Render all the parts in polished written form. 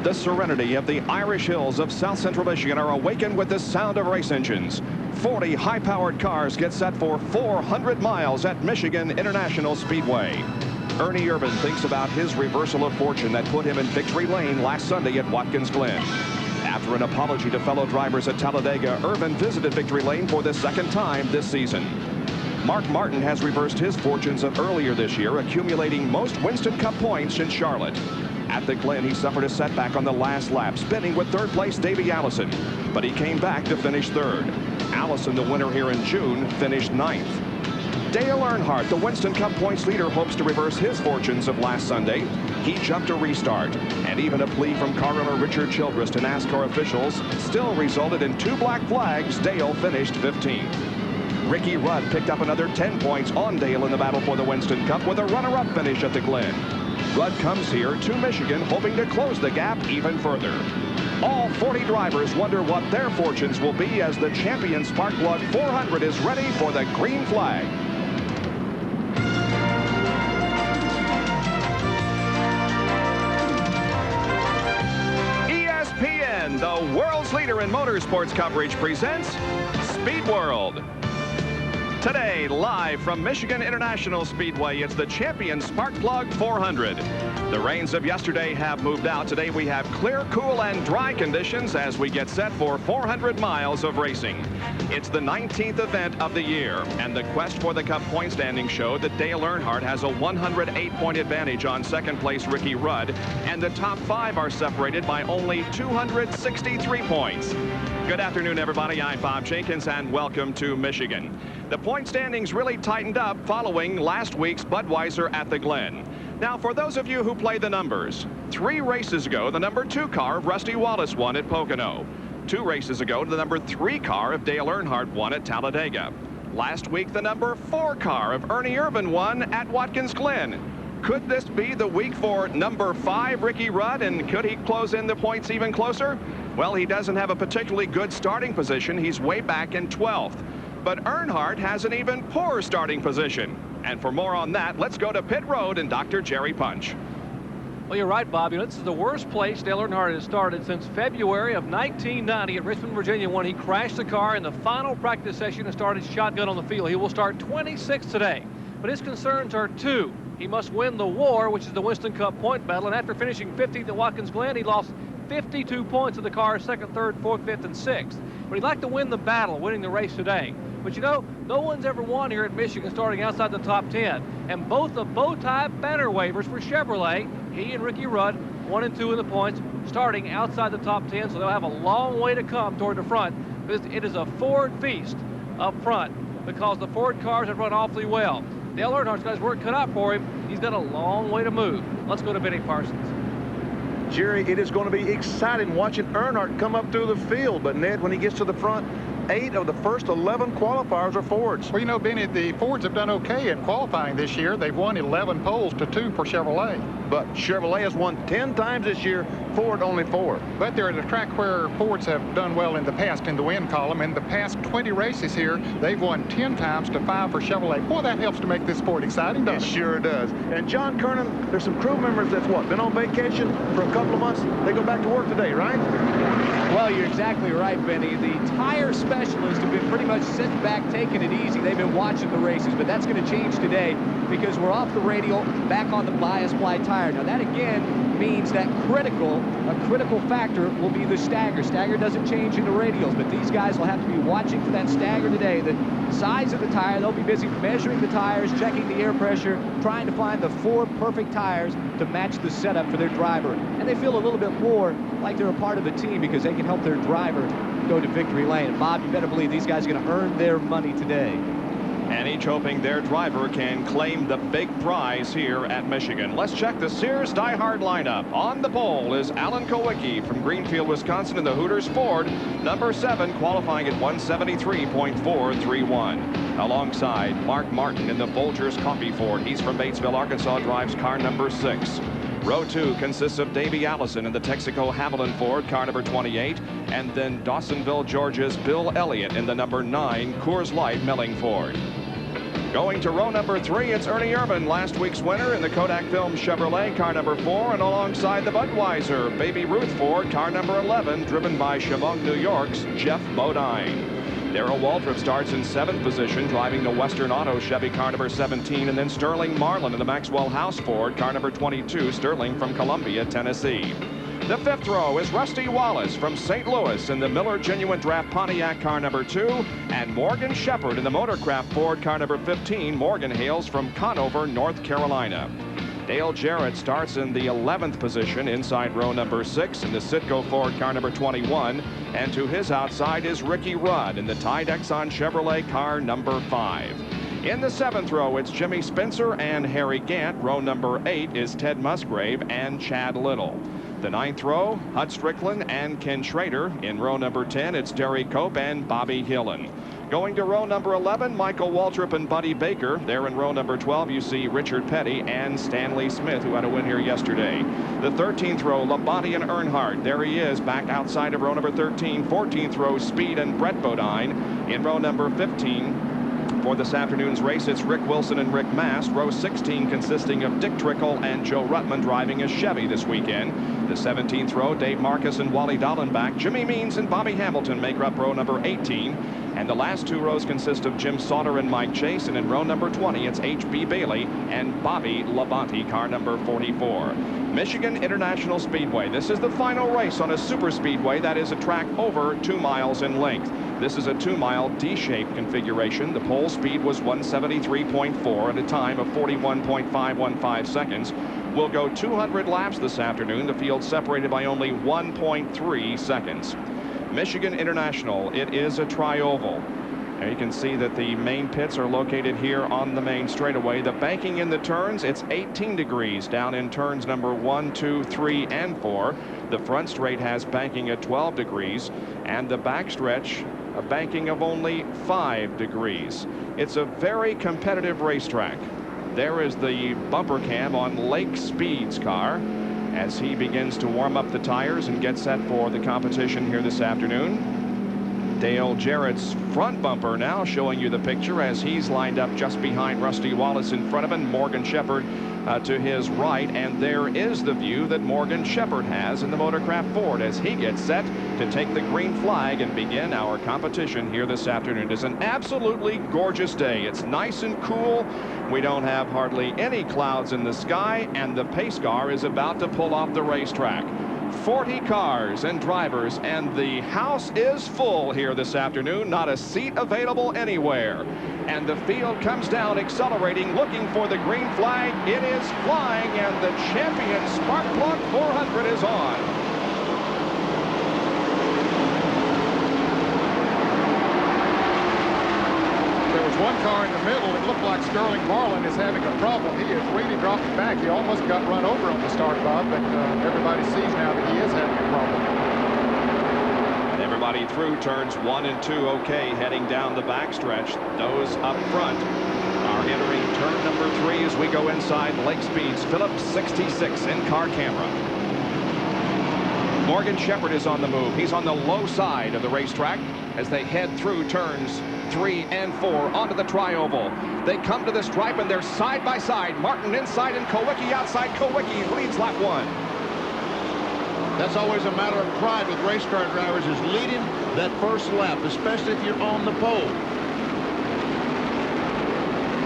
The serenity of the Irish hills of South Central Michigan are awakened with the sound of race engines. 40 high-powered cars get set for 400 miles at Michigan International Speedway. Ernie Irvan thinks about his reversal of fortune that put him in victory lane last Sunday at Watkins Glen. After an apology to fellow drivers at Talladega, Irvan visited victory lane for the second time this season. Mark Martin has reversed his fortunes of earlier this year, accumulating most Winston Cup points in Charlotte. At the Glen, he suffered a setback on the last lap, spinning with third-place Davey Allison. But he came back to finish third. Allison, the winner here in June, finished ninth. Dale Earnhardt, the Winston Cup points leader, hopes to reverse his fortunes of last Sunday. He jumped a restart, and even a plea from car owner Richard Childress to NASCAR officials still resulted in 2 black flags. Dale finished 15th. Ricky Rudd picked up another 10 points on Dale in the battle for the Winston Cup with a runner-up finish at the Glen. Rudd comes here to Michigan hoping to close the gap even further. All 40 drivers wonder what their fortunes will be as the champion Sparkplug 400 is ready for the green flag. ESPN, the world's leader in motorsports coverage, presents Speed World. Today, live from Michigan International Speedway, it's the champion Sparkplug 400. The rains of yesterday have moved out. Today we have clear, cool, and dry conditions as we get set for 400 miles of racing. It's the 19th event of the year, and the quest for the Cup point standing showed that Dale Earnhardt has a 108-point advantage on second-place Ricky Rudd, and the top 5 are separated by only 263 points. Good afternoon, everybody. I'm Bob Jenkins, and welcome to Michigan. The point standings really tightened up following last week's Budweiser at the Glen. Now, for those of you who play the numbers, 3 races ago, the number 2 car of Rusty Wallace won at Pocono. 2 races ago, the number 3 car of Dale Earnhardt won at Talladega. Last week, the number 4 car of Ernie Irvan won at Watkins Glen. Could this be the week for number 5, Ricky Rudd, and could he close in the points even closer? Well, he doesn't have a particularly good starting position. He's way back in 12th. But Earnhardt has an even poorer starting position. And for more on that, let's go to pit road and Dr. Jerry Punch. Well, you're right, Bob. You know, this is the worst place Dale Earnhardt has started since February of 1990 at Richmond, Virginia, when he crashed the car in the final practice session and started shotgun on the field. He will start 26th today. But his concerns are 2. He must win the war, which is the Winston Cup point battle. And after finishing 15th at Watkins Glen, he lost 52 points of the car, 2nd, 3rd, 4th, 5th, and 6th. But he'd like to win the battle, winning the race today. But you know, no one's ever won here at Michigan starting outside the top 10. And both the bow tie banner waivers for Chevrolet, he and Ricky Rudd, 1 and 2 in the points, starting outside the top 10. So they'll have a long way to come toward the front. It is a Ford feast up front because the Ford cars have run awfully well. Dale Earnhardt's got his work cut out for him. He's got a long way to move. Let's go to Benny Parsons. Jerry, it is going to be exciting watching Earnhardt come up through the field. But, Ned, when he gets to the front, 8 of the first 11 qualifiers are Fords. Well, you know, Benny, the Fords have done okay in qualifying this year. They've won 11 poles to 2 for Chevrolet. But Chevrolet has won 10 times this year, Ford only 4. But they're at a track where Fords have done well in the past in the win column. In the past 20 races here, they've won 10 times to 5 for Chevrolet. Boy, that helps to make this sport exciting, doesn't it? It sure does. And John Kernan, there's some crew members that's been on vacation for a couple of months. They go back to work today, right? Well, you're exactly right, Benny. The tire specialists have been pretty much sitting back, taking it easy. They've been watching the races, but that's going to change today because we're off the radial, back on the bias ply tire. Now, that again means that a critical factor will be the stagger. Stagger doesn't change in the radials, but these guys will have to be watching for that stagger today. The size of the tire, they'll be busy measuring the tires, checking the air pressure, trying to find the 4 perfect tires to match the setup for their driver. And they feel a little bit more like they're a part of a team because they can help their driver go to victory lane. And Bob, you better believe these guys are going to earn their money today. And each hoping their driver can claim the big prize here at Michigan. Let's check the Sears Die Hard lineup. On the pole is Alan Kowicki from Greenfield, Wisconsin in the Hooters Ford, number 7, qualifying at 173.431. Alongside Mark Martin in the Folgers Coffee Ford. He's from Batesville, Arkansas, drives car number 6. Row 2 consists of Davey Allison in the Texaco Havoline Ford, car number 28, and then Dawsonville, Georgia's Bill Elliott in the number 9 Coors Light Melling Ford. Going to row number 3, it's Ernie Irvan, last week's winner in the Kodak Film Chevrolet, car number 4, and alongside the Budweiser Baby Ruth Ford, car number 11, driven by Chevron New York's Jeff Bodine. Darrell Waltrip starts in 7th position, driving the Western Auto Chevy car number 17, and then Sterling Marlin in the Maxwell House Ford, car number 22, Sterling from Columbia, Tennessee. The 5th row is Rusty Wallace from St. Louis in the Miller Genuine Draft Pontiac car number 2, and Morgan Shepherd in the Motorcraft Ford car number 15. Morgan hails from Conover, North Carolina. Dale Jarrett starts in the 11th position inside row number 6 in the Citgo Ford car number 21, and to his outside is Ricky Rudd in the Tide Exxon Chevrolet car number 5. In the 7th row, it's Jimmy Spencer and Harry Gant. Row number 8 is Ted Musgrave and Chad Little. The 9th row, Hud Strickland and Ken Schrader. In row number 10, it's Derry Cope and Bobby Hillen. Going to row number 11, Michael Waltrip and Buddy Baker. There in row number 12, you see Richard Petty and Stanley Smith, who had a win here yesterday. The 13th row, Labonte and Earnhardt. There he is, back outside of row number 13. 14th row, Speed and Brett Bodine. In row number 15, for this afternoon's race, it's Rick Wilson and Rick Mast. Row 16 consisting of Dick Trickle and Joe Ruttman driving a Chevy this weekend. The 17th row, Dave Marcus and Wally Dallenbach. Jimmy Means and Bobby Hamilton make up row number 18. And the last 2 rows consist of Jim Sauter and Mike Chase. And in row number 20, it's H.B. Bailey and Bobby Labonte, car number 44. Michigan International Speedway. This is the final race on a super speedway that is a track over 2 miles in length. This is a 2-mile D-shaped configuration. The pole speed was 173.4 at a time of 41.515 seconds. We'll go 200 laps this afternoon. The field separated by only 1.3 seconds. Michigan International, it is a tri-oval. Now you can see that the main pits are located here on the main straightaway. The banking in the turns, it's 18 degrees down in turns number 1, 2, 3, and 4. The front straight has banking at 12 degrees, and the backstretch a banking of only 5 degrees. It's a very competitive racetrack. There is the bumper cam on Lake Speed's car as he begins to warm up the tires and get set for the competition here this afternoon. Dale Jarrett's front bumper now showing you the picture as he's lined up just behind Rusty Wallace in front of him, Morgan Shepherd to his right, and there is the view that Morgan Shepherd has in the Motorcraft Ford as he gets set to take the green flag and begin our competition here this afternoon. It is an absolutely gorgeous day. It's nice and cool. We don't have hardly any clouds in the sky, and the pace car is about to pull off the racetrack. 40 cars and drivers, and the house is full here this afternoon. Not a seat available anywhere. And the field comes down, accelerating, looking for the green flag. It is flying, and the champion Sparkplug 400 is on. There was one car in the middle. It looked like Sterling Marlin is having a problem. He is really dropping back. He almost got run over on the start, Bob, but everybody sees now that he is having a problem. And everybody through turns 1 and 2 okay, heading down the backstretch. Those up front are entering turn number 3 as we go inside Lake Speed's Phillips 66 in-car camera. Morgan Shepherd is on the move. He's on the low side of the racetrack as they head through turns 3 and 4 onto the tri-oval. They come to the stripe and they're side by side. Martin inside and Kowicki outside. Kowicki leads lap 1. That's always a matter of pride with race car drivers, is leading that first lap, especially if you're on the pole.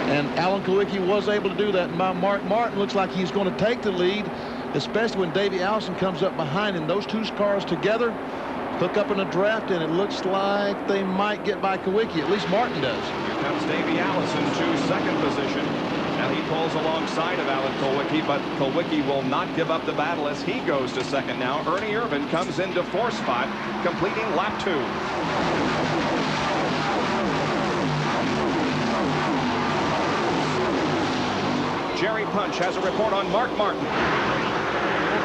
And Alan Kowicki was able to do that. And Mark Martin looks like he's going to take the lead, especially when Davey Allison comes up behind him. Those two cars together hook up in a draft, and it looks like they might get by Kowicki. At least Martin does. Here comes Davey Allison to second position. Now he pulls alongside of Alan Kowicki, but Kowicki will not give up the battle as he goes to second now. Ernie Irvan comes into 4th spot, completing lap 2. Jerry Punch has a report on Mark Martin. Well,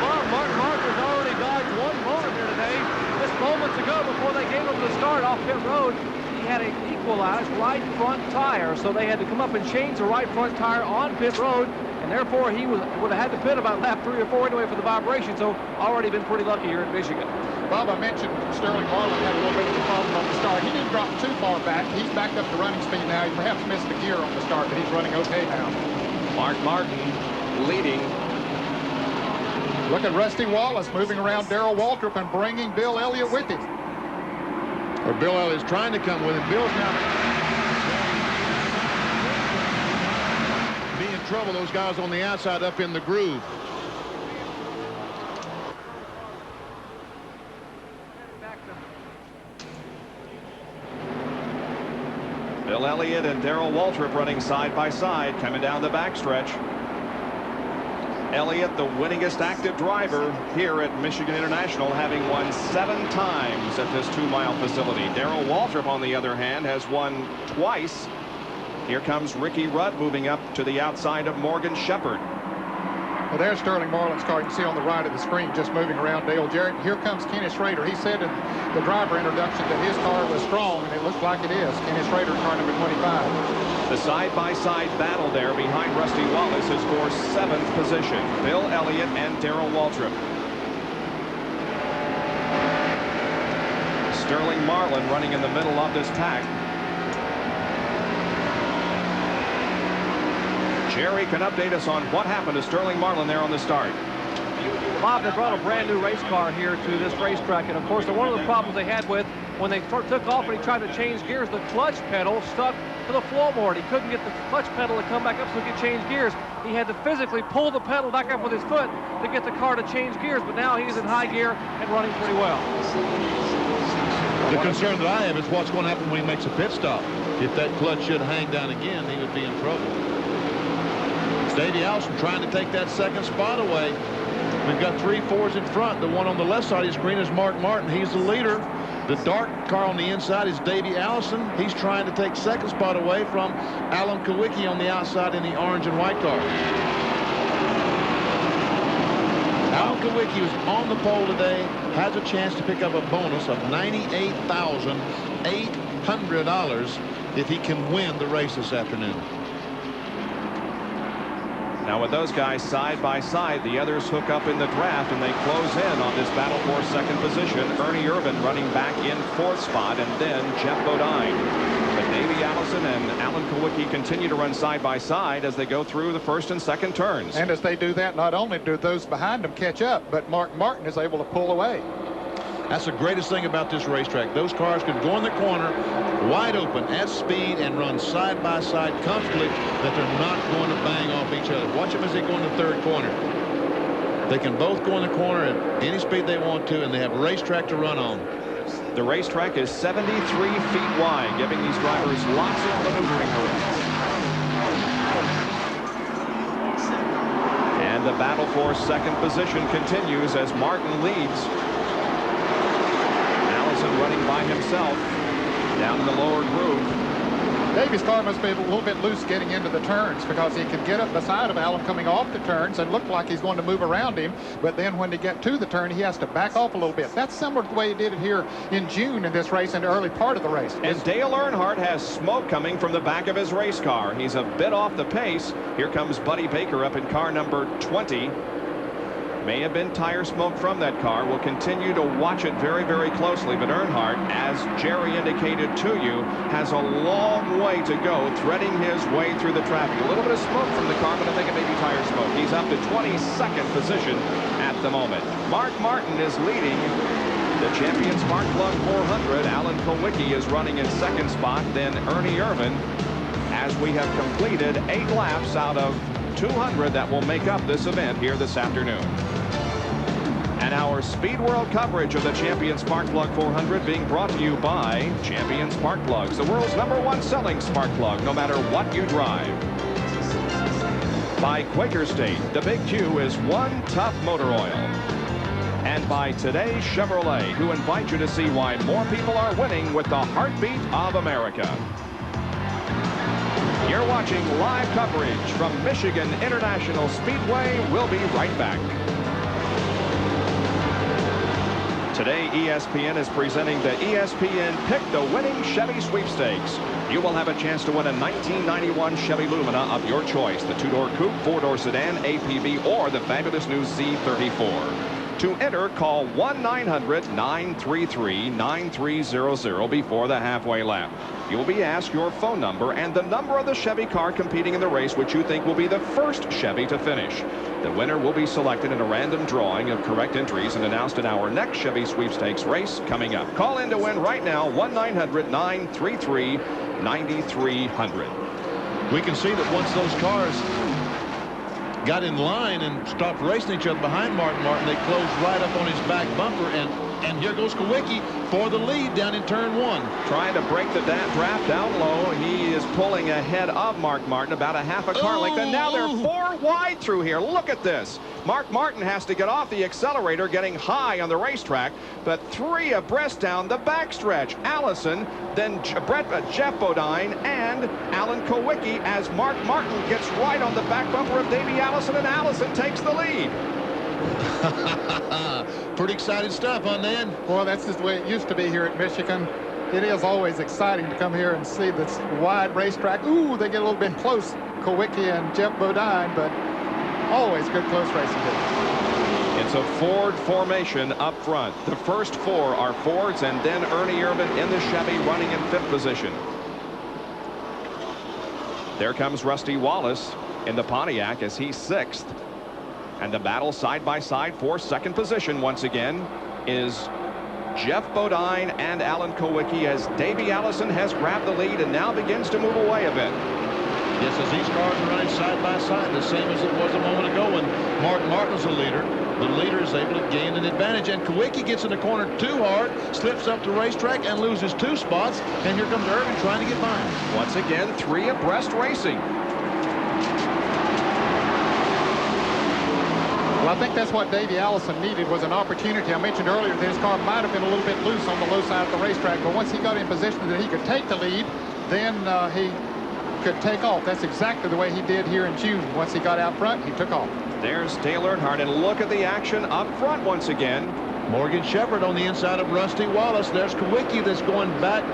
Bob, Mark Martin has already dodged one moment here today. Just moments ago, before they gave him the start off pit road, he had an equalized right front tire, so they had to come up and change the right front tire on pit road, and therefore he would have had to pit about lap 3 or 4 anyway for the vibration, so already been pretty lucky here at Michigan. Bob, I mentioned Sterling Marlin had a little bit of a problem on the start. He didn't drop too far back. He's backed up to running speed now. He perhaps missed the gear on the start, but he's running okay now. Mark Martin leading. Look at Rusty Wallace moving around Darrell Waltrip and bringing Bill Elliott with him. Or Bill Elliott's trying to come with him. Bill's now be in trouble. Those guys on the outside up in the groove. Bill Elliott and Darrell Waltrip running side by side, coming down the backstretch. Elliott, the winningest active driver here at Michigan International, having won 7 times at this 2-mile facility. Darrell Waltrip, on the other hand, has won twice. Here comes Ricky Rudd moving up to the outside of Morgan Shepherd. Well, there's Sterling Marlin's car. You can see on the right of the screen just moving around Dale Jarrett. Here comes Kenny Schrader. He said in the driver introduction that his car was strong, and it looks like it is. Kenny Schrader, car number 25. The side-by-side battle there behind Rusty Wallace is for 7th position. Bill Elliott and Darrell Waltrip. Sterling Marlin running in the middle of this pack. Jerry can update us on what happened to Sterling Marlin there on the start. Bob, they brought a brand new race car here to this racetrack, and of course one of the problems they had with when they took off and he tried to change gears, the clutch pedal stuck to the floorboard. He couldn't get the clutch pedal to come back up so he could change gears. He had to physically pull the pedal back up with his foot to get the car to change gears, but now he's in high gear and running pretty well. The concern that I have is what's going to happen when he makes a pit stop. If that clutch should hang down again, he would be in trouble. Davey Allison trying to take that 2nd spot away. We've got 3 Fords in front. The one on the left side of the screen is Mark Martin. He's the leader. The dark car on the inside is Davey Allison. He's trying to take 2nd spot away from Alan Kawicki on the outside in the orange and white car. Alan Kawicki was on the pole today, has a chance to pick up a bonus of $98,800 if he can win the race this afternoon. Now with those guys side by side, the others hook up in the draft and they close in on this battle for 2nd position. Ernie Irvin running back in 4th spot, and then Jeff Bodine. But Davey Allison and Alan Kawicki continue to run side by side as they go through the 1st and 2nd turns. And as they do that, not only do those behind them catch up, but Mark Martin is able to pull away. That's the greatest thing about this racetrack. Those cars can go in the corner wide open at speed and run side by side comfortably, that they're not going to bang off each other. Watch them as they go in the 3rd corner. They can both go in the corner at any speed they want to, and they have a racetrack to run on. The racetrack is 73 feet wide, giving these drivers lots of maneuvering room. And the battle for 2nd position continues as Martin leads. Running by himself down in the lower groove. Davey's car must be a little bit loose getting into the turns, because he can get up beside of Alan coming off the turns and look like he's going to move around him, but then when they get to the turn, he has to back off a little bit. That's similar to the way he did it here in June in this race, in the early part of the race. And Dale Earnhardt has smoke coming from the back of his race car. He's a bit off the pace. Here comes Buddy Baker up in car number 20. May have been tire smoke from that car. We'll continue to watch it very, very closely. But Earnhardt, as Jerry indicated to you, has a long way to go, threading his way through the traffic. A little bit of smoke from the car, but I think it may be tire smoke. He's up to 22nd position at the moment. Mark Martin is leading the Champion Spark Plug 400. Alan Kawicki is running in 2nd spot. Then Ernie Irvin, as we have completed 8 laps out of 200 that will make up this event here this afternoon. And our Speed World coverage of the Champion Spark Plug 400 being brought to you by Champion Spark Plugs, the world's #1 selling spark plug, no matter what you drive. By Quaker State, the Big Q is one tough motor oil. And by Today Chevrolet, who invite you to see why more people are winning with the heartbeat of America. You're watching live coverage from Michigan International Speedway. We'll be right back. Today, ESPN is presenting the ESPN Pick the Winning Chevy Sweepstakes. you will have a chance to win a 1991 Chevy Lumina of your choice. The 2-door coupe, 4-door sedan, APV, or the fabulous new Z34. To enter, call 1-900-933-9300 before the halfway lap. You will be asked your phone number and the number of the Chevy car competing in the race which you think will be the first Chevy to finish. The winner will be selected in a random drawing of correct entries and announced in our next Chevy Sweepstakes race coming up. Call in to win right now, 1-900-933-9300. We can see that once those cars got in line and stopped racing each other behind Martin, they closed right up on his back bumper, and here goes Kawicki for the lead down in turn 1. Trying to break the draft down low. He is pulling ahead of Mark Martin about a half a car length, and now they're 4 wide through here. Look at this. Mark Martin has to get off the accelerator, getting high on the racetrack, but 3 abreast down the backstretch. Allison, then Jeff Bodine, and Alan Kawicki as Mark Martin gets right on the back bumper of Davey Allison, and Allison takes the lead. Pretty exciting stuff, huh, Ned? Well, that's just the way it used to be here at Michigan. It is always exciting to come here and see this wide racetrack. Ooh, they get a little bit close, Kawicki and Jeff Bodine, but always good close racing. It's a Ford formation up front. The first 4 are Fords, and then Ernie Irvan in the Chevy running in 5th position. There comes Rusty Wallace in the Pontiac as he's 6th. And the battle side by side for 2nd position once again is Jeff Bodine and Alan Kawicki as Davey Allison has grabbed the lead and now begins to move away a bit. Yes, as these cars are running side by side, the same as it was a moment ago when Mark Martin's the leader is able to gain an advantage, and Kawicki gets in the corner too hard, slips up the racetrack and loses 2 spots, and here comes Irvin trying to get by him. Once again, 3 abreast racing. Well, I think that's what Davey Allison needed, was an opportunity. I mentioned earlier that his car might have been a little bit loose on the low side of the racetrack, but once he got in position that he could take the lead, then he could take off. That's exactly the way he did here in June. Once he got out front, he took off. There's Dale Earnhardt, and look at the action up front once again. Morgan Shepherd on the inside of Rusty Wallace. There's Kawicki that's going back.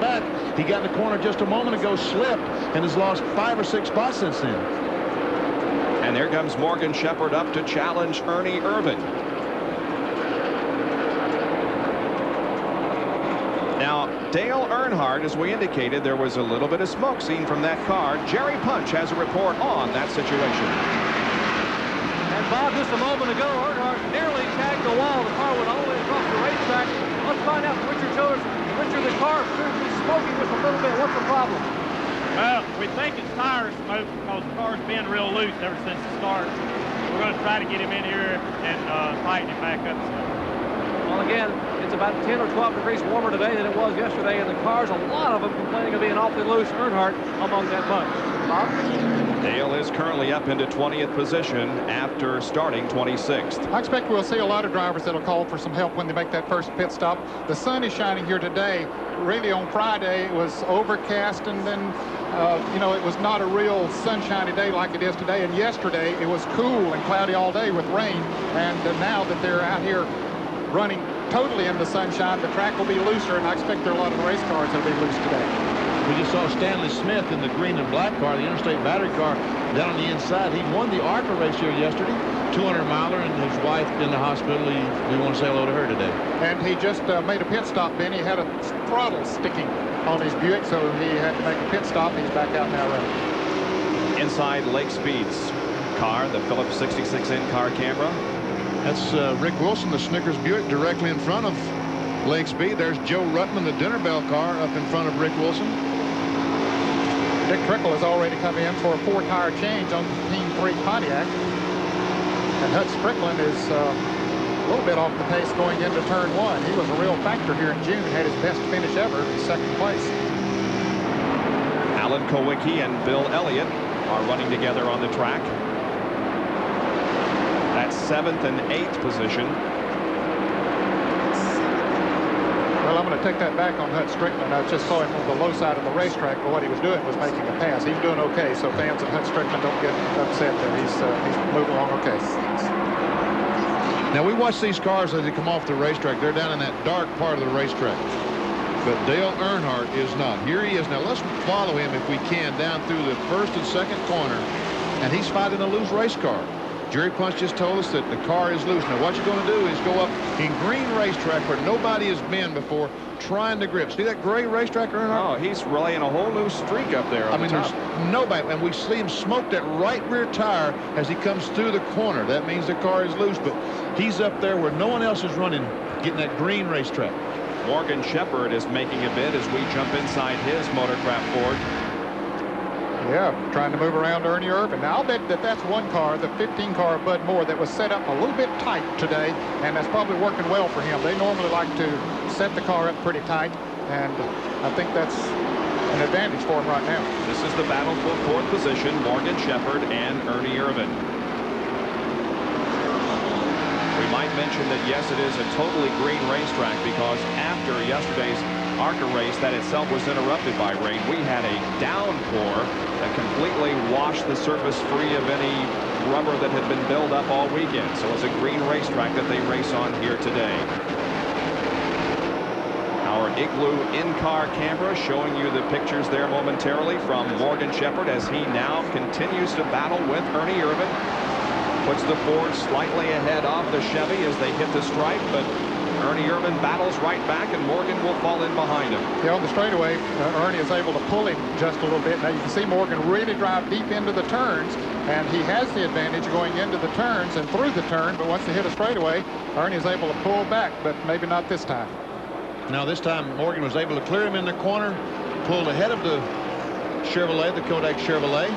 He got in the corner just a moment ago, slipped, and has lost 5 or 6 spots since then. And there comes Morgan Shepherd up to challenge Ernie Irvan. Now, Dale Earnhardt, as we indicated, there was a little bit of smoke seen from that car. Jerry Punch has a report on that situation. And Bob, just a moment ago, Earnhardt nearly tagged the wall. The car went all the way across the racetrack. Let's find out from Richard Childers. Richard, the car appears to be smoking just a little bit. What's the problem? Well, we think it's tire smoke because the car's been real loose ever since the start. We're going to try to get him in here and tighten him back up. Well, again, it's about 10 or 12 degrees warmer today than it was yesterday, and the cars, a lot of them complaining of being awfully loose. Earnhardt among that bunch. Bob? Dale is currently up into 20th position after starting 26th. I expect we'll see a lot of drivers that'll call for some help when they make that first pit stop. The sun is shining here today. Really, on Friday, it was overcast, and then, it was not a real sunshiny day like it is today. And yesterday, it was cool and cloudy all day with rain. And now that they're out here running totally in the sunshine, the track will be looser, and I expect there are a lot of race cars that'll be loose today. We just saw Stanley Smith in the green and black car, the Interstate Battery car, down on the inside. He won the ARCA race here yesterday, 200-miler, and his wife in the hospital. We want to say hello to her today. And he just made a pit stop, Ben. He had a throttle sticking on his Buick, so he had to make a pit stop. He's back out now running. Inside Lake Speed's car, the Phillips 66 in-car camera. That's Rick Wilson, the Snickers Buick, directly in front of Lake Speed. There's Joe Ruttman, the Dinner Bell car, up in front of Rick Wilson. Dick Trickle has already come in for a 4-tire change on Team 3 Pontiac. And Hut Strickland is a little bit off the pace going into turn 1. He was a real factor here in June, had his best finish ever in 2nd place. Alan Kawicki and Bill Elliott are running together on the track. That's 7th and 8th position. Well, I'm going to take that back on Hut Strickland. I just saw him on the low side of the racetrack, but what he was doing was making a pass. He's doing okay, so fans of Hut Strickland don't get upset there. He's moving along okay. Now, we watch these cars as they come off the racetrack. They're down in that dark part of the racetrack. but Dale Earnhardt is not. Here he is. Now let's follow him if we can down through the first and second corner, and he's fighting a loose race car. Jerry Punch just told us that the car is loose. Now what you're going to do is go up in green racetrack where nobody has been before, trying to grip. See that gray racetrack, Earnhardt? Oh, he's relaying a whole new streak up there. I mean, there's nobody, and we see him smoke that right rear tire as he comes through the corner. That means the car is loose, but he's up there where no one else is running, getting that green racetrack. Morgan Shepherd is making a bid as we jump inside his Motorcraft Ford. Yeah, trying to move around Ernie Irvin. Now, I'll bet that that's one car, the 15 car of Bud Moore, that was set up a little bit tight today, and that's probably working well for him. They normally like to set the car up pretty tight, and I think that's an advantage for him right now. This is the battle for fourth position, Morgan Shepherd and Ernie Irvin. We might mention that, yes, it is a totally green racetrack because after yesterday's ARCA race that itself was interrupted by rain, we had a downpour that completely washed the surface free of any rubber that had been built up all weekend. So it's a green racetrack that they race on here today. Our Igloo in-car camera showing you the pictures there momentarily from Morgan Shepherd as he now continues to battle with Ernie Irvin. Puts the Ford slightly ahead of the Chevy as they hit the stripe, but Ernie Irvin battles right back, and Morgan will fall in behind him. Yeah, on the straightaway, Ernie is able to pull him just a little bit. Now you can see Morgan really drive deep into the turns, and he has the advantage going into the turns and through the turn, but once they hit a straightaway, Ernie is able to pull back, but maybe not this time. Now this time Morgan was able to clear him in the corner, pulled ahead of the Chevrolet, the Kodak Chevrolet.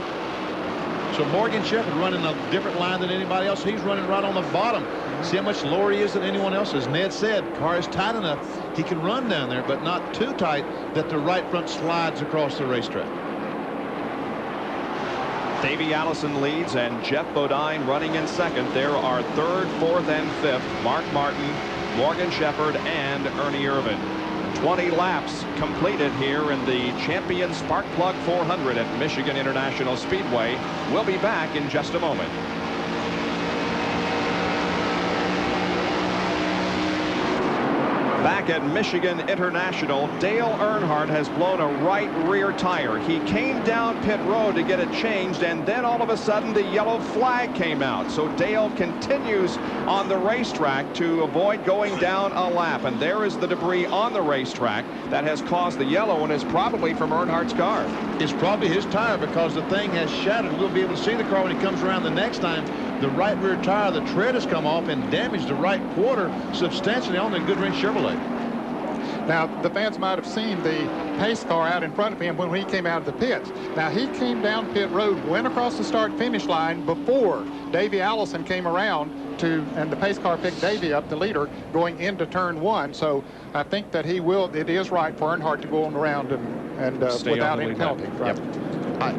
So Morgan Shepherd running a different line than anybody else. He's running right on the bottom. See how much lower he is than anyone else. As Ned said, car is tight enough. He can run down there, but not too tight that the right front slides across the racetrack. Davey Allison leads, and Jeff Bodine running in second. There are third, fourth, and fifth. Mark Martin, Morgan Shepherd, and Ernie Irvin. 20 laps completed here in the Champion Spark Plug 400 at Michigan International Speedway. We'll be back in just a moment. Back at Michigan International, Dale Earnhardt has blown a right rear tire. He came down pit road to get it changed, and then all of a sudden the yellow flag came out. So Dale continues on the racetrack to avoid going down a lap, and there is the debris on the racetrack that has caused the yellow, and is probably from Earnhardt's car. It's probably his tire because the thing has shattered. We'll be able to see the car when he comes around the next time. The right rear tire, the tread has come off and damaged the right quarter substantially on the Goodwrench Chevrolet. Now, the fans might have seen the pace car out in front of him when he came out of the pits. Now, he came down pit road, went across the start-finish line before Davey Allison came around and the pace car picked Davey up, the leader, going into turn one. So I think that it is right for Earnhardt to go on around and without any penalty. Right? Yep.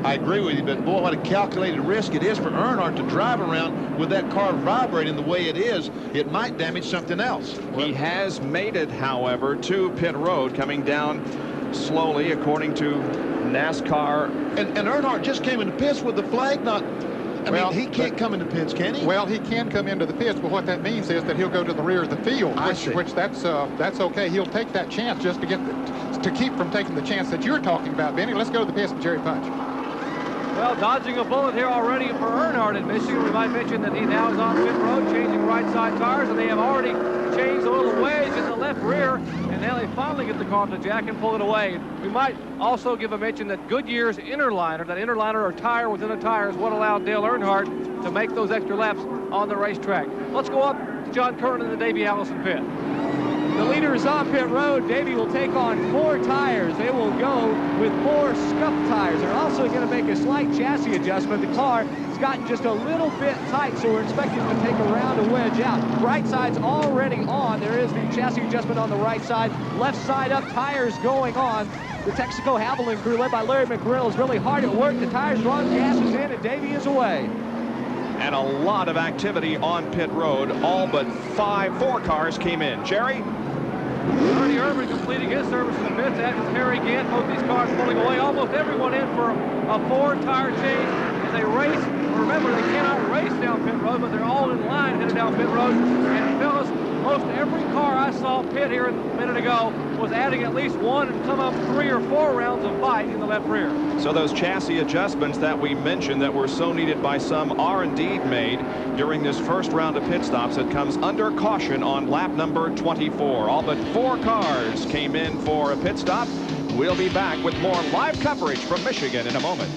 I agree with you, but boy, what a calculated risk it is for Earnhardt to drive around with that car vibrating the way it is. It might damage something else. He has made it, however, to pit road, coming down slowly, according to NASCAR. And Earnhardt just came into pits with the flag not... I mean, he can't come into pits, can he? Well, he can come into the pits, but what that means is that he'll go to the rear of the field, which that's okay. He'll take that chance just to keep from taking the chance that you're talking about, Benny. Let's go to the pits with Jerry Punch. Well, dodging a bullet here already for Earnhardt in Michigan. We might mention that he now is on pit road changing right side tires, and they have already changed a little wedge in the left rear, and now they finally get the car off the jack and pull it away. We might also give a mention that Goodyear's interliner or tire within a tire is what allowed Dale Earnhardt to make those extra laps on the racetrack. Let's go up to John Curran in the Davey Allison pit. The leader is on pit road. Davey will take on 4 tires. They will go with 4 scuff tires. They're also going to make a slight chassis adjustment. The car has gotten just a little bit tight, so we're expecting to take a round of wedge out. Right side's already on. There is the chassis adjustment on the right side. Left side up, tires going on. The Texaco Haviland crew, led by Larry McGrill, is really hard at work. The tires are on, gas is in, and Davey is away. And a lot of activity on pit road. All but 4 cars came in. Jerry? Ernie Irvin completing his service in the pits, as is Harry Gant. Both these cars pulling away. Almost everyone in for a 4-tire change as they race. Remember, they cannot race down pit road, but they're all in line headed down pit road. And fellas, Most every car I saw pit here a minute ago was adding at least 1 and some of them 3 or 4 rounds of bite in the left rear. So those chassis adjustments that we mentioned that were so needed by some are indeed made during this first round of pit stops. It comes under caution on lap number 24. All but 4 cars came in for a pit stop. We'll be back with more live coverage from Michigan in a moment.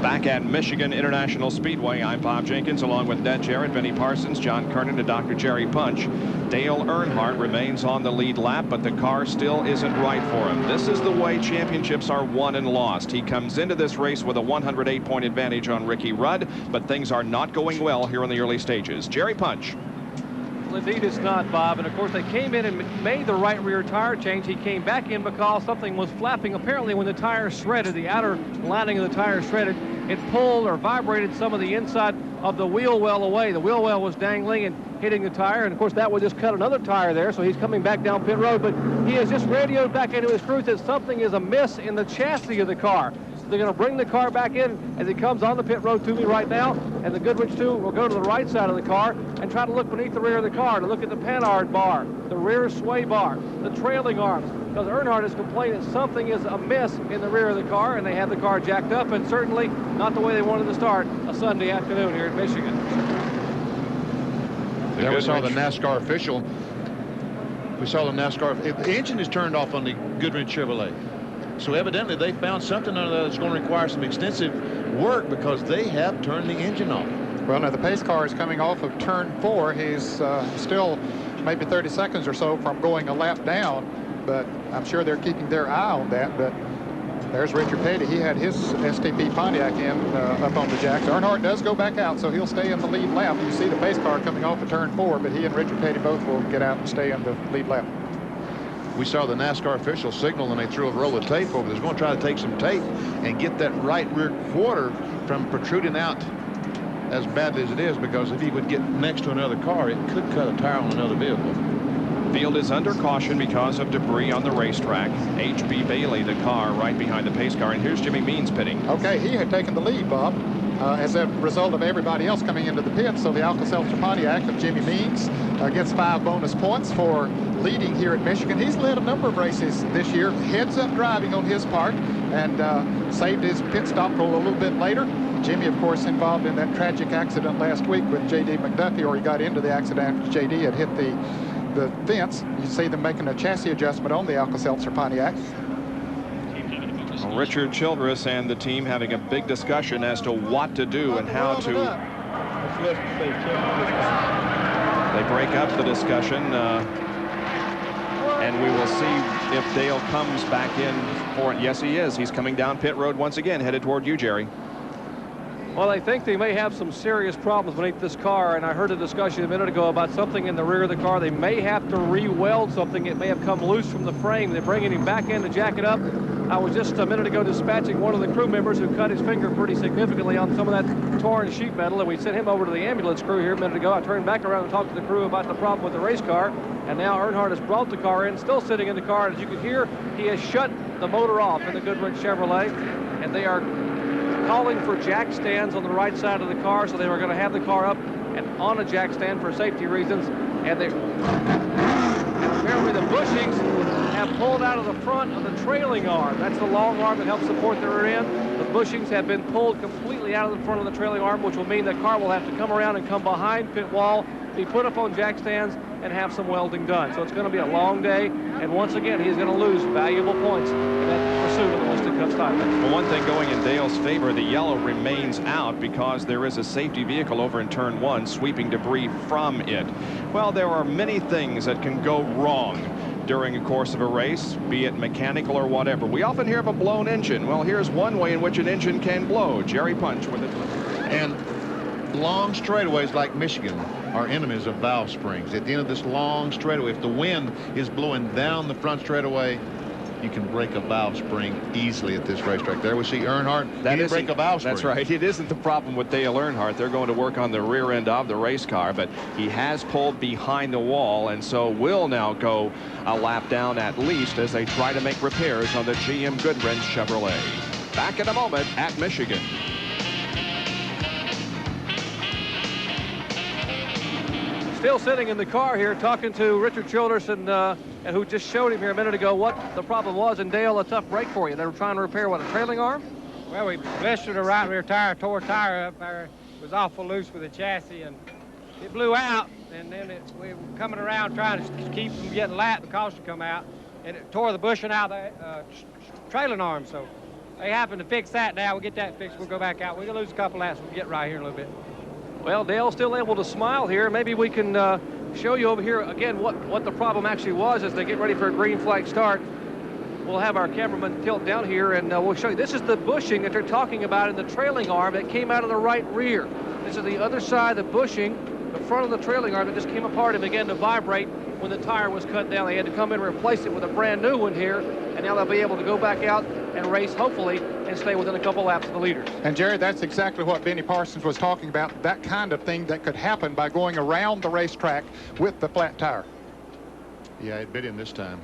Back at Michigan International Speedway, I'm Bob Jenkins, along with Ned Jarrett, Benny Parsons, John Kernan, and Dr. Jerry Punch. Dale Earnhardt remains on the lead lap, but the car still isn't right for him. This is the way championships are won and lost. He comes into this race with a 108-point advantage on Ricky Rudd, but things are not going well here in the early stages. Jerry Punch. Well, indeed it's not, Bob. And of course they came in and made the right rear tire change. He came back in because something was flapping. Apparently when the tire shredded, the outer lining of the tire shredded, it pulled or vibrated some of the inside of the wheel well away. The wheel well was dangling and hitting the tire, and of course that would just cut another tire there, so he's coming back down pit road. But he has just radioed back into his crew that something is amiss in the chassis of the car. So they're going to bring the car back in as he comes on the pit road to me right now, and the Goodrich 2 will go to the right side of the car and try to look beneath the rear of the car to look at the panhard bar, the rear sway bar, the trailing arms, because Earnhardt has complained that something is amiss in the rear of the car, and they have the car jacked up, and certainly not the way they wanted to start a Sunday afternoon here in Michigan. There we saw the NASCAR official. We saw the NASCAR. The engine is turned off on the Goodrich Chevrolet. So evidently they found something on that that's going to require some extensive work because they have turned the engine off. Well, now the pace car is coming off of turn 4. He's still maybe 30 seconds or so from going a lap down, but I'm sure they're keeping their eye on that. But there's Richard Petty. He had his STP Pontiac in up on the jacks. Earnhardt does go back out, so he'll stay in the lead lap. You see the pace car coming off of turn 4, but he and Richard Petty both will get out and stay in the lead lap. We saw the NASCAR official signal, and they threw a roll of tape over. They're going to try to take some tape and get that right rear quarter from protruding out as badly as it is, because if he would get next to another car, it could cut a tire on another vehicle. Field is under caution because of debris on the racetrack. H.B. Bailey, the car right behind the pace car, and here's Jimmy Means pitting. Okay, he had taken the lead, Bob, as a result of everybody else coming into the pit. So the Alka-Seltzer Pontiac of Jimmy Means gets 5 bonus points for leading here at Michigan. He's led a number of races this year, heads-up driving on his part, and saved his pit stop for a little bit later. Jimmy, of course, involved in that tragic accident last week with J.D. McDuffie, or he got into the accident after J.D. had hit the fence. You see them making a chassis adjustment on the Alka-Seltzer Pontiac. Well, Richard Childress and the team having a big discussion as to what to do and how to. They break up the discussion, and we will see if Dale comes back in for it. Yes, he is. He's coming down pit road once again, headed toward you, Jerry. Well, I think they may have some serious problems beneath this car, and I heard a discussion a minute ago about something in the rear of the car. They may have to re-weld something. It may have come loose from the frame. They're bringing him back in to jack it up. I was just a minute ago dispatching one of the crew members who cut his finger pretty significantly on some of that torn sheet metal, and we sent him over to the ambulance crew here a minute ago. I turned back around and talked to the crew about the problem with the race car, and now Earnhardt has brought the car in, still sitting in the car. As you can hear, he has shut the motor off in the Goodrich Chevrolet, and they are calling for jack stands on the right side of the car, so they were going to have the car up and on a jack stand for safety reasons. And apparently the bushings have pulled out of the front of the trailing arm. That's the long arm that helps support the rear end. The bushings have been pulled completely out of the front of the trailing arm, which will mean the car will have to come around and come behind pit wall, be put up on jack stands, and have some welding done. So it's going to be a long day, and once again, he's going to lose valuable points in that pursuit of the Winston Cup title. Well, one thing going in Dale's favor, the yellow remains out because there is a safety vehicle over in turn 1 sweeping debris from it. Well, there are many things that can go wrong during the course of a race, be it mechanical or whatever. We often hear of a blown engine. Well, here's one way in which an engine can blow. Jerry Punch with it. And long straightaways like Michigan are enemies of valve springs. At the end of this long straightaway, if the wind is blowing down the front straightaway, you can break a valve spring easily at this racetrack. There we see Earnhardt. He didn't break a valve spring. That's right. It isn't the problem with Dale Earnhardt. They're going to work on the rear end of the race car, but he has pulled behind the wall, and so will now go a lap down at least as they try to make repairs on the GM Goodwrench Chevrolet. Back in a moment at Michigan. Still sitting in the car here talking to Richard Childress, and who just showed him here a minute ago what the problem was. And Dale, a tough break for you. They were trying to repair, what, a trailing arm? Well, we blistered a right rear tire, tore a tire up there. It was awful loose with the chassis, and it blew out. And then we were coming around trying to keep from getting lapped. The caution come out, and it tore the bushing out of the trailing arm. So they happened to fix that now. We'll get that fixed. We'll go back out. We're going to lose a couple laps. We'll get right here in a little bit. Well, Dale's still able to smile here. Maybe we can show you over here again what the problem actually was as they get ready for a green flag start. We'll have our cameraman tilt down here, and we'll show you. This is the bushing that they're talking about in the trailing arm that came out of the right rear. This is the other side of the bushing, the front of the trailing arm that just came apart and began to vibrate when the tire was cut down. They had to come in and replace it with a brand new one here, and now they'll be able to go back out and race, hopefully, and stay within a couple laps of the leaders. And Jerry, that's exactly what Benny Parsons was talking about, that kind of thing that could happen by going around the racetrack with the flat tire. Yeah, it bit him this time.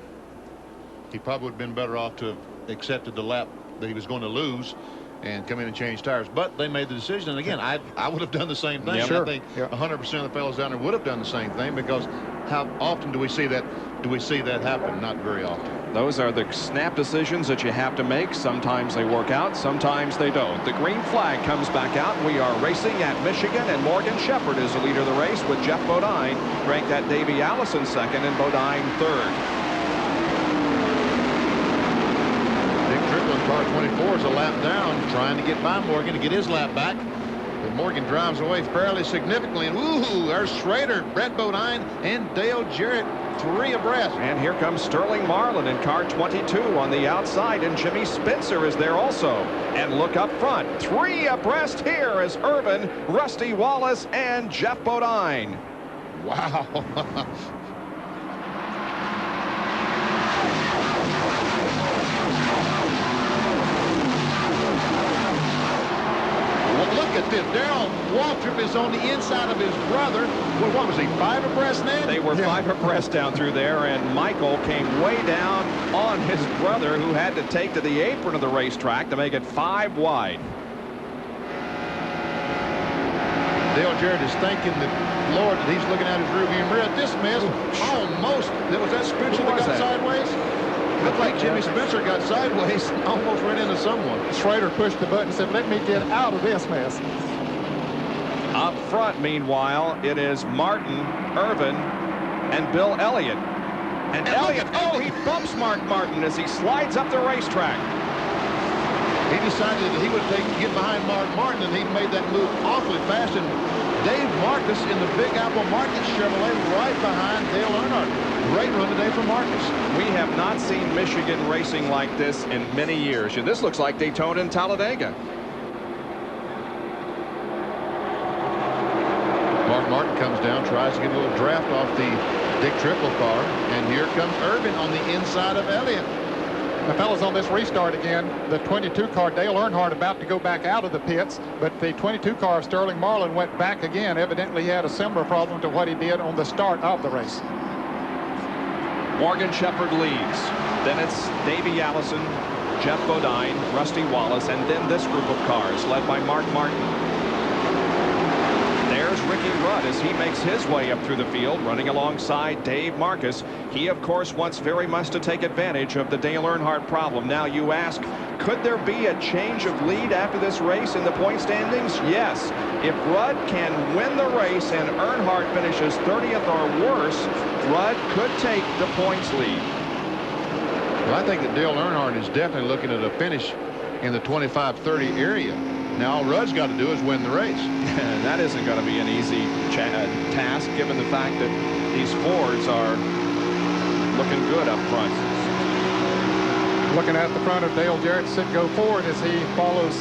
He probably would have been better off to have accepted the lap that he was going to lose and come in and change tires. But they made the decision, and again, I would have done the same thing. Sure. I think 100% of the fellows down there would have done the same thing, because how often do we see that happen? Not very often. Those are the snap decisions that you have to make. Sometimes they work out, sometimes they don't. The green flag comes back out. We are racing at Michigan, and Morgan Shepherd is the leader of the race, with Jeff Bodine ranked at Davey Allison second and Bodine third. Car 24 is a lap down, trying to get by Morgan to get his lap back. But Morgan drives away fairly significantly. And woohoo, there's Schrader, Brett Bodine, and Dale Jarrett, 3 abreast. And here comes Sterling Marlin in car 22 on the outside, and Jimmy Spencer is there also. And look up front, 3 abreast here is Irvin, Rusty Wallace, and Jeff Bodine. Wow. Look at this. Darrell Waltrip is on the inside of his brother. Well, what was he, 5 abreast, Ned? They were 5 abreast down through there, and Michael came way down on his brother, who had to take to the apron of the racetrack to make it 5 wide. Dale Jarrett is thanking the Lord that he's looking at his rearview mirror. This miss, almost. Was that Spencer that got sideways? Looked like Jimmy Spencer got sideways and almost ran into someone. Schrader pushed the button and said, "Let me get out of this mess." Up front, meanwhile, it is Martin, Irvin, and Bill Elliott. And Elliott, he bumps Mark Martin as he slides up the racetrack. He decided that he would get behind Mark Martin, and he made that move awfully fast. And Dave Marcus in the Big Apple Market Chevrolet right behind Dale Earnhardt. Great run today for Marcus. We have not seen Michigan racing like this in many years. And this looks like Daytona and Talladega. Mark Martin comes down, tries to get a little draft off the Dick Trickle car. And here comes Irvin on the inside of Elliott. The fellas, on this restart again, the 22 car, Dale Earnhardt, about to go back out of the pits, but the 22 car, Sterling Marlin, went back again. Evidently, he had a similar problem to what he did on the start of the race. Morgan Shepherd leads. Then it's Davey Allison, Jeff Bodine, Rusty Wallace, and then this group of cars led by Mark Martin. There's Ricky Rudd as he makes his way up through the field, running alongside Dave Marcus. He, of course, wants very much to take advantage of the Dale Earnhardt problem. Now you ask, could there be a change of lead after this race in the point standings? Yes. If Rudd can win the race and Earnhardt finishes 30th or worse, Rudd could take the points lead. Well, I think that Dale Earnhardt is definitely looking at a finish in the 25-30 area. Now all Rudd's got to do is win the race. And that isn't going to be an easy task, given the fact that these Fords are looking good up front. Looking at the front of Dale Jarrett, sit go forward as he follows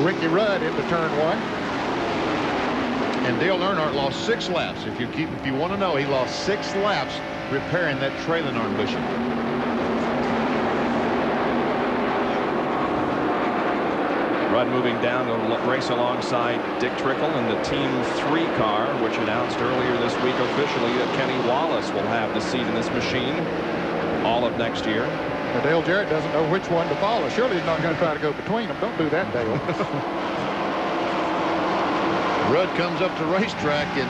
Ricky Rudd into turn 1. And Dale Earnhardt lost 6 laps. If you want to know, he lost 6 laps repairing that trailing arm bushing. Rudd moving down to race alongside Dick Trickle in the Team 3 car, which announced earlier this week officially that Kenny Wallace will have the seat in this machine all of next year. Well, Dale Jarrett doesn't know which one to follow. Surely he's not going to try to go between them. Don't do that, Dale. Rudd comes up to racetrack, and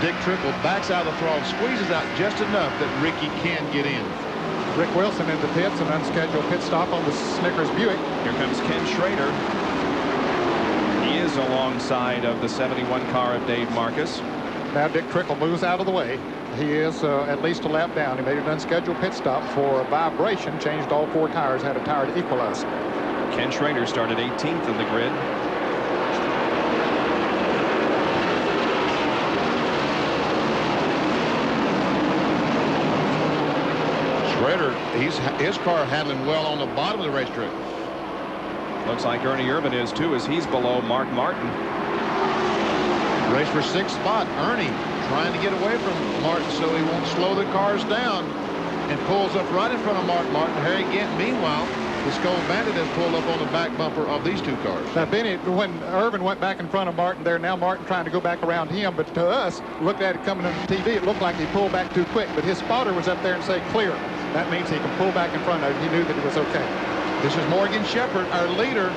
Dick Trickle backs out of the throttle, squeezes out just enough that Ricky can get in. Rick Wilson in the pits, an unscheduled pit stop on the Snickers Buick. Here comes Ken Schrader. He is alongside of the 71 car of Dave Marcus. Now Dick Trickle moves out of the way. He is at least a lap down. He made an unscheduled pit stop for a vibration, changed all 4 tires, had a tire to equalize. Ken Schrader started 18th in the grid. Schrader, his car handling well on the bottom of the racetrack. Looks like Ernie Irvin is too, as he's below Mark Martin. Race for 6th spot. Ernie trying to get away from Martin so he won't slow the cars down, and pulls up right in front of Mark Martin. Harry Gant, meanwhile, the Skull Bandit has pulled up on the back bumper of these 2 cars. Now, Benny, when Irvin went back in front of Martin there, now Martin trying to go back around him, but to us, looked at it coming on the TV, it looked like he pulled back too quick, but his spotter was up there and said clear. That means he can pull back in front of him. He knew that it was okay. This is Morgan Shepherd, our leader.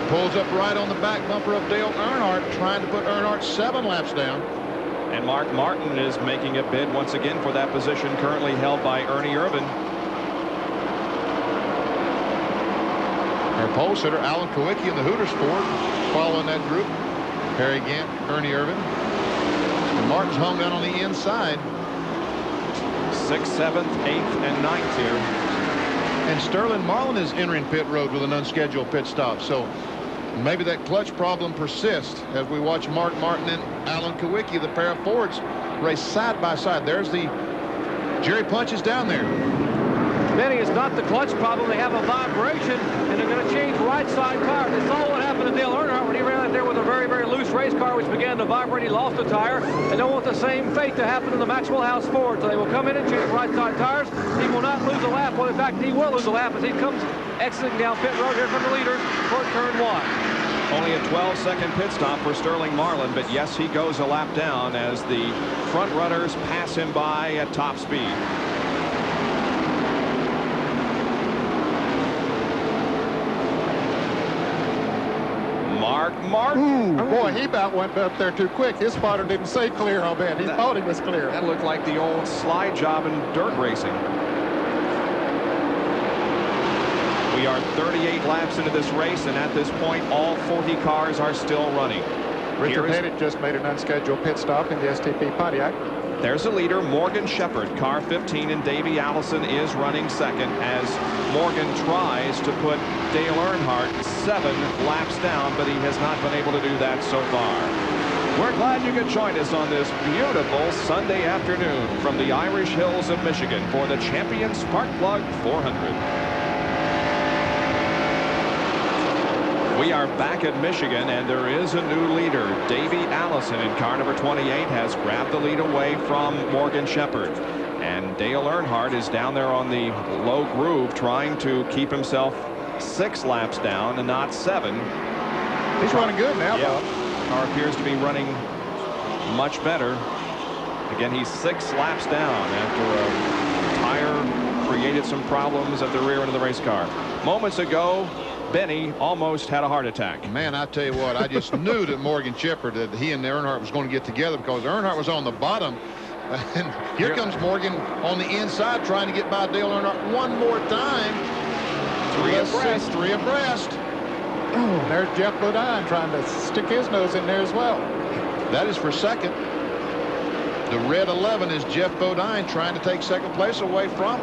Pulls up right on the back bumper of Dale Earnhardt, trying to put Earnhardt 7 laps down. And Mark Martin is making a bid once again for that position, currently held by Ernie Irvin. Our pole sitter, Alan Kowicki in the Hooters Ford, following that group. Harry Gant, Ernie Irvin. And Martin's hung down on the inside. 6th, 7th, 8th, and 9th here. And Sterling Marlin is entering pit road with an unscheduled pit stop. So maybe that clutch problem persists as we watch Mark Martin and Alan Kowicki, the pair of Fords, race side by side. There's the Jerry Punches down there. Benny, it's not the clutch problem. They have a vibration, and they're going to change right side tires. They saw what happened to Dale Earnhardt when he ran out there with a very, very loose race car, which began to vibrate. He lost a tire. They don't want the same fate to happen to the Maxwell House Ford. So they will come in and change right side tires. He will not lose a lap. Well, in fact, he will lose a lap as he comes exiting down pit road here from the leader toward turn 1. Only a 12-second pit stop for Sterling Marlin, but yes, he goes a lap down as the front runners pass him by at top speed. Mark Martin. Ooh, boy, he about went up there too quick. His spotter didn't say clear, I'll bet. He thought he was clear. That looked like the old slide job in dirt racing. We are 38 laps into this race, and at this point, all 40 cars are still running. Richard Pettit just made an unscheduled pit stop in the STP Pontiac. There's a leader, Morgan Shepherd, car 15, and Davey Allison is running second as Morgan tries to put Dale Earnhardt 7 laps down, but he has not been able to do that so far. We're glad you could join us on this beautiful Sunday afternoon from the Irish Hills of Michigan for the Champion Spark Plug 400. We are back at Michigan, and there is a new leader. Davey Allison in car number 28 has grabbed the lead away from Morgan Shepherd. And Dale Earnhardt is down there on the low groove trying to keep himself 6 laps down and not 7. He's running good now, yeah. Bob. Car appears to be running much better. Again, he's 6 laps down after a tire created some problems at the rear end of the race car. Moments ago, Benny almost had a heart attack. Man, I tell you what, I just knew that Morgan Shepherd, that he and Earnhardt was going to get together, because Earnhardt was on the bottom. And here comes Morgan on the inside trying to get by Dale Earnhardt one more time. 3 abreast. 3 abreast. Oh, there's Jeff Bodine trying to stick his nose in there as well. That is for second. The red 11 is Jeff Bodine trying to take second place away from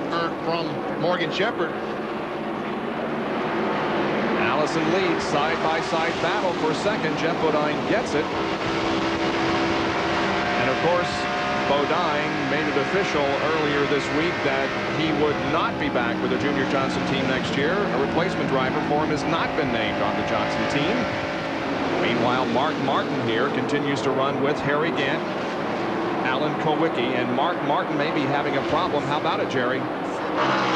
Morgan Shepherd. Allison leads, side-by-side battle for second. Jeff Bodine gets it. And of course, Bodine made it official earlier this week that he would not be back with the Junior Johnson team next year. A replacement driver for him has not been named on the Johnson team. Meanwhile, Mark Martin here continues to run with Harry Gant, Alan Kowicki, and Mark Martin may be having a problem. How about it, Jerry?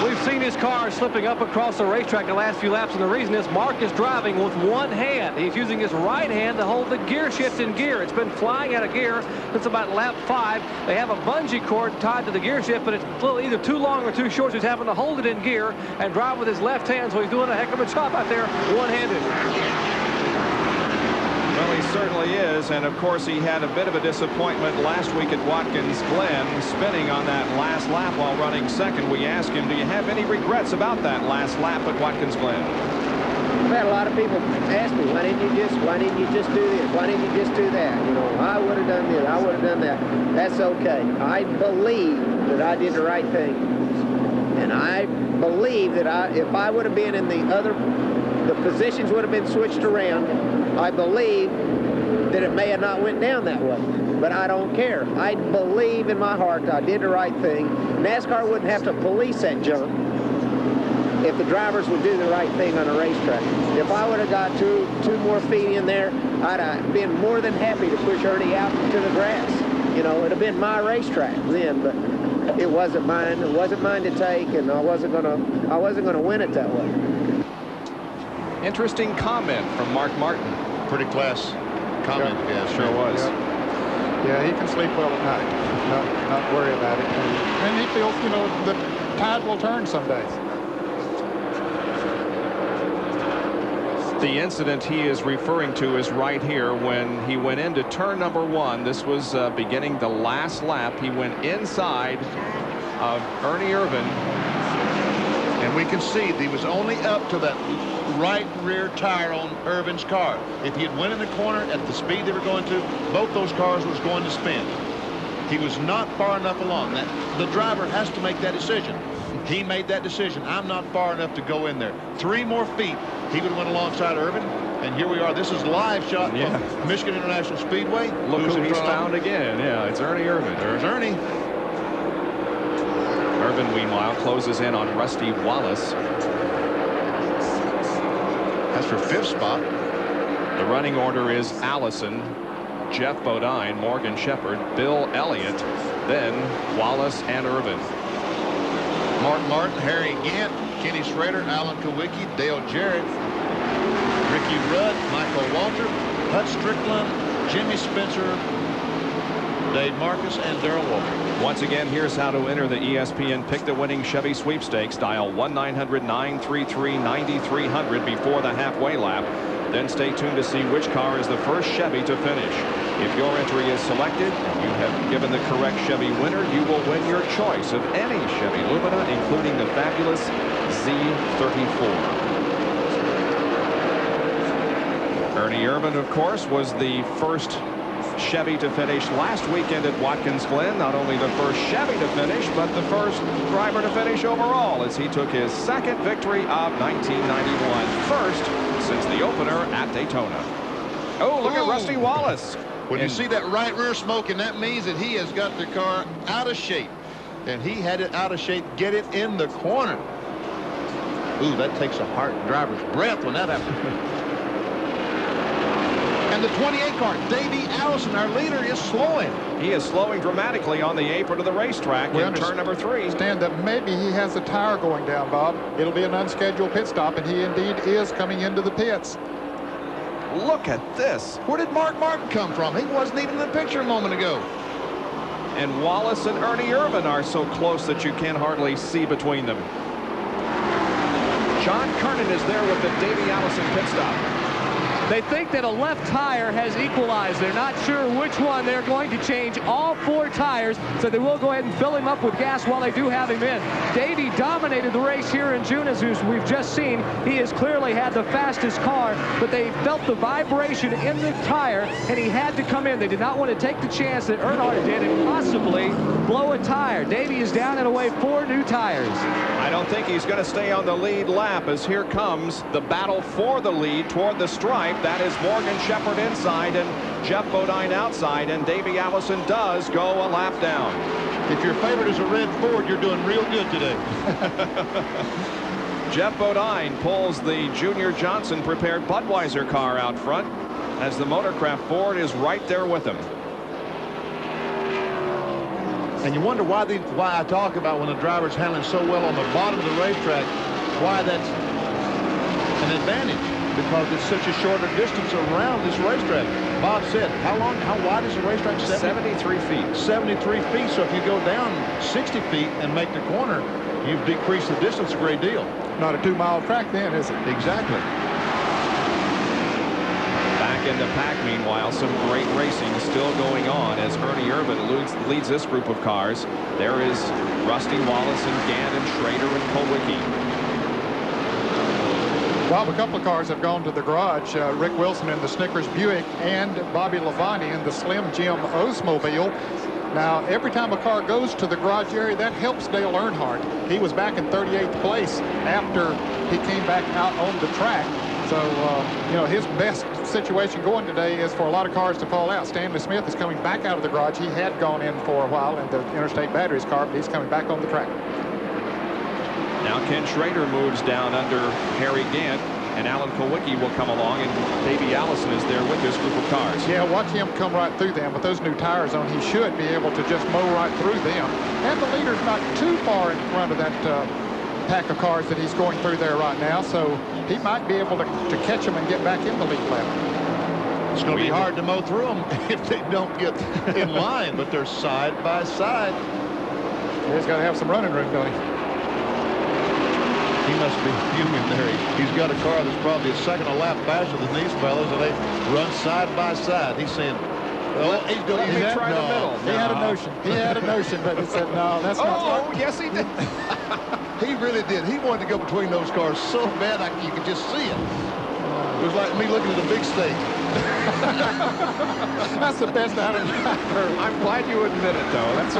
We've seen his car slipping up across the racetrack the last few laps, and the reason is Mark is driving with one hand. He's using his right hand to hold the gear shift in gear. It's been flying out of gear since about lap 5. They have a bungee cord tied to the gear shift, but it's either too long or too short, so he's having to hold it in gear and drive with his left hand, so he's doing a heck of a job out there one-handed. Well, he certainly is. And of course, he had a bit of a disappointment last week at Watkins Glen, spinning on that last lap while running second. We asked him, do you have any regrets about that last lap at Watkins Glen? I've had a lot of people ask me, why didn't you just do this? Why didn't you just do that? You know, I would have done this. I would have done that. That's okay. I believe that I did the right thing. And I believe that if I would have been in the positions would have been switched around, I believe that it may have not went down that way. But I don't care. I believe in my heart that I did the right thing. NASCAR wouldn't have to police that jump if the drivers would do the right thing on a racetrack. If I would have got two more feet in there, I'd have been more than happy to push Ernie out to the grass. You know, it'd have been my racetrack then, but it wasn't mine. It wasn't mine to take, and I wasn't gonna win it that way. Interesting comment from Mark Martin. Pretty class comment. Yeah, Sure was. Yeah, he can sleep well at night. Not worry about it. And he feels, you know, the tide will turn some days. The incident he is referring to is right here when he went into turn number 1. This was beginning the last lap. He went inside of Ernie Irvan. And we can see that he was only up to that right rear tire on Irvin's car. If he had went in the corner at the speed they were going to, both those cars was going to spin. He was not far enough along. The driver has to make that decision. He made that decision. I'm not far enough to go in there. 3 more feet, he would have went alongside Irvin. And here we are. This is live shot from Michigan International Speedway. Look who he's found again. Yeah, it's Ernie Irvan. There's Ernie. Irvan, meanwhile, closes in on Rusty Wallace. That's for 5th spot. The running order is Allison, Jeff Bodine, Morgan Shepherd, Bill Elliott, then Wallace and Irvan. Mark Martin, Harry Gant, Kenny Schrader, Alan Kawicki, Dale Jarrett, Ricky Rudd, Michael Walter, Hut Strickland, Jimmy Spencer, Dave Marcus, and Darrell Walter. Once again, here's how to enter the ESPN Pick the Winning Chevy Sweepstakes. Dial 1-900-933-9300 before the halfway lap. Then stay tuned to see which car is the first Chevy to finish. If your entry is selected and you have given the correct Chevy winner, you will win your choice of any Chevy Lumina, including the fabulous Z34. Ernie Irvan, of course, was the first Chevy to finish last weekend at Watkins Glen. Not only the first Chevy to finish, but the first driver to finish overall, as he took his second victory of 1991. First since the opener at Daytona. Oh, look at Rusty Wallace. When you see that right rear smoking, that means that he has got the car out of shape. And he had it out of shape, get it in the corner. Ooh, that takes a driver's breath when that happens. And the 28 car, Davey Allison, our leader, is slowing. He is slowing dramatically on the apron of the racetrack in turn number 3. Understand that maybe he has a tire going down, Bob. It'll be an unscheduled pit stop, and he indeed is coming into the pits. Look at this. Where did Mark Martin come from? He wasn't even in the picture a moment ago. And Wallace and Ernie Irvan are so close that you can hardly see between them. John Kernan is there with the Davey Allison pit stop. They think that a left tire has equalized. They're not sure which one. They're going to change all 4 tires, so they will go ahead and fill him up with gas while they do have him in. Davey dominated the race here in June, as we've just seen. He has clearly had the fastest car, but they felt the vibration in the tire, and he had to come in. They did not want to take the chance that Earnhardt did and possibly blow a tire. Davey is down and away 4 new tires. I don't think he's going to stay on the lead lap, as here comes the battle for the lead toward the stripe. That is Morgan Shepherd inside and Jeff Bodine outside, and Davey Allison does go a lap down. If your favorite is a red Ford, you're doing real good today. Jeff Bodine pulls the Junior Johnson prepared Budweiser car out front, as the Motorcraft Ford is right there with him. And you wonder why I talk about when the driver's handling so well on the bottom of the racetrack, why that's an advantage. Because it's such a shorter distance around this racetrack. Bob said, how wide is the racetrack? 73 feet. 73 feet. So if you go down 60 feet and make the corner, you've decreased the distance a great deal. Not a 2-mile track then, is it? Exactly. Back back in the pack. Meanwhile, some great racing still going on as Ernie Irvan leads this group of cars. There is Rusty Wallace and Gant and Schrader and Kulwicki. Bob, a couple of cars have gone to the garage. Rick Wilson in the Snickers Buick and Bobby Lavani in the Slim Jim Oldsmobile. Now, every time a car goes to the garage area, that helps Dale Earnhardt. He was back in 38th place after he came back out on the track. So, you know, his best situation going today is for a lot of cars to fall out. Stanley Smith is coming back out of the garage. He had gone in for a while in the Interstate Batteries car, but he's coming back on the track. Now Ken Schrader moves down under Harry Gant, and Alan Kulwicki will come along, and Davey Allison is there with this group of cars. Yeah, watch him come right through them. With those new tires on, he should be able to just mow right through them. And the leader's not too far in front of that pack of cars that he's going through there right now, so he might be able to catch them and get back in the lead lap. It's going to be hard to mow through them if they don't get in line, but they're side by side. He's got to have some running room, don't he? He must be fuming there. He's got a car that's probably a second a lap faster than these fellas, and they run side by side. He's saying, "Oh, he's going to try the middle." He had a notion. He had a notion, but he said, "No, that's not." Oh, yes, he did. He really did. He wanted to go between those cars so bad you could just see it. It was like me looking at a big steak. That's the best out of it. I'm glad you admit it, though. That's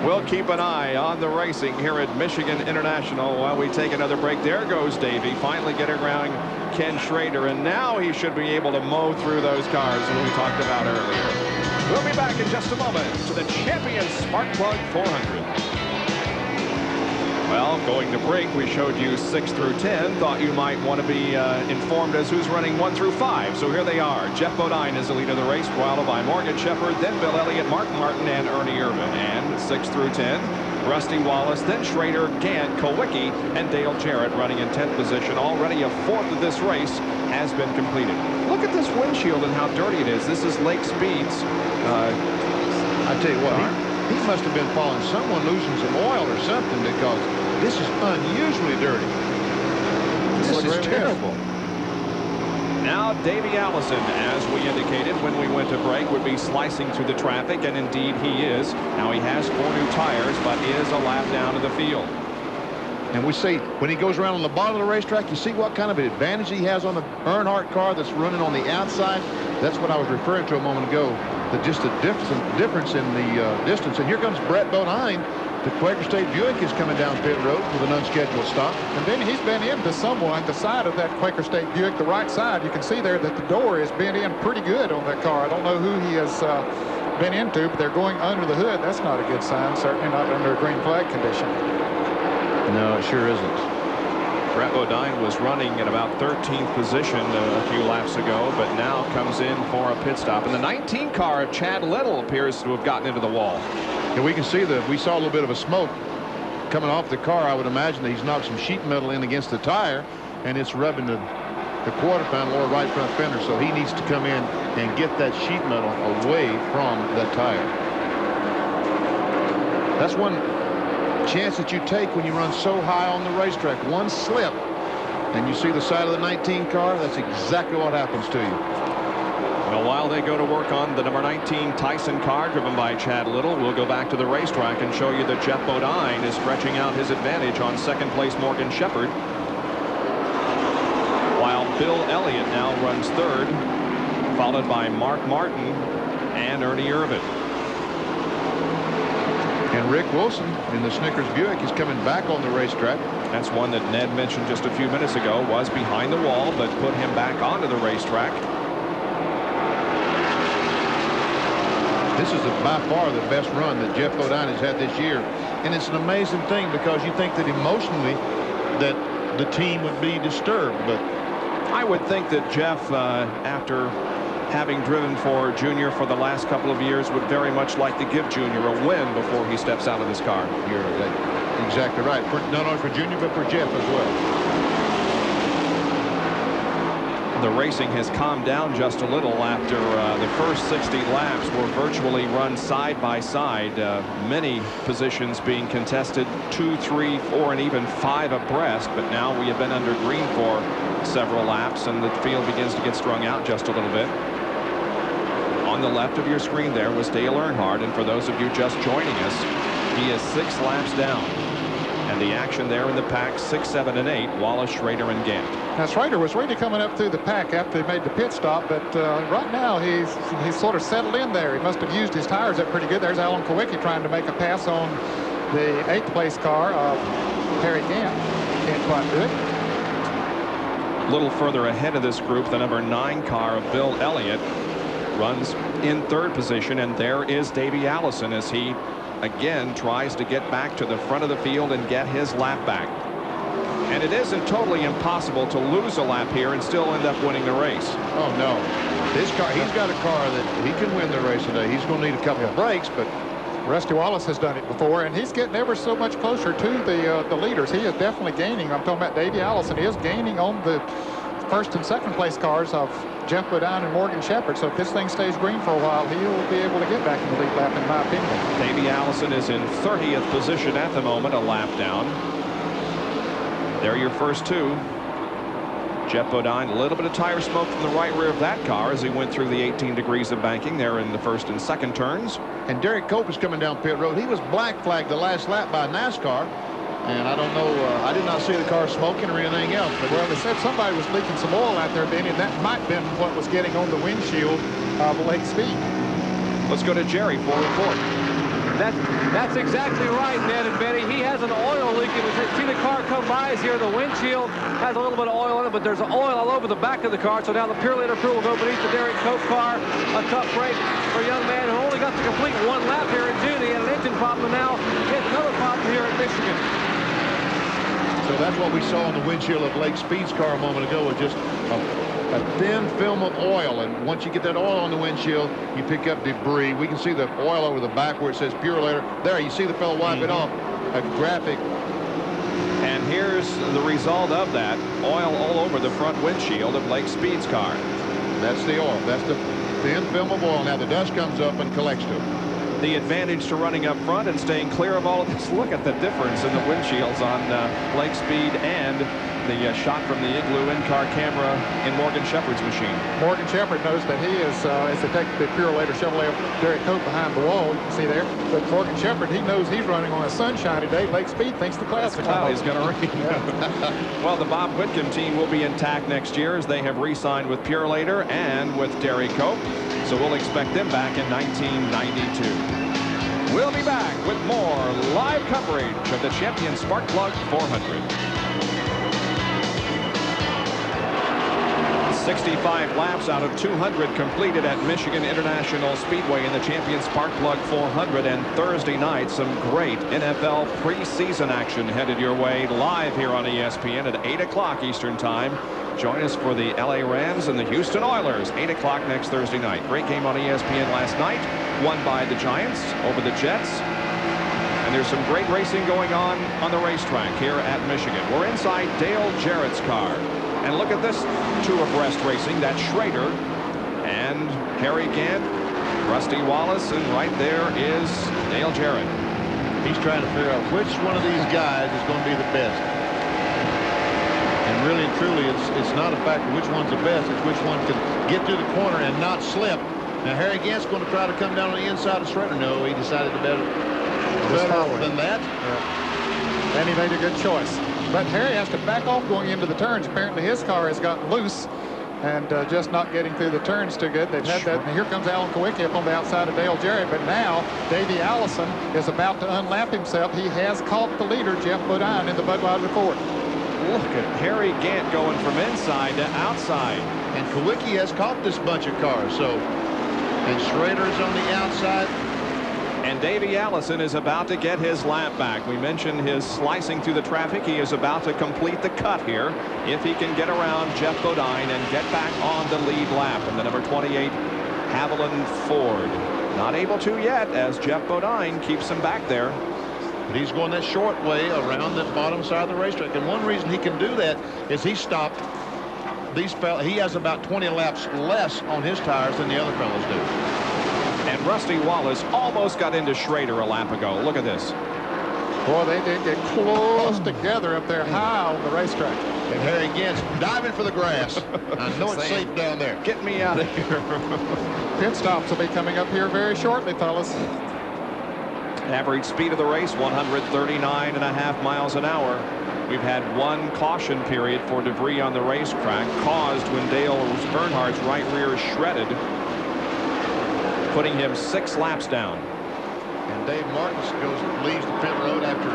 We'll keep an eye on the racing here at Michigan International while we take another break. There goes Davey, finally getting around Ken Schrader, and now he should be able to mow through those cars that we talked about earlier. We'll be back in just a moment to the champion Spark Plug 400. Well, going to break, we showed you 6 through 10. Thought you might want to be informed as who's running 1 through 5. So here they are. Jeff Bodine is the leader of the race, followed by Morgan Shepherd, then Bill Elliott, Mark Martin, and Ernie Irvan. And 6 through 10, Rusty Wallace, then Schrader, Gant, Kulwicki, and Dale Jarrett running in 10th position. Already a fourth of this race has been completed. Look at this windshield and how dirty it is. This is Lake Speed's. I tell you what, he must have been following someone losing some oil or something, because this is unusually dirty. This is terrible. Now Davey Allison, as we indicated when we went to break, would be slicing through the traffic, and indeed he is. Now he has 4 new tires, but is a lap down to the field. And we see when he goes around on the bottom of the racetrack, you see what kind of an advantage he has on the Earnhardt car that's running on the outside. That's what I was referring to a moment ago. Just the difference in the distance. And here comes Brett Bodine. The Quaker State Buick is coming down pit road with an unscheduled stop. And then he's been into someone, the side of that Quaker State Buick, the right side. You can see there that the door is bent in pretty good on that car. I don't know who he has been into, but they're going under the hood. That's not a good sign, certainly not under a green flag condition. No, it sure isn't. Brett Bodine was running at about 13th position a few laps ago, but now comes in for a pit stop. And the 19 car of Chad Little appears to have gotten into the wall. And we can see that we saw a little bit of a smoke coming off the car. I would imagine that he's knocked some sheet metal in against the tire, and it's rubbing the quarter panel or right front fender. So he needs to come in and get that sheet metal away from that tire. That's one chance that you take when you run so high on the racetrack. One slip and you see the side of the 19 car, that's exactly what happens to you. Well, while they go to work on the number 19 Tyson car driven by Chad Little, we'll go back to the racetrack and show you that Jeff Bodine is stretching out his advantage on second place Morgan Shepherd, while Bill Elliott now runs third, followed by Mark Martin and Ernie Irvan. And Rick Wilson in the Snickers Buick is coming back on the racetrack. That's one that Ned mentioned just a few minutes ago, was behind the wall, but put him back onto the racetrack. This is by far the best run that Jeff Bodine has had this year. And it's an amazing thing, because you think that emotionally that the team would be disturbed. But I would think that Jeff, after having driven for Junior for the last couple of years, would very much like to give Junior a win before he steps out of this car. You're exactly right. Not only for Junior, but for Jeff as well. The racing has calmed down just a little after the first 60 laps were virtually run side by side. Many positions being contested 2, 3, 4, and even 5 abreast. But now we have been under green for several laps, and the field begins to get strung out just a little bit. On the left of your screen there was Dale Earnhardt, and for those of you just joining us, he is 6 laps down. And the action there in the pack, 6, 7, and 8, Wallace, Schrader, and Gant. Now, Schrader was really coming up through the pack after he made the pit stop, but right now he's sort of settled in there. He must have used his tires up pretty good. There's Alan Kulwicki trying to make a pass on the 8th place car of Harry Gant. Can't quite do it. A little further ahead of this group, the number 9 car of Bill Elliott runs in 3rd position, and there is Davey Allison as he again tries to get back to the front of the field and get his lap back. And it isn't totally impossible to lose a lap here and still end up winning the race. Oh, no. This car, he's got a car that he can win the race today. He's going to need a couple of breaks, but Rusty Wallace has done it before, and he's getting ever so much closer to the leaders. He is definitely gaining. I'm talking about Davey Allison. He is gaining on the 1st and 2nd place cars of Jeff Bodine and Morgan Shepherd. So if this thing stays green for a while, he'll be able to get back in the lead lap, in my opinion. Davey Allison is in 30th position at the moment, a lap down. There are your first 2. Jeff Bodine, a little bit of tire smoke from the right rear of that car as he went through the 18 degrees of banking there in the 1st and 2nd turns. And Derek Cope is coming down pit road. He was black flagged the last lap by NASCAR. And I don't know, I did not see the car smoking or anything else. But well, they said somebody was leaking some oil out there, Benny, and that might have been what was getting on the windshield of Lake Speed. Let's go to Jerry for a report. That's exactly right, Ned and Benny. He has an oil leak. We see the car come by us here. The windshield has a little bit of oil in it, but there's oil all over the back of the car. So now the Pure Leader crew will go beneath the Derek Cope car. A tough break for a young man who only got to complete 1 lap here in June. He had an engine problem, and now he has another problem here in Michigan. So that's what we saw on the windshield of Lake Speed's car a moment ago, was just a thin film of oil. And once you get that oil on the windshield, you pick up debris. We can see the oil over the back where it says Pure Leader. There, you see the fellow wipe it off. A graphic. And here's the result of that. Oil all over the front windshield of Lake Speed's car. That's the oil. That's the thin film of oil. Now the dust comes up and collects to it. The advantage to running up front and staying clear of all of this. Look at the difference in the windshields on Lake Speed and the shot from the Igloo in-car camera in Morgan Shepherd's machine. Morgan Shepherd knows that he is, as they take the Pure Leader Chevrolet of Derek Cope behind the wall, you can see there. But Morgan Shepherd, he knows he's running on a sunshiny day. Lake Speed thinks the clouds is going to rain. Well, the Bob Whitcomb team will be intact next year as they have re-signed with Pure Leader and with Derek Cope. So we'll expect them back in 1992. We'll be back with more live coverage of the Champion Spark Plug 400. 65 laps out of 200 completed at Michigan International Speedway in the Champion Spark Plug 400. And Thursday night, some great NFL preseason action headed your way live here on ESPN at 8 o'clock Eastern Time. Join us for the LA Rams and the Houston Oilers, 8 o'clock next Thursday night. Great game on ESPN last night, won by the Giants over the Jets. And there's some great racing going on the racetrack here at Michigan. We're inside Dale Jarrett's car. And look at this 2 abreast racing. That's Schrader and Harry Gant, Rusty Wallace, and right there is Dale Jarrett. He's trying to figure out which one of these guys is going to be the best. And really and truly, it's not a factor which one's the best. It's which one can get through the corner and not slip. Now, Harry Gant's going to try to come down on the inside of Schrader. No, he decided to better than that. Yeah. And he made a good choice. But Harry has to back off going into the turns. Apparently his car has gotten loose and just not getting through the turns too good. They've had that. And here comes Alan Kulwicki up on the outside of Dale Jarrett. But now Davey Allison is about to unlap himself. He has caught the leader, Jeff Bodine, in the Budweiser Ford. Look at Harry Gant going from inside to outside. And Kulwicki has caught this bunch of cars. And Schrader's on the outside. And Davey Allison is about to get his lap back. We mentioned his slicing through the traffic. He is about to complete the cut here if he can get around Jeff Bodine and get back on the lead lap. And the number 28 Haviland Ford not able to yet as Jeff Bodine keeps him back there. But he's going that short way around the bottom side of the racetrack. And one reason he can do that is he stopped he has about 20 laps less on his tires than the other fellows do. And Rusty Wallace almost got into Schrader a lap ago. Look at this. Boy, they did get close together up there high on the racetrack. And Harry Gantz diving for the grass. I know it's safe down there. Get me out of here. Pit stops will be coming up here very shortly, fellas. Average speed of the race, 139.5 miles an hour. We've had one caution period for debris on the racetrack caused when Dale Earnhardt's right rear is shredded, putting him 6 laps down. And Dave Martins leaves the pit road after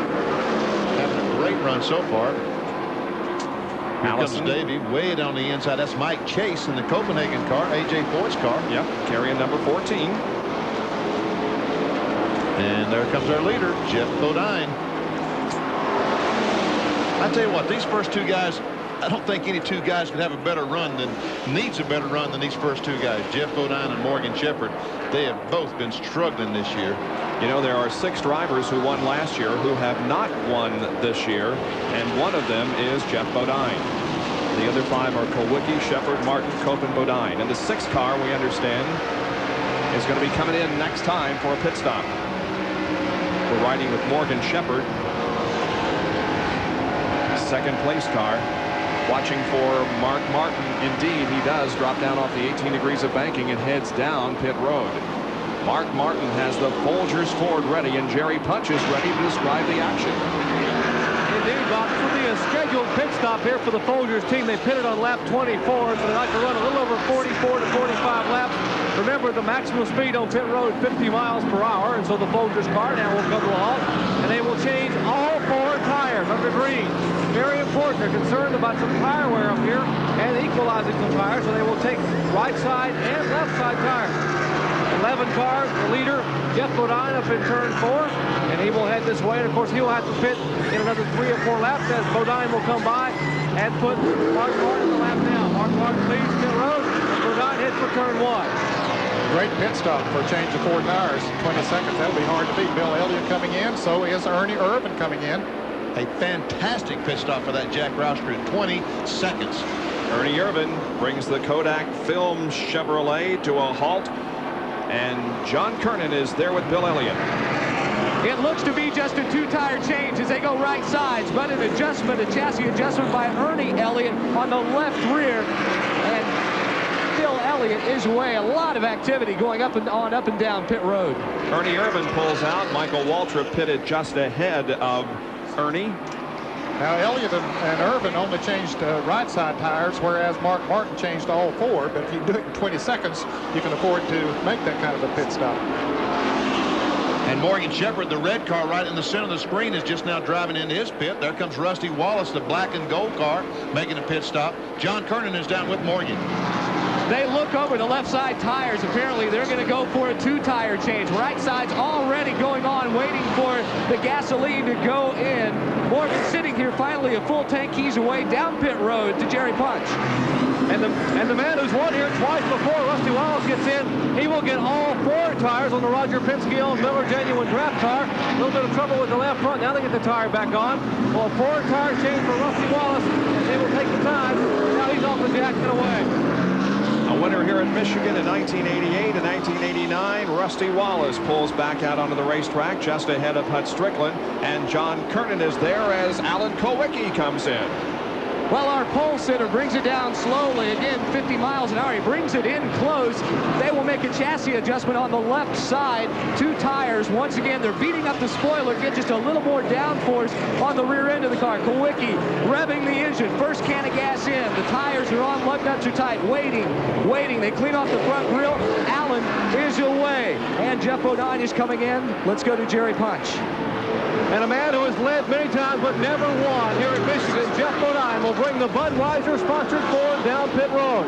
having a great run so far. Here Allison. comes Davey way down the inside. That's Mike Chase in the Copenhagen car, A.J. Foyt's car. Yep, carrying number 14. And there comes our leader, Jeff Bodine. I tell you what, these first 2 guys, I don't think any 2 guys can have a better run needs a better run than these first 2 guys, Jeff Bodine and Morgan Shepherd. They have both been struggling this year. You know, there are 6 drivers who won last year who have not won this year, and one of them is Jeff Bodine. The other 5 are Kulwicki, Shepherd, Martin, Cope, and Bodine. And the 6th car, we understand, is going to be coming in next time for a pit stop. We're riding with Morgan Shepherd, second place car. Watching for Mark Martin. Indeed, he does drop down off the 18 degrees of banking and heads down pit road. Mark Martin has the Folgers Ford ready, and Jerry Punch is ready to describe the action. Indeed, Bob, this will be a scheduled pit stop here for the Folgers team. They pitted on lap 24, so they like to run a little over 44 to 45 laps. Remember, the maximum speed on pit road 50 miles per hour, and so the Folgers car now will come to a halt, and they will change all 4 tires under green. Very important. They're concerned about some tire wear up here and equalizing some tires, so they will take right side and left side tires. 11 cars, the leader, Jeff Bodine, up in turn 4, and he will head this way. And of course, he will have to pit in another 3 or 4 laps as Bodine will come by and put Mark Martin in the lap now. Mark Martin leads pit road, and Bodine hits for turn 1. Great pit stop for a change of 4 tires. 20 seconds. That'll be hard to beat. Bill Elliott coming in. So is Ernie Irvin coming in. A fantastic pit stop for that Jack Roush crew. 20 seconds. Ernie Irvin brings the Kodak Film Chevrolet to a halt, and John Kernan is there with Bill Elliott. It looks to be just a 2-tire change as they go right sides, but an adjustment, a chassis adjustment by Ernie Elliott on the left rear. And Bill Elliott is away. A lot of activity going up and down pit road. Ernie Irvin pulls out. Michael Waltrip pitted just ahead of Ernie. Now, Elliott and Irvin only changed right side tires, whereas Mark Martin changed all 4. But if you do it in 20 seconds, you can afford to make that kind of a pit stop. And Morgan Shepherd, the red car right in the center of the screen, is just now driving into his pit. There comes Rusty Wallace, the black and gold car, making a pit stop. John Kernan is down with Morgan. They look over the left side tires. Apparently, they're going to go for a 2-tire change. Right side's already going on, waiting for the gasoline to go in. Morgan sitting here, finally a full tank. He's away down pit road to Jerry Punch. And the man who's won here twice before, Rusty Wallace, gets in. He will get all 4 tires on the Roger Penske Miller Genuine Draft car. A little bit of trouble with the left front. Now they get the tire back on. Well, a 4-tire change for Rusty Wallace, and they will take the time. Now he's off the jack and away. A winner here in Michigan in 1988 and 1989. Rusty Wallace pulls back out onto the racetrack just ahead of Hut Strickland, and John Kernan is there as Alan Kulwicki comes in. Well, our pole sitter brings it down slowly. Again, 50 miles an hour. He brings it in close. They will make a chassis adjustment on the left side. 2 tires. Once again, they're beating up the spoiler. Get just a little more downforce on the rear end of the car. Kulwicki revving the engine. First can of gas in. The tires are on. Lug nuts are tight. Waiting. They clean off the front grille. Allen is away. And Jeff Bodine is coming in. Let's go to Jerry Punch. And a man who has led many times but never won here in Michigan, Jeff Bodine, will bring the Budweiser-sponsored Ford down pit road.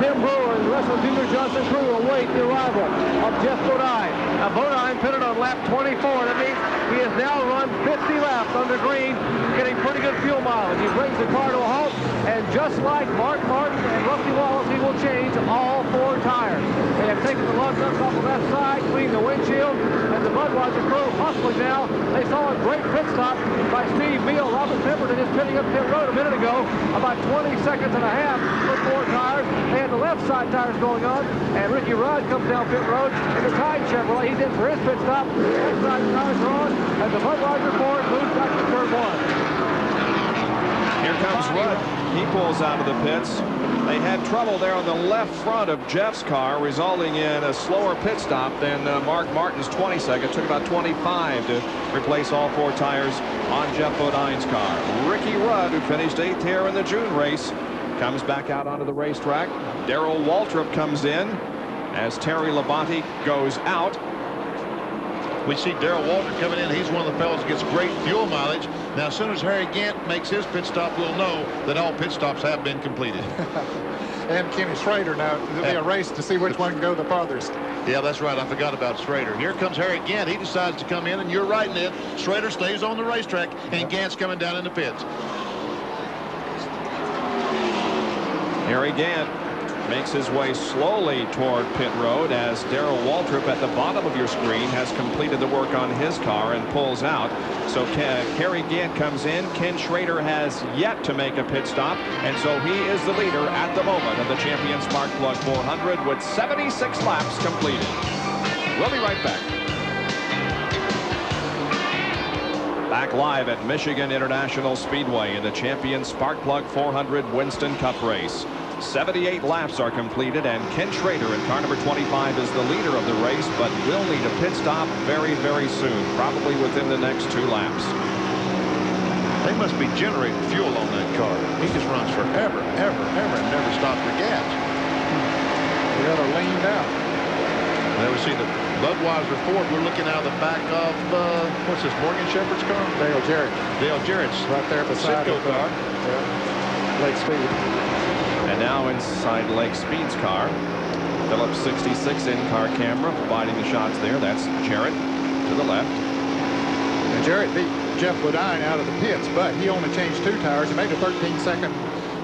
Tim Brewer and the rest of the Junior Johnson crew await the arrival of Jeff Bodine. Now, Bodine pitted on lap 24. That means he has now run 50 laps under green, getting pretty good fuel mileage. He brings the car to a halt, and just like Mark Martin and Rusty Wallace, he will change all 4 tires. They have taken the lug nuts off the left side, cleaned the windshield, and the Budweiser crew hustling now. They saw a great pit stop by Steve Beal. Robert Pemberton is pitting up pit road a minute ago, about 20 seconds and a half for 4 tires. They had the left side tires going on, and Ricky Rudd comes down pit road in the Tide Chevrolet. He did for his pit stop. The left side tires are on, and the Budweiser Ford moves back to turn 1. Here comes Rudd. He pulls out of the pits. They had trouble there on the left front of Jeff's car, resulting in a slower pit stop than Mark Martin's 22nd. Took about 25 to replace all 4 tires on Jeff Bodine's car. Ricky Rudd, who finished 8th here in the June race, comes back out onto the racetrack. Darrell Waltrip comes in as Terry Labonte goes out. We see Darrell Waltrip coming in. He's one of the fellows that gets great fuel mileage. Now, as soon as Harry Gant makes his pit stop, we'll know that all pit stops have been completed. And Kenny Schrader now. It'll be a race to see which one can go the farthest. Yeah, that's right. I forgot about Schrader. Here comes Harry Gant. He decides to come in, and you're right, Ned. Schrader stays on the racetrack, and Gant's coming down in the pits. Harry Gant makes his way slowly toward pit road as Darrell Waltrip at the bottom of your screen has completed the work on his car and pulls out. So Harry Gant comes in. Ken Schrader has yet to make a pit stop, and so he is the leader at the moment of the Champion Spark Plug 400 with 76 laps completed. We'll be right back. Back live at Michigan International Speedway in the Champion Spark Plug 400 Winston Cup race. 78 laps are completed, and Ken Schrader in car number 25 is the leader of the race, but will need a pit stop very, very soon, probably within the next 2 laps. They must be generating fuel on that car. He just runs forever, ever, and never stops for gas. The other leaned out. There we see the Budweiser Ford. We're looking out of the back of, what's this, Morgan Shepherd's car? Dale Jarrett. Dale Jarrett's Right there beside Sitco car. Lake Speed. And now inside Lake Speed's car, Phillips 66 in-car camera providing the shots there. That's Jarrett to the left. And Jarrett beat Jeff Bodine out of the pits, but he only changed 2 tires. He made a 13-second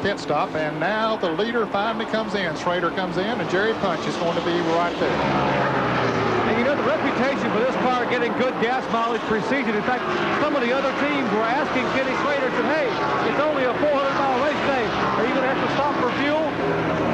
pit stop, and now the leader finally comes in. Schrader comes in, and Jerry Punch is going to be right there. And you know, the reputation for this car getting good gas mileage precedes it. In fact, some of the other teams were asking Kenny Schrader, said, hey, it's only a 400-mile race day. Are you going to have to stop for fuel?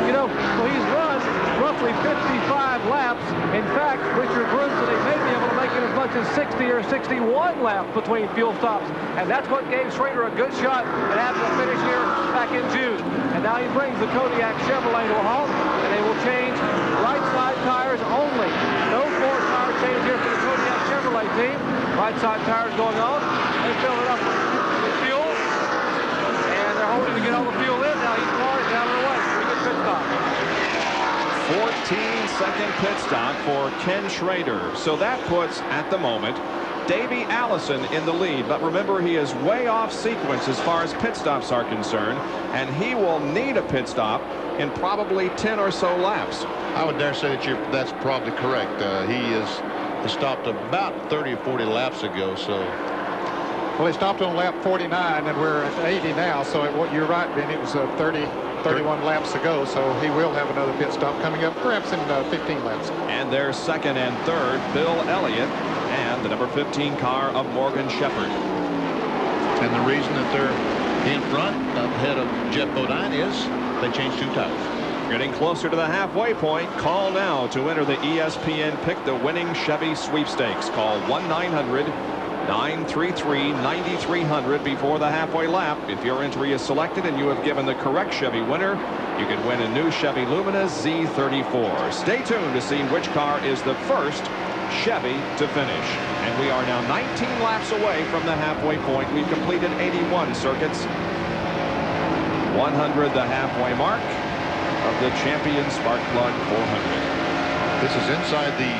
You know, so he's run roughly 55 laps. In fact, Richard Bruce said they may be able to make it as much as 60 or 61 laps between fuel stops. And that's what gave Schrader a good shot at having a finish here back in June. And now he brings the Kodiak Chevrolet to a halt, and they will change right side tires only. No 4-tire change here for the Kodiak Chevrolet team. Right side tires going on. They fill it up with fuel, and they're holding to get all the fuel in. Now each car is out of the way. Pretty good pit stop. 14-second pit stop for Ken Schrader. So that puts, at the moment, Davey Allison in the lead. But remember, he is way off sequence as far as pit stops are concerned, and he will need a pit stop in probably 10 or so laps. I would dare say that that's probably correct. He stopped about 30 or 40 laps ago, so. Well, he stopped on lap 49, and we're at 80 now, so you're right, Ben. It was 31 laps ago, so he will have another pit stop coming up, perhaps in 15 laps. And their second and third, Bill Elliott and the number 15 car of Morgan Shepherd. And the reason that they're in front ahead of Jeff Bodine is they changed 2 tires. Getting closer to the halfway point. Call now to enter the ESPN Pick the Winning Chevy Sweepstakes. Call 1-900-933-9300 before the halfway lap. If your entry is selected and you have given the correct Chevy winner, you can win a new Chevy Lumina Z34. Stay tuned to see which car is the first Chevy to finish. And we are now 19 laps away from the halfway point. We've completed 81 circuits. 100 the halfway mark of the Champion Spark Plug 400. This is inside the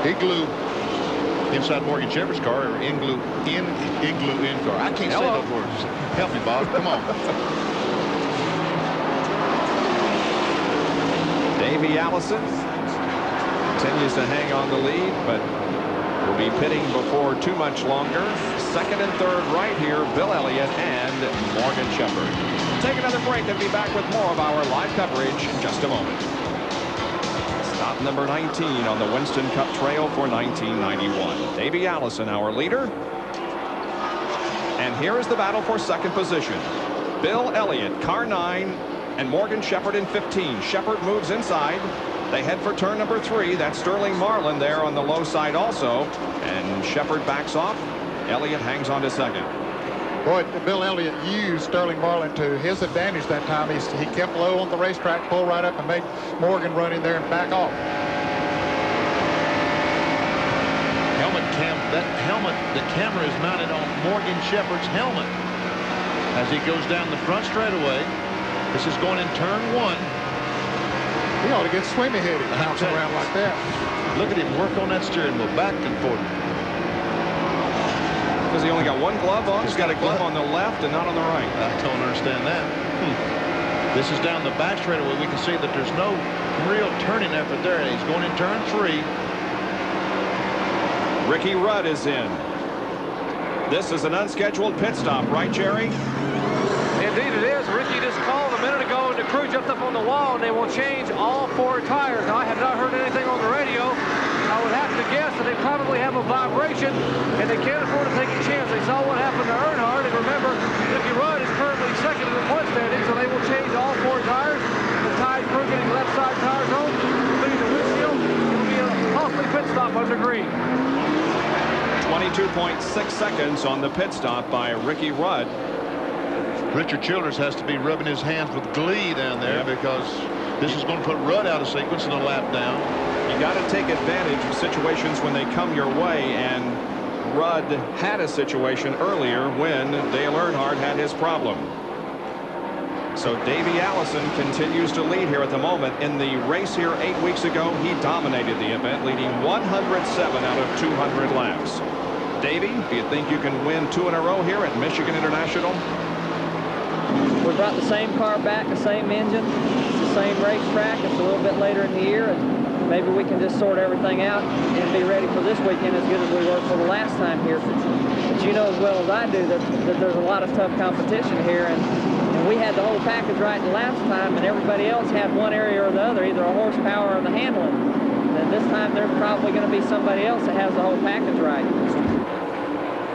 Igloo, inside Morgan Shepherd's car, or Igloo in car. I can't say those words. Help me, Bob. Come on. Davey Allison continues to hang on the lead, but will be pitting before too much longer. Second and third right here, Bill Elliott and Morgan Shepherd. Take another break and be back with more of our live coverage in just a moment. Stop number 19 on the Winston Cup Trail for 1991. Davey Allison, our leader. And here is the battle for second position. Bill Elliott, car 9, and Morgan Shepherd in 15. Shepherd moves inside. They head for turn number 3. That's Sterling Marlin there on the low side also. And Shepherd backs off. Elliott hangs on to second. Boy, Bill Elliott used Sterling Marlin to his advantage that time. He kept low on the racetrack, pulled right up, and made Morgan run in there and back off. Helmet cam. That helmet, the camera is mounted on Morgan Shepherd's helmet as he goes down the front straightaway. This is going in turn 1. He ought to get swimmy headed, bouncing around like that. Look at him work on that steering wheel back and forth. Because he only got one glove on. He's got a glove on the left and not on the right. I don't understand that. This is down the back straightaway. We can see that there's no real turning effort there. He's going in turn 3. Ricky Rudd is in. This is an unscheduled pit stop, right, Jerry? Indeed it is. Ricky just called a minute ago, and the crew jumped up on the wall, and they will change all 4 tires. Now, I have not heard anything on the radio. I would have to guess that they probably have a vibration, and they can't afford to take a chance. They saw what happened to Earnhardt, and remember, Ricky Rudd is currently second in the point standing, so they will change all 4 tires. The tide crew getting left side tires home, including the windshield. It will be a costly pit stop under green. 22.6 seconds on the pit stop by Ricky Rudd. Richard Childers has to be rubbing his hands with glee down there because this is going to put Rudd out of sequence in a lap down. You got to take advantage of situations when they come your way, and Rudd had a situation earlier when Dale Earnhardt had his problem. So Davey Allison continues to lead here at the moment. In the race here 8 weeks ago, he dominated the event, leading 107 out of 200 laps. Davey, do you think you can win 2 in a row here at Michigan International? We brought the same car back, the same engine, it's the same racetrack. It's a little bit later in the year, and maybe we can just sort everything out and be ready for this weekend as good as we were for the last time here. But you know as well as I do that there's a lot of tough competition here, and we had the whole package right the last time, and everybody else had one area or the other, either a horsepower or the handling. And this time there's probably going to be somebody else that has the whole package right.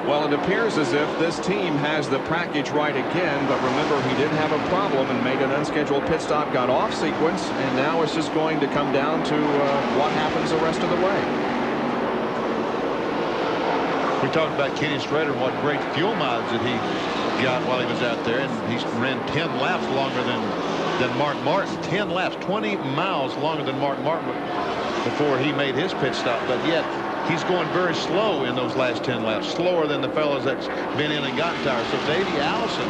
Well, it appears as if this team has the package right again, but remember, he did have a problem and made an unscheduled pit stop, got off sequence, and now it's just going to come down to what happens the rest of the way. We talked about Kenny Strader and what great fuel mileage that he got while he was out there, and he ran 10 laps longer than Mark Martin. 10 laps, 20 miles longer than Mark Martin before he made his pit stop, but yet he's going very slow in those last 10 laps, slower than the fellows that's been in and gotten tires. So Davey Allison,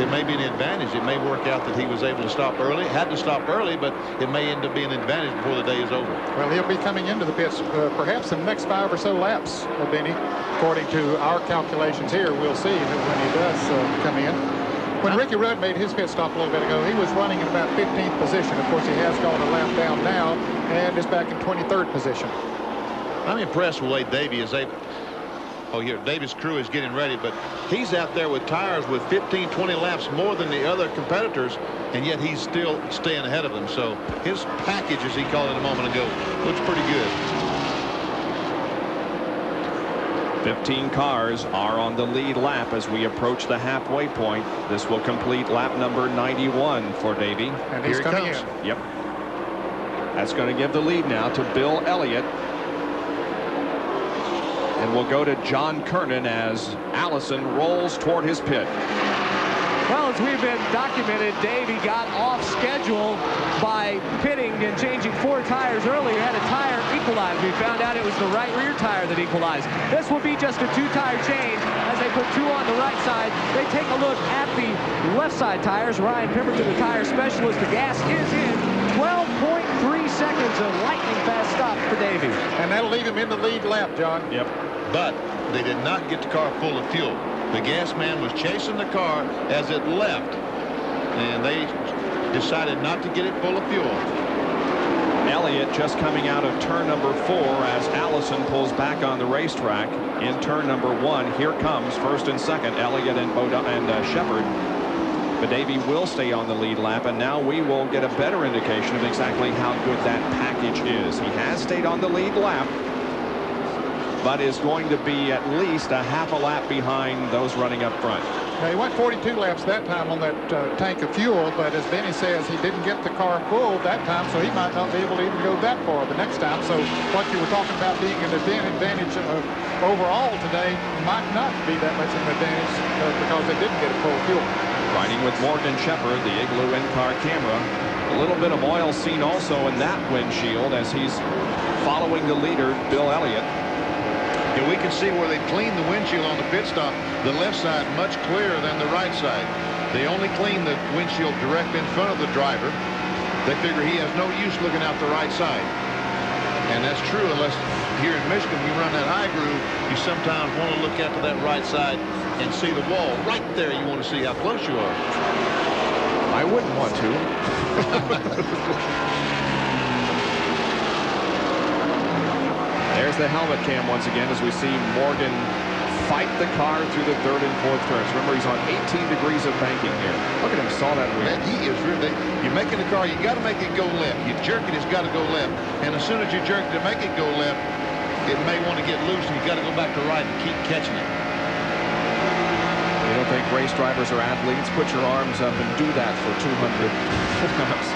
it may be an advantage. It may work out that he was able to stop early, had to stop early, but it may end up being an advantage before the day is over. Well, he'll be coming into the pits perhaps in the next 5 or so laps, Benny. According to our calculations here, we'll see when he does come in. When Ricky Rudd made his pit stop a little bit ago, he was running in about 15th position. Of course, he has gone a lap down now and is back in 23rd position. I'm impressed with the way Davey is able. Oh, here, Davey's crew is getting ready, but he's out there with tires with 15, 20 laps more than the other competitors, and yet he's still staying ahead of them. So his package, as he called it a moment ago, looks pretty good. 15 cars are on the lead lap as we approach the halfway point. This will complete lap number 91 for Davey. And he's coming in. Yep. That's going to give the lead now to Bill Elliott. And we'll go to John Kernan as Allison rolls toward his pit. Well, as we've been documented, Davey got off schedule by pitting and changing 4 tires earlier. Had a tire equalized. We found out it was the right rear tire that equalized. This will be just a 2-tire change as they put 2 on the right side. They take a look at the left side tires. Ryan Pemberton, the tire specialist. The gas is in. 12.3 seconds, a lightning fast stop for Davey. And that'll leave him in the lead lap, John. Yep. But they did not get the car full of fuel. The gas man was chasing the car as it left, and they decided not to get it full of fuel. Elliott just coming out of turn number 4 as Allison pulls back on the racetrack in turn number 1. Here comes first and second, Elliott and Shepard. But Davey will stay on the lead lap, and now we will get a better indication of exactly how good that package is. He has stayed on the lead lap, but is going to be at least a half a lap behind those running up front. Now, he went 42 laps that time on that tank of fuel, but as Benny says, he didn't get the car full that time, so he might not be able to even go that far the next time. So what you were talking about being an advantage overall today might not be that much of an advantage because they didn't get a full fuel. Riding with Morgan Shepherd, the Igloo in-car camera. A little bit of oil seen also in that windshield as he's following the leader, Bill Elliott. Yeah, we can see where they cleaned the windshield on the pit stop. The left side much clearer than the right side. They only clean the windshield direct in front of the driver. They figure he has no use looking out the right side. And that's true unless here in Michigan you run that high groove, you sometimes want to look out to that right side and see the wall. Right there you want to see how close you are. I wouldn't want to. There's the helmet cam once again as we see Morgan fight the car through the third and fourth turns. Remember, he's on 18 degrees of banking here. Look at him, saw that wheel. Man, he is really, you're making the car, you got to make it go left. You jerk it, it's got to go left. And as soon as you jerk it to make it go left, it may want to get loose and you got to go back to right and keep catching it. You don't think race drivers are athletes? Put your arms up and do that for 200 laps.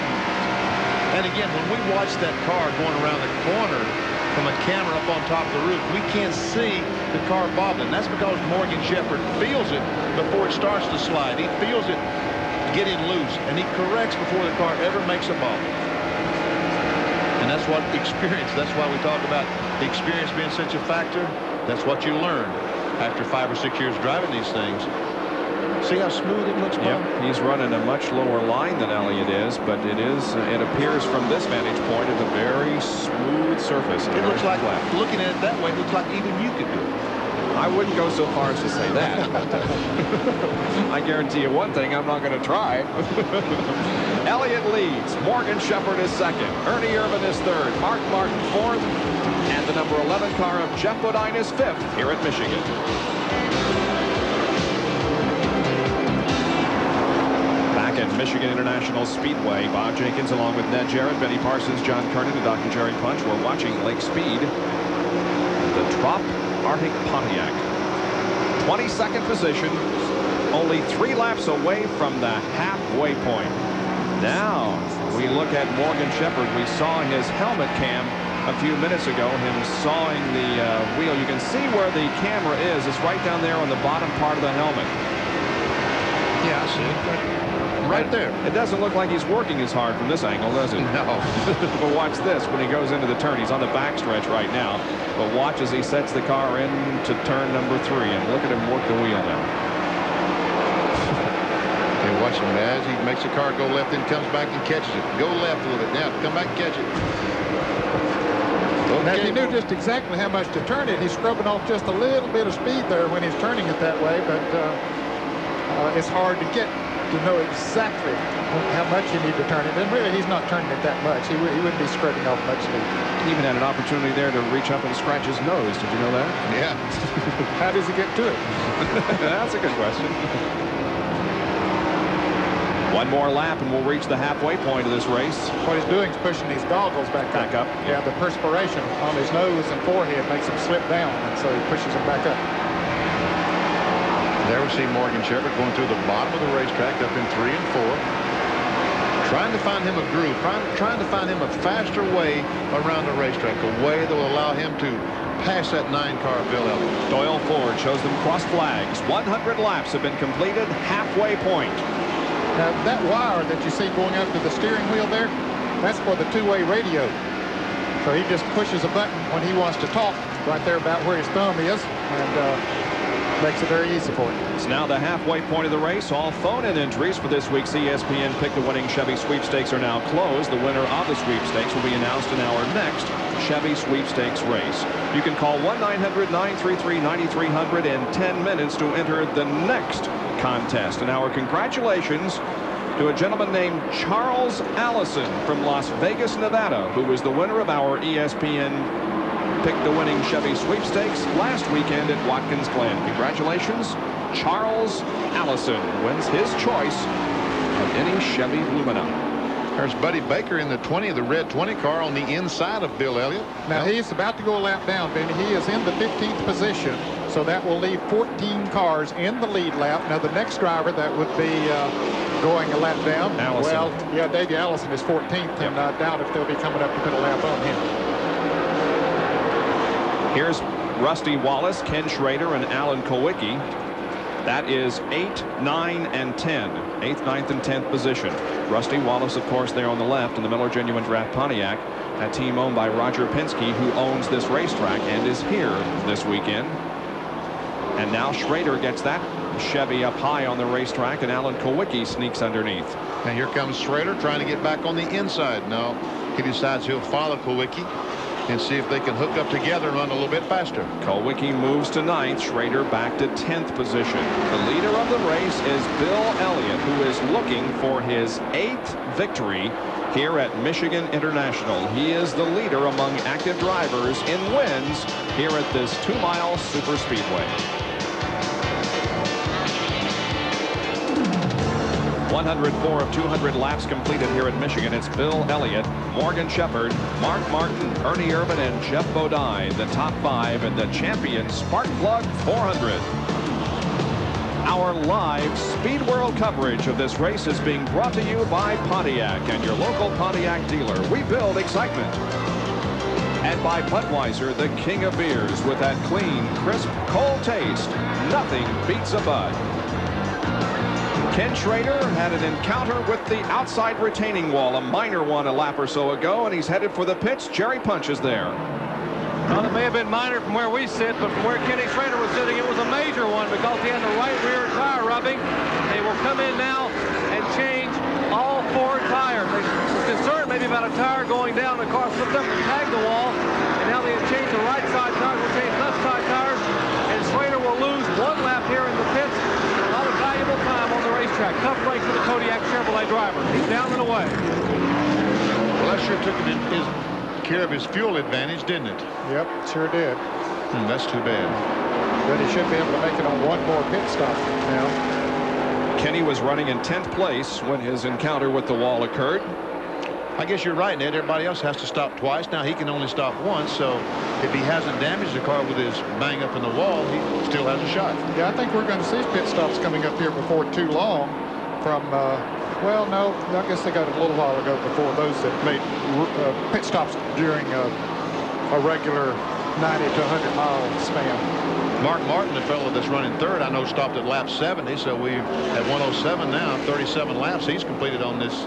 And again, when we watch that car going around the corner from a camera up on top of the roof, we can't see the car bobbling. That's because Morgan Shepherd feels it before it starts to slide. He feels it getting loose, and he corrects before the car ever makes a bobble. And that's what experience, that's why we talk about the experience being such a factor. That's what you learn after 5 or 6 years driving these things. See how smooth it looks, Bob? Yep, he's running a much lower line than Elliott is, but it appears from this vantage point as a very smooth surface. It looks like, looking at it that way, it looks like even you could do it. I wouldn't go so far as to say that. I guarantee you one thing, I'm not going to try. Elliott leads. Morgan Shepherd is second. Ernie Irvin is third. Mark Martin fourth. And the number 11 car of Jeff Bodine is fifth here at Michigan. At Michigan International Speedway, Bob Jenkins along with Ned Jarrett, Benny Parsons, John Kernan, and Dr. Jerry Punch. We're watching Lake Speed, the Trop Arctic Pontiac. 22nd position, only 3 laps away from the halfway point. Now we look at Morgan Shepherd. We saw his helmet cam a few minutes ago, him sawing the wheel. You can see where the camera is. It's right down there on the bottom part of the helmet. Yeah, I see it. Right there. It doesn't look like he's working as hard from this angle, does it? No. But watch this when he goes into the turn. He's on the backstretch right now. But watch as he sets the car into turn number 3. And look at him work the wheel now. Okay, watch him as he makes the car go left and comes back and catches it. Go left a little bit. Now, come back and catch it. Okay. Now, if he knew just exactly how much to turn it, he's scrubbing off just a little bit of speed there when he's turning it that way. But it's hard to get to know exactly how much you need to turn it. And really, he's not turning it that much. He wouldn't be scrubbing off much speed. He even had an opportunity there to reach up and scratch his nose. Did you know that? Yeah. How does he get to it? That's a good question. One more lap and we'll reach the halfway point of this race. What he's doing is pushing these goggles back up. Yeah, the perspiration on his nose and forehead makes him slip down, and so he pushes them back up. There we see Morgan Shepherd going through the bottom of the racetrack up in 3 and 4. Trying to find him a groove, trying to find him a faster way around the racetrack, a way that will allow him to pass that 9-car Bill Elliott. Doyle Ford shows them cross flags. 100 laps have been completed, halfway point. Now, that wire that you see going up to the steering wheel there, that's for the two-way radio. So he just pushes a button when he wants to talk right there about where his thumb is, and makes it very easy for him. It's now the halfway point of the race. All phone-in entries for this week's ESPN Pick the Winning Chevy Sweepstakes are now closed. The winner of the sweepstakes will be announced in our next Chevy Sweepstakes race. You can call 1-900-933-9300 in 10 minutes to enter the next contest. And our congratulations to a gentleman named Charles Allison from Las Vegas, Nevada, who was the winner of our ESPN Pick the Winning Chevy Sweepstakes last weekend at Watkins Glen. Congratulations. Charles Allison wins his choice of any Chevy Lumina. There's Buddy Baker in the 20, the red 20 car on the inside of Bill Elliott. Now he's about to go a lap down, Benny. He is in the 15th position, so that will leave 14 cars in the lead lap. Now the next driver that would be going a lap down, Allison. well, yeah, Davey Allison is 14th, and I doubt if they'll be coming up to put a lap on him. Here's Rusty Wallace, Ken Schrader, and Alan Kulwicki. That is 8, 9, and 10. 8th, 9th, and 10th position. Rusty Wallace, of course, there on the left in the Miller Genuine Draft Pontiac. A team owned by Roger Penske, who owns this racetrack and is here this weekend. And now Schrader gets that Chevy up high on the racetrack, and Alan Kulwicki sneaks underneath. And here comes Schrader trying to get back on the inside. No, he decides he'll follow Kulwicki and see if they can hook up together and run a little bit faster. Kulwicki moves to 9th, Schrader back to 10th position. The leader of the race is Bill Elliott, who is looking for his 8th victory here at Michigan International. He is the leader among active drivers in wins here at this 2-mile super speedway. 104 of 200 laps completed here at Michigan. It's Bill Elliott, Morgan Shepherd, Mark Martin, Ernie Irvan, and Jeff Bodine, the top 5 in the champion Spark Plug 400. Our live Speed World coverage of this race is being brought to you by Pontiac and your local Pontiac dealer. We build excitement. And by Budweiser, the king of beers, with that clean, crisp, cold taste. Nothing beats a Bud. Ken Schrader had an encounter with the outside retaining wall, a minor one a lap or so ago, and he's headed for the pits. Jerry Punch is there. Well, it may have been minor from where we sit, but from where Kenny Schrader was sitting, it was a major one because he had the right rear tire rubbing. They will come in now and change all 4 tires. They were concerned maybe about a tire going down. The car slipped up and tagged the wall, and now they have changed the right side tires. We'll change left side tires, and Schrader will lose 1 lap here in the pits. A lot of valuable time on the racetrack. Tough break for the Kodiak Chevrolet driver. He's down and away. Well, that sure took care of his fuel advantage, didn't it? Yep, sure did. That's too bad. But he should be able to make it on 1 more pit stop now. Kenny was running in 10th place when his encounter with the wall occurred. I guess you're right, Ned. Everybody else has to stop twice. Now he can only stop once, so if he hasn't damaged the car with his bang up in the wall, he still has a shot. Yeah, I think we're going to see pit stops coming up here before too long from, well, no, I guess they got it a little while ago before those that made pit stops during a regular 90 to 100 mile span. Mark Martin, the fellow that's running 3rd, I know stopped at lap 70, so we're at 107 now, 37 laps he's completed on this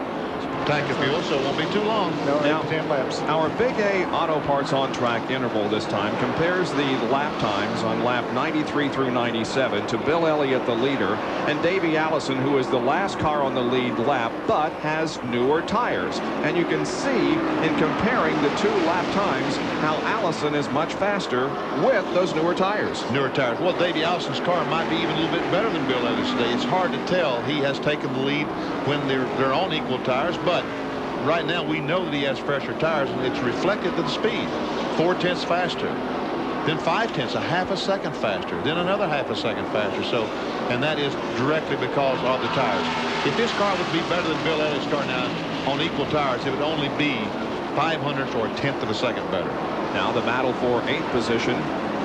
tank of fuel, so it won't be too long. No, now, 10 laps. Our Big A Auto Parts on track interval this time compares the lap times on lap 93 through 97 to Bill Elliott, the leader, and Davey Allison, who is the last car on the lead lap, but has newer tires. And you can see in comparing the 2 lap times how Allison is much faster with those newer tires. Newer tires. Well, Davey Allison's car might be even a little bit better than Bill Elliott's today. It's hard to tell. He has taken the lead when they're on equal tires, but right now we know that he has fresher tires, and it's reflected to the speed. 4/10 faster, then 5/10, a half a second faster, then another half a second faster. So, and that is directly because of the tires. If this car would be better than Bill Elliott's car now on equal tires, it would only be 0.05 or 1/10 of a second better. Now the battle for 8th position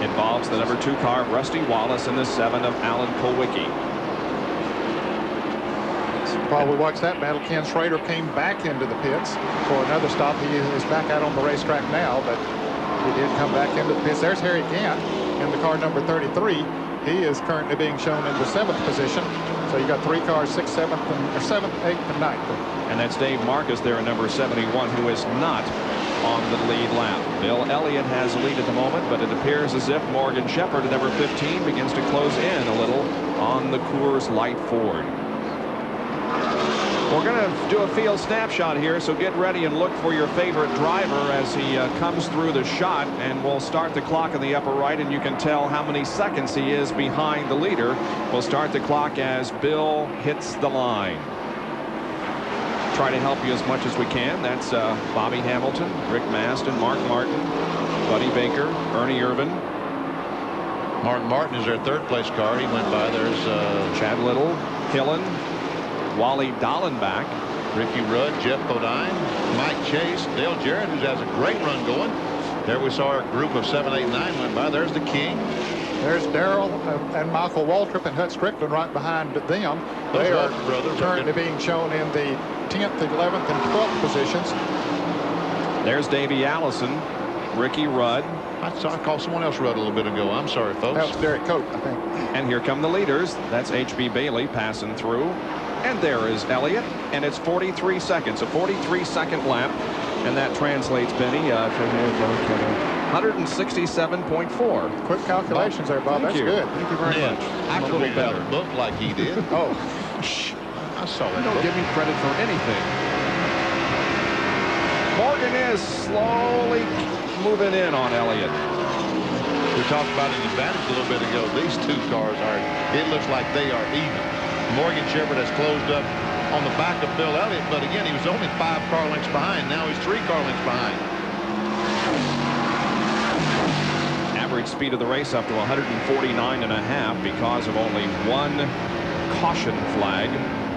involves the number 2 car, Rusty Wallace, and the 7 of Alan Kulwicki. While we watched that battle, Ken Schrader came back into the pits for another stop. He is back out on the racetrack now, but he did come back into the pits. There's Harry Gant in the car number 33. He is currently being shown in the 7th position. So you got 3 cars, 6th, 7th, 7th, 8th, and 9th. And that's Dave Marcus there in number 71, who is not on the lead lap. Bill Elliott has the lead at the moment, but it appears as if Morgan Shepherd at number 15 begins to close in a little on the Coors Light Ford. We're going to do a field snapshot here, so get ready and look for your favorite driver as he comes through the shot, and we'll start the clock in the upper right, and you can tell how many seconds he is behind the leader. We'll start the clock as Bill hits the line. try to help you as much as we can. That's Bobby Hamilton, Rick Maston, Mark Martin, Buddy Baker, Ernie Irvin. Mark Martin is their third place car. He went by. There's Chad Little, Hillen, Wally Dallenbach, Ricky Rudd, Jeff Bodine, Mike Chase, Dale Jarrett, who has a great run going. There we saw our group of 7, 8, 9 went by. There's the King. There's Darrell and Michael Waltrip and Hut Strickland right behind them. They are currently being shown in the 10th, 11th, and 12th positions. There's Davey Allison, Ricky Rudd. I called someone else Rudd a little bit ago. I'm sorry, folks. That was Derek Cope, I think. And here come the leaders. That's H.B. Bailey passing through. And there is Elliott, and it's 43 seconds, a 43-second lap. And that translates, Benny, to 167.4. Quick calculations there, Bob. That's good. Thank you very much. Actually better. Looked like he did. Oh. I saw that. Don't give me credit for anything. Morgan is slowly moving in on Elliott. We talked about an advantage a little bit ago. These two cars are, it looks like they are even. Morgan Shepherd has closed up on the back of Bill Elliott, but again, he was only 5 car lengths behind. Now he's 3 car lengths behind. Average speed of the race up to 149.5 because of only one caution flag.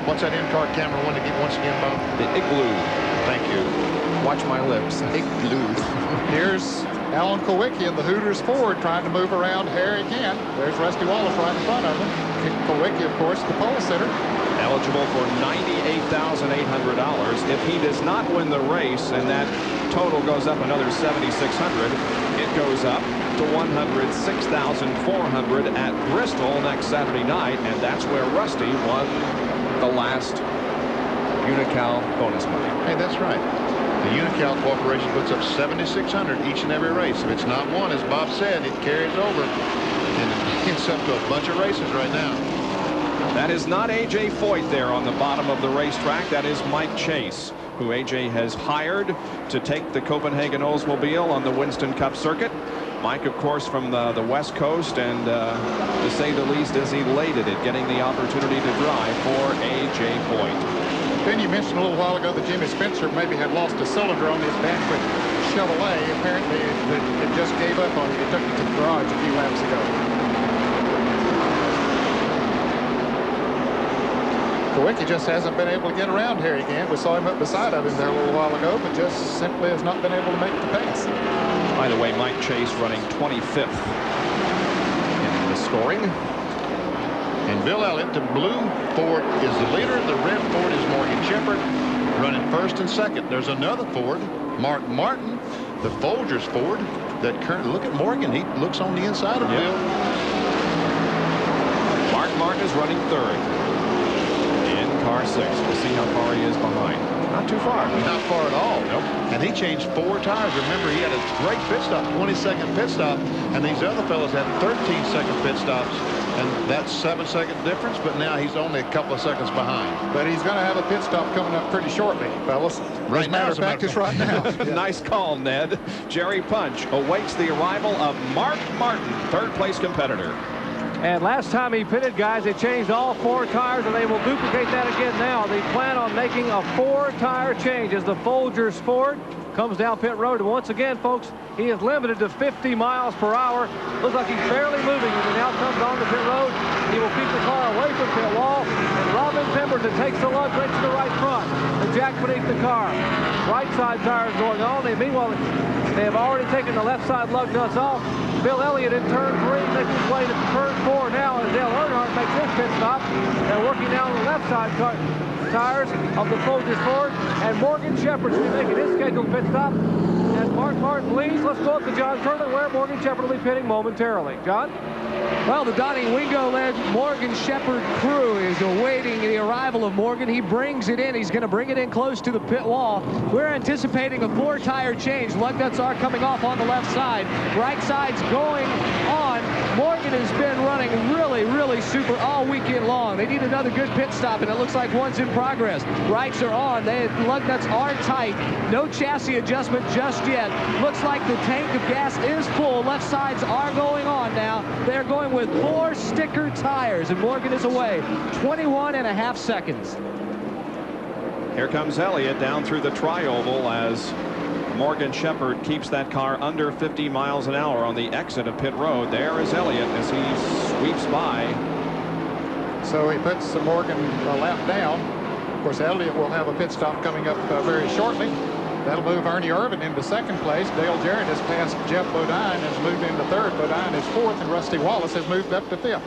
What's that in-car camera one again, once again, Bob? The igloo. Thank you. Watch my lips. Igloo. Here's Alan Kulwicki in the Hooters Ford trying to move around Harry again. There's Rusty Wallace right in front of him. Kulwicki, of course, the pole sitter. Eligible for $98,800. If he does not win the race and that total goes up another $7,600, it goes up to $106,400 at Bristol next Saturday night, and that's where Rusty won the last Unocal bonus money. Hey, that's right. The Unocal Corporation puts up $7,600 each and every race. If it's not won, as Bob said, it carries over, and it gets up to a bunch of races right now. That is not A.J. Foyt there on the bottom of the racetrack. That is Mike Chase, who A.J. has hired to take the Copenhagen Oldsmobile on the Winston Cup circuit. Mike, of course, from the West Coast, and to say the least, is elated at getting the opportunity to drive for A.J. Foyt. Ben, you mentioned a little while ago that Jimmy Spencer maybe had lost a cylinder on his Banquet Chevrolet. Apparently, it just gave up on it. He took it to the garage a few laps ago. Kulwicki just hasn't been able to get around Harry again. We saw him up beside of him there a little while ago, but just simply has not been able to make the pass. By the way, Mike Chase running 25th in the scoring. And Bill Elliott, the blue Ford, is the leader. The red Ford is Morgan Shepherd, running first and second. There's another Ford, Mark Martin, the Folgers Ford, that currently, look at Morgan. He looks on the inside of Bill. Mark Martin is running third in car 6. We'll see how far he is behind. Not too far. Not far at all. Nope. And he changed 4 tires. Remember, he had a great pit stop, 20-second pit stop, and these other fellas had 13-second pit stops, and that's 7-second difference, but now he's only a couple of seconds behind. But he's going to have a pit stop coming up pretty shortly, fellas. Right now, as a matter of fact, it's right now. Yeah. Nice call, Ned. Jerry Punch awaits the arrival of Mark Martin, third-place competitor. And last time he pitted, guys, they changed all 4 tires, and they will duplicate that again now. They plan on making a 4-tire change as the Folgers Ford comes down pit road. And once again, folks, he is limited to 50 miles per hour. Looks like he's barely moving as he now comes on the pit road. He will keep the car away from pit wall. And Robin Pemberton takes the lug right to the right front. The jack beneath the car. Right side tires going on. Meanwhile, they have already taken the left side lug nuts off. Bill Elliott in turn 3 makes his way to turn 4 now as Dale Earnhardt makes his pit stop. They're working down the left side tires of the Folgers Ford, and Morgan Shepherd will be making his scheduled pit stop as Mark Martin leads. Let's go up to John Curtin, where Morgan Shepherd will be pitting momentarily. John? Well, the Donnie Wingo-led Morgan Shepherd crew is awaiting the arrival of Morgan. He brings it in. He's going to bring it in close to the pit wall. We're anticipating a 4-tire change. Lug nuts are coming off on the left side. Right side's going on. Morgan has been running really super all weekend long. They need another good pit stop, and it looks like one's in progress. Rights are on. Lug nuts are tight. No chassis adjustment just yet. Looks like the tank of gas is full. Left sides are going on now. They're going with 4 sticker tires, and Morgan is away. 21.5 seconds. Here comes Elliott down through the tri-oval as Morgan Shepherd keeps that car under 50 miles an hour on the exit of pit road. There is Elliott as he sweeps by. So he puts Morgan a lap down. Of course, Elliott will have a pit stop coming up very shortly. That'll move Ernie Irvin into second place. Dale Jarrett has passed Jeff Bodine, has moved into third. Bodine is fourth, and Rusty Wallace has moved up to fifth.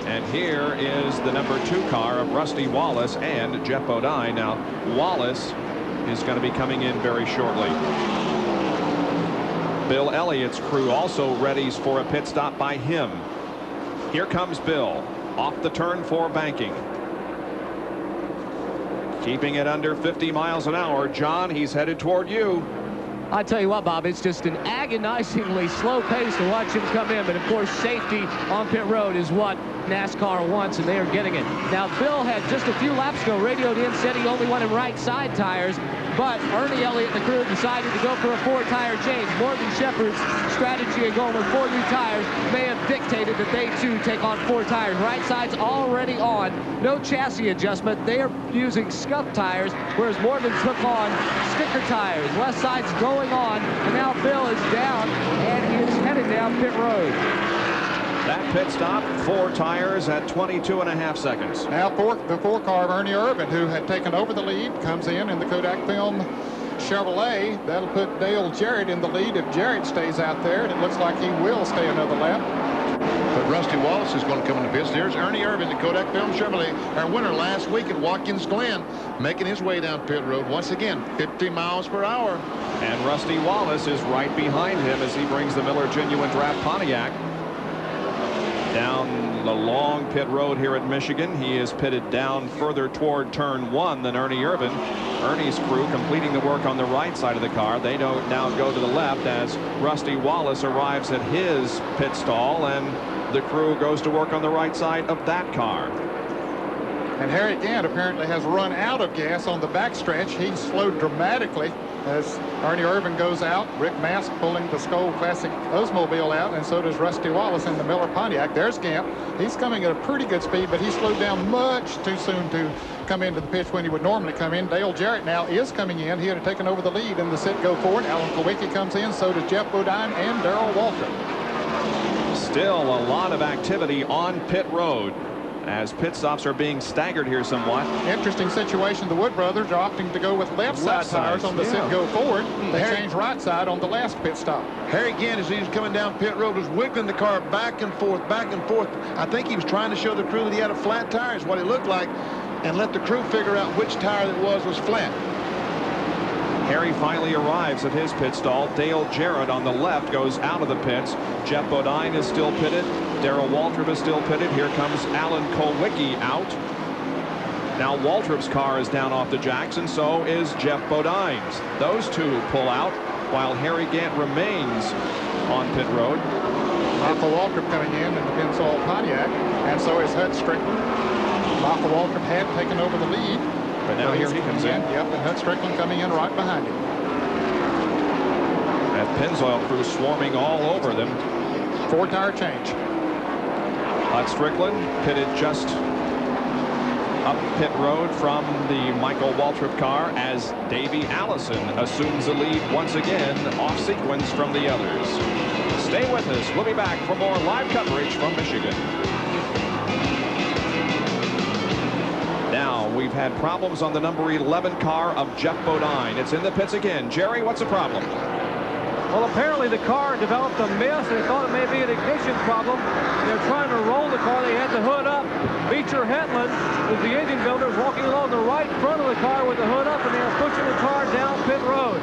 And here is the number 2 car of Rusty Wallace and Jeff Bodine. Now, Wallace is going to be coming in very shortly. Bill Elliott's crew also readies for a pit stop by him. Here comes Bill off the turn 4 banking. Keeping it under 50 miles an hour. John, he's headed toward you. I tell you what, Bob, it's just an agonizingly slow pace to watch him come in. But, of course, safety on pit road is what NASCAR wants, and they are getting it. Now, Bill had just a few laps ago radioed in, said he only wanted right side tires. But Ernie Elliott and the crew decided to go for a 4-tire change. Morgan Shepherd's strategy of going with 4 new tires may have dictated that they, too, take on 4 tires. Right side's already on. No chassis adjustment. They are using scuff tires, whereas Morgan took on sticker tires. Left side's going on, and now Bill is down, and he is headed down pit road. That pit stop, 4 tires at 22.5 seconds. Now the 4 car of Ernie Irvin, who had taken over the lead, comes in the Kodak Film Chevrolet. That'll put Dale Jarrett in the lead if Jarrett stays out there, and it looks like he will stay another lap. But Rusty Wallace is going to come in the pits. There's Ernie Irvin, the Kodak Film Chevrolet, our winner last week at Watkins Glen, making his way down pit road once again, 50 miles per hour. And Rusty Wallace is right behind him as he brings the Miller Genuine Draft Pontiac down the long pit road here at Michigan. He is pitted down further toward turn 1 than Ernie Irvin. Ernie's crew completing the work on the right side of the car. They don't now go to the left as Rusty Wallace arrives at his pit stall, and the crew goes to work on the right side of that car. And Harry Gant apparently has run out of gas on the backstretch. He slowed dramatically as Ernie Irvin goes out. Rick Mask pulling the Skoll Classic Oldsmobile out, and so does Rusty Wallace in the Miller Pontiac. There's Gant. He's coming at a pretty good speed, but he slowed down much too soon to come into the pitch when he would normally come in. Dale Jarrett now is coming in. He had taken over the lead in the sit-go forward. Alan Kowicki comes in, so does Jeff Bodine and Darrell Waltrip. Still a lot of activity on pit road as pit stops are being staggered here somewhat. Interesting situation. The Wood brothers are opting to go with left side tires on the sit-go forward. They changed right side on the last pit stop. Harry Gant, as he was coming down pit road, was wiggling the car back and forth, back and forth. I think he was trying to show the crew that he had a flat tire is what it looked like, and let the crew figure out which tire that was flat. Harry finally arrives at his pit stall. Dale Jarrett on the left goes out of the pits. Jeff Bodine is still pitted. Darrell Waltrip is still pitted. Here comes Alan Kowicki out. Now Waltrip's car is down off the jacks, and so is Jeff Bodine's. Those two pull out while Harry Gant remains on pit road. Michael Waltrip coming in the Pensol Pontiac, and so is Hud Strickland. Michael Waltrip had taken over the lead. But now here he comes in. Yep, and Hud Strickland coming in right behind him. That Pennzoil crew swarming all over them. 4-tire change. Hud Strickland pitted just up pit road from the Michael Waltrip car as Davey Allison assumes the lead once again, off sequence from the others. Stay with us. We'll be back for more live coverage from Michigan. Now, we've had problems on the number 11 car of Jeff Bodine. It's in the pits again. Jerry, what's the problem? Well, apparently the car developed a miss. They thought it may be an ignition problem. They're trying to roll the car. They had the hood up. Beecher Hetland, who's the engine builder, is walking along the right front of the car with the hood up, and they are pushing the car down pit road,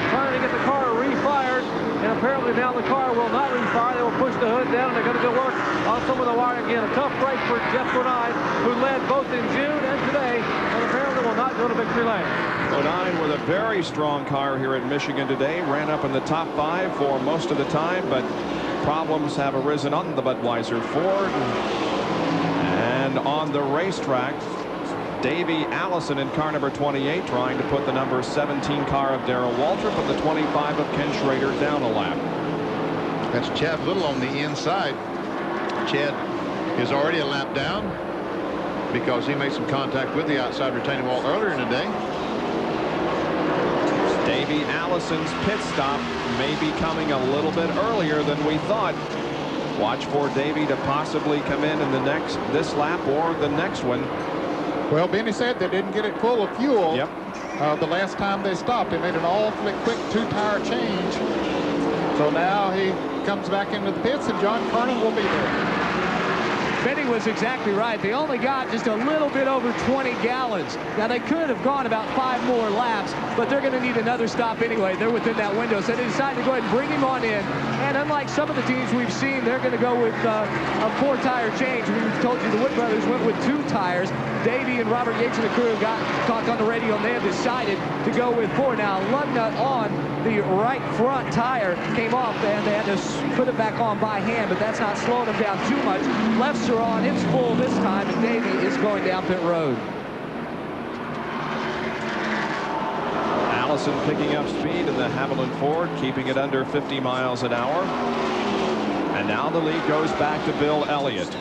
trying to get the car refired. And apparently now the car will not refire. They will push the hood down, and they're going to go work on some of the wiring again. A tough break for Jeff Bodine, who led both in June and today, and apparently will not go to victory lane. Bodine with a very strong car here at Michigan today. Ran up in the top 5 for most of the time, but problems have arisen on the Budweiser Ford. And on the racetrack, Davey Allison in car number 28 trying to put the number 17 car of Darrell Waltrip and the 25 of Ken Schrader down a lap. That's Chad Little on the inside. Chad is already a lap down because he made some contact with the outside retaining wall earlier in the day. Davey Allison's pit stop may be coming a little bit earlier than we thought. Watch for Davey to possibly come in this lap or the next one. Well, Benny said they didn't get it full of fuel. Yep. The last time they stopped, they made an awfully quick 2-tire change. So now he comes back into the pits, and John Kernan will be there. Benny was exactly right. They only got just a little bit over 20 gallons. Now, they could have gone about 5 more laps, but they're going to need another stop anyway. They're within that window, so they decided to go ahead and bring him on in. And unlike some of the teams we've seen, they're going to go with a 4-tire change. We told you the Wood brothers went with 2 tires. Davey and Robert Yates and the crew got talked on the radio, and they have decided to go with 4. Now, lug nut on the right front tire came off, and they had to put it back on by hand, but that's not slowing them down too much. Lefts are on. It's full this time, and Davey is going down pit road. Allison picking up speed in the Haviland Ford, keeping it under 50 miles an hour. And now the lead goes back to Bill Elliott.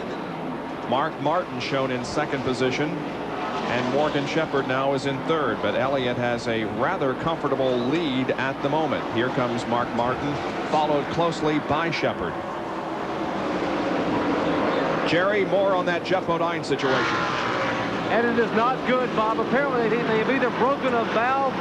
Mark Martin shown in second position, and Morgan Shepherd now is in third, but Elliott has a rather comfortable lead at the moment. Here comes Mark Martin, followed closely by Shepherd. Jerry, more on that Jeff Bodine situation. And it is not good, Bob. Apparently they've either broken a valve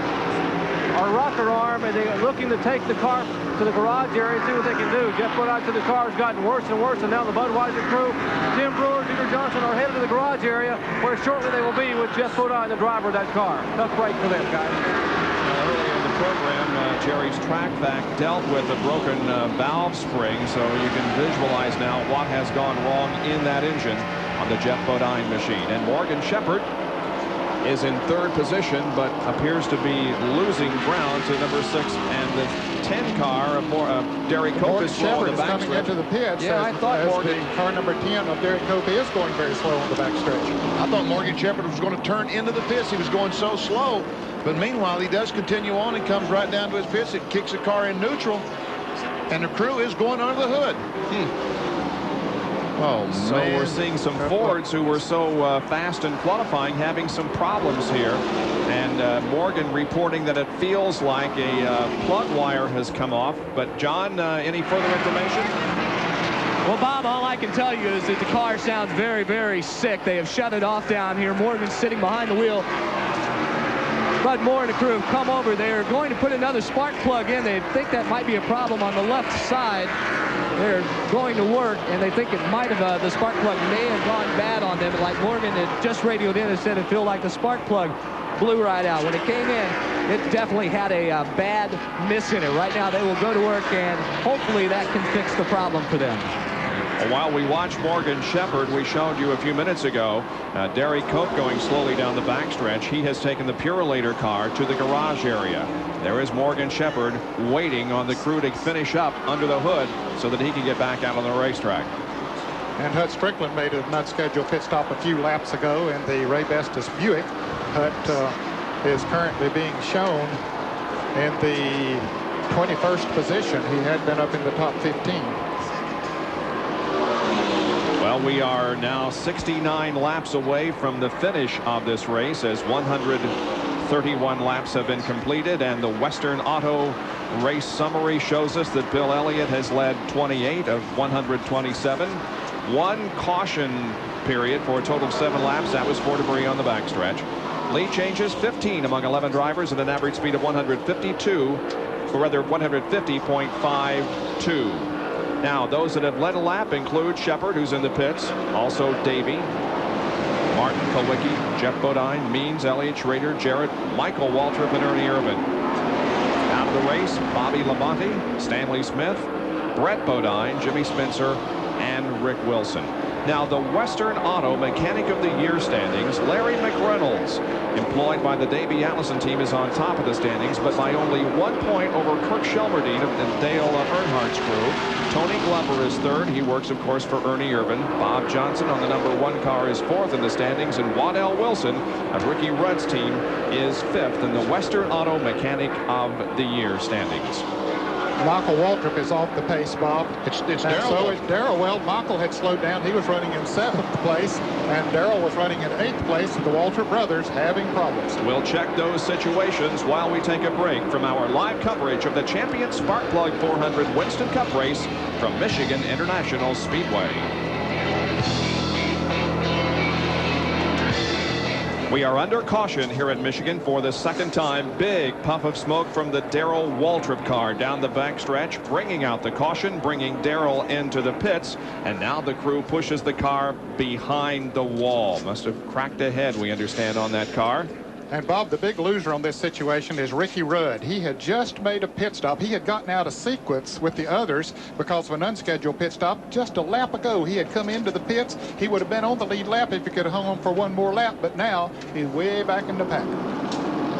or rocker arm, and they're looking to take the car to the garage area and see what they can do. Jeff Bodine to the car has gotten worse and worse, and now the Budweiser crew, Tim Brewer, Peter Johnson, are headed to the garage area, where shortly they will be with Jeff Bodine, the driver of that car. Tough break for them, guys. Earlier in the program, Jerry's track fact dealt with a broken valve spring, so you can visualize now what has gone wrong in that engine on the Jeff Bodine machine. And Morgan Shepherd is in third position, but appears to be losing ground to number 6 and the 10 car of Derek Cope is slow on the backstretch. Coming into the pits. Yeah, I thought Morgan. Car number 10 of Derek Cope is going very slow on the backstretch. I thought Morgan Shepherd was going to turn into the pits. He was going so slow, but meanwhile he does continue on and comes right down to his pits. It kicks the car in neutral, and the crew is going under the hood. Oh, so man. We're seeing some Fords who were so fast in qualifying having some problems here. And Morgan reporting that it feels like a plug wire has come off. But John, any further information? Well, Bob, all I can tell you is that the car sounds very, very sick. They have shut it off down here. Morgan's sitting behind the wheel. Bud Moore and the crew have come over. They're going to put another spark plug in. They think that might be a problem on the left side. They're going to work, and they think it might have, the spark plug may have gone bad on them. Like Morgan had just radioed in and said it felt like the spark plug blew right out. When it came in, it definitely had a bad miss in it. Right now, they will go to work, and hopefully that can fix the problem for them. While we watch Morgan Shepherd, we showed you a few minutes ago Derek Cope going slowly down the backstretch. He has taken the Purolator car to the garage area. There is Morgan Shepherd waiting on the crew to finish up under the hood so that he can get back out on the racetrack. And Hut Strickland made a not scheduled pit stop a few laps ago in the Ray Bestis Buick. Hut is currently being shown in the 21st position. He had been up in the top 15. Well, we are now 69 laps away from the finish of this race, as 131 laps have been completed, and the Western Auto race summary shows us that Bill Elliott has led 28 of 127. One caution period for a total of 7 laps. That was for debris on the backstretch. Lead changes 15 among 11 drivers at an average speed of 150.52. Now, those that have led a lap include Shepherd, who's in the pits, also Davey, Martin, Kulwicki, Jeff Bodine, Means, Elliott, Schrader, Jarrett, Michael Waltrip, and Ernie Irvin. Out of the race, Bobby Labonte, Stanley Smith, Brett Bodine, Jimmy Spencer, and Rick Wilson. Now, the Western Auto Mechanic of the Year standings, Larry McReynolds, employed by the Davey Allison team, is on top of the standings, but by only 1 point over Kirk Shelmerdine of Dale Earnhardt's crew. Tony Glover is third. He works, of course, for Ernie Irvin. Bob Johnson on the number 1 car is fourth in the standings, and Waddell Wilson of Ricky Rudd's team is fifth in the Western Auto Mechanic of the Year standings. Michael Waltrip is off the pace, Bob. It's And Darrell. so is Darrell. Well, Michael had slowed down. He was running in 7th place, and Darrell was running in 8th place. The Waltrip brothers having problems. We'll check those situations while we take a break from our live coverage of the Champion Sparkplug 400 Winston Cup race from Michigan International Speedway. We are under caution here at Michigan for the second time. Big puff of smoke from the Darrell Waltrip car down the backstretch, bringing out the caution, bringing Darrell into the pits, and now the crew pushes the car behind the wall. Must have cracked a head, we understand, on that car. And Bob, the big loser on this situation is Ricky Rudd. He had just made a pit stop. He had gotten out of sequence with the others because of an unscheduled pit stop just a lap ago. He had come into the pits. He would have been on the lead lap if he could have hung on for one more lap, but now he's way back in the pack.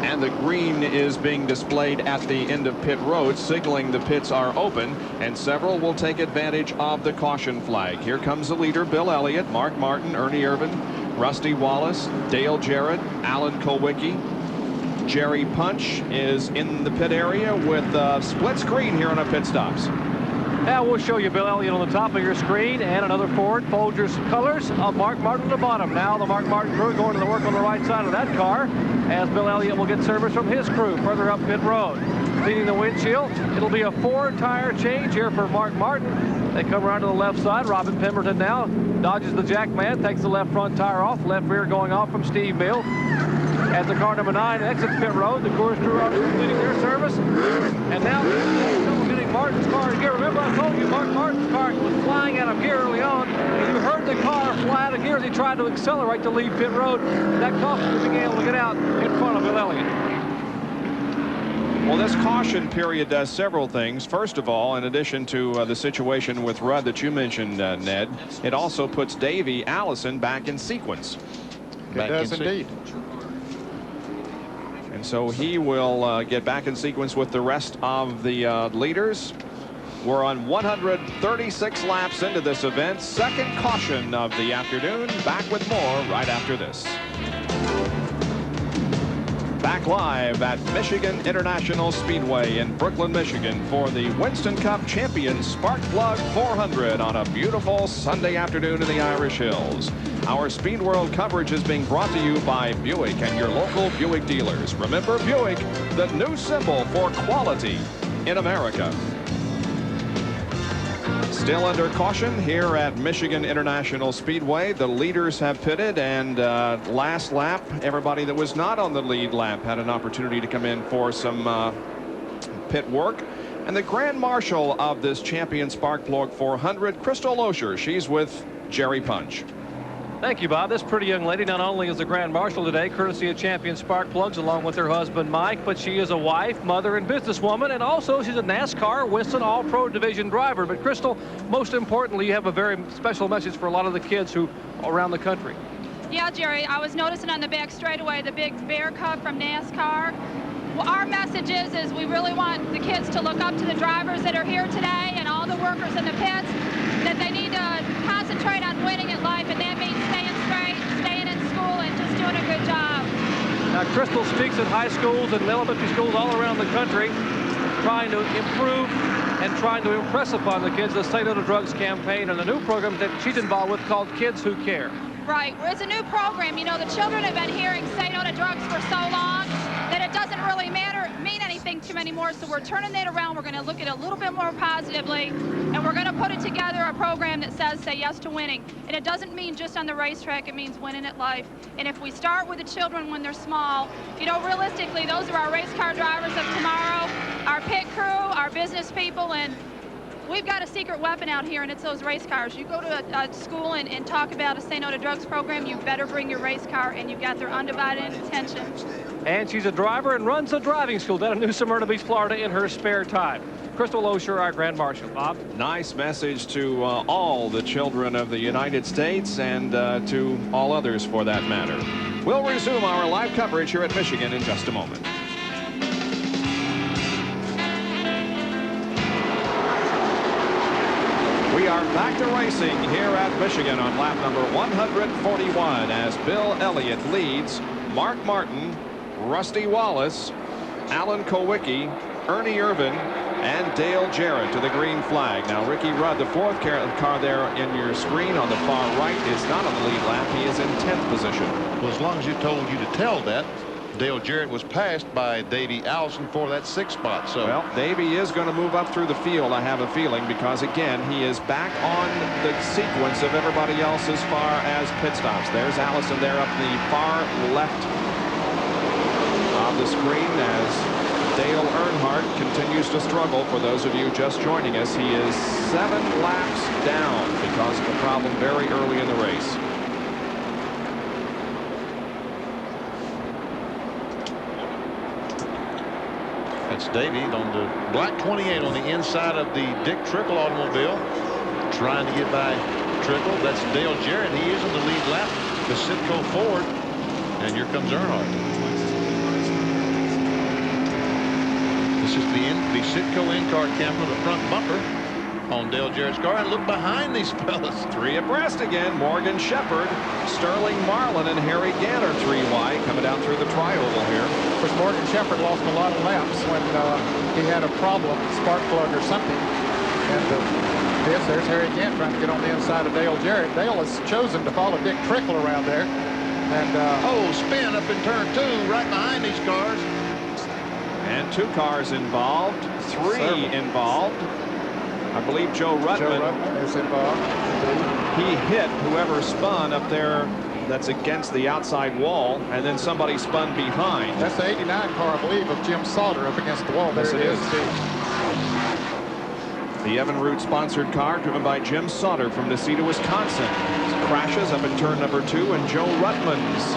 And the green is being displayed at the end of pit road, signaling the pits are open, and several will take advantage of the caution flag. Here comes the leader, Bill Elliott, Mark Martin, Ernie Irvin, Rusty Wallace, Dale Jarrett, Alan Kulwicki. Jerry Punch is in the pit area with split screen here on our pit stops. Now we'll show you Bill Elliott on the top of your screen and another Ford Folgers colors of Mark Martin at the bottom. Now the Mark Martin crew going to the work on the right side of that car as Bill Elliott will get service from his crew further up pit road. Cleaning the windshield. It'll be a 4-tire change here for Mark Martin. They come around to the left side. Robin Pemberton now dodges the jack man, takes the left front tire off, left rear going off from Steve Mill. As the car number 9 exits pit road, the Coors crew are completing their service. And now we're getting Martin's car in gear. Remember I told you Mark Martin's car was flying out of gear early on. And you heard the car fly out of gear as he tried to accelerate to leave pit road. That cost him being able to get out in front of Bill Elliott. Well, this caution period does several things. First of all, in addition to the situation with Rudd that you mentioned, Ned, it also puts Davey Allison back in sequence. It does indeed. And so he will get back in sequence with the rest of the leaders. We're on 136 laps into this event. Second caution of the afternoon. Back with more right after this. Back live at Michigan International Speedway in Brooklyn, Michigan for the Winston Cup Champion Sparkplug 400 on a beautiful Sunday afternoon in the Irish Hills. Our Speed World coverage is being brought to you by Buick and your local Buick dealers. Remember Buick, the new symbol for quality in America. Still under caution here at Michigan International Speedway. The leaders have pitted, and last lap, everybody that was not on the lead lap had an opportunity to come in for some pit work. And the Grand Marshal of this Champion Sparkplug 400, Crystal Loescher, she's with Jerry Punch. Thank you, Bob. This pretty young lady not only is the Grand Marshal today, courtesy of Champion Spark Plugs, along with her husband, Mike, but she is a wife, mother, and businesswoman, and also she's a NASCAR Winston All-Pro Division driver. But, Crystal, most importantly, you have a very special message for a lot of the kids who around the country. Yeah, Jerry, I was noticing on the back straightaway the big bear cub from NASCAR. Well, our message is we really want the kids to look up to the drivers that are here today and all the workers in the pits, that they need to concentrate on winning at life, and that means staying straight, staying in school, and just doing a good job. Now, Crystal speaks at high schools and elementary schools all around the country, trying to improve and trying to impress upon the kids the Say No to Drugs campaign and the new program that she's involved with called Kids Who Care. Right. It's a new program. You know, the children have been hearing Say No to Drugs for so long that it doesn't really mean anything to them anymore. So we're turning that around. We're going to look at it a little bit more positively, and we're going to put it together, a program that says say yes to winning. And it doesn't mean just on the racetrack. It means winning at life. And if we start with the children when they're small, you know, realistically, those are our race car drivers of tomorrow, our pit crew, our business people, and we've got a secret weapon out here, and it's those race cars. You go to a school and talk about a Say No to Drugs program, you better bring your race car, and you've got their undivided attention. And she's a driver and runs a driving school down in New Smyrna Beach, Florida in her spare time. Crystal Loescher, our Grand Marshal. Bob? Nice message to all the children of the United States and to all others for that matter. We'll resume our live coverage here at Michigan in just a moment. We are back to racing here at Michigan on lap number 141 as Bill Elliott leads Mark Martin, Rusty Wallace, Alan Kulwicki, Ernie Irvin, and Dale Jarrett to the green flag. Now, Ricky Rudd, the fourth car there in your screen on the far right, is not on the lead lap. He is in 10th position. Well, as long as you told you to tell that, Dale Jarrett was passed by Davey Allison for that 6th spot. So, well, Davey is going to move up through the field, I have a feeling, because again, he is back on the sequence of everybody else as far as pit stops. There's Allison there up the far left of the screen as Dale Earnhardt continues to struggle. For those of you just joining us, he is 7 laps down because of a problem very early in the race. that's Davey on the black 28 on the inside of the Dick Trickle automobile, trying to get by Trickle. That's Dale Jarrett. He is in the lead lap. The Citgo Ford, and here comes Earnhardt. This is the Citgo in-car camera, the front bumper on Dale Jarrett's car. And look behind these fellas. 3 abreast again. Morgan Shepherd, Sterling Marlin, and Harry Ganner 3 wide coming down through the tri-oval here. Of course, Morgan Shepherd lost a lot of laps when he had a problem, spark plug or something. And there's Harry Ganner trying to get on the inside of Dale Jarrett. Dale has chosen to follow Dick Trickle around there. And spin up in turn 2 right behind these cars. And 2 cars involved, 3 involved. I believe Joe Ruttman is involved. He hit whoever spun up there that's against the outside wall, and then somebody spun behind. That's the 89 car, I believe, of Jim Sauter up against the wall. There yes, it is. The Evan Root sponsored car driven by Jim Sauter from Necedah, Wisconsin. Crashes up in turn number 2, and Joe Ruttman's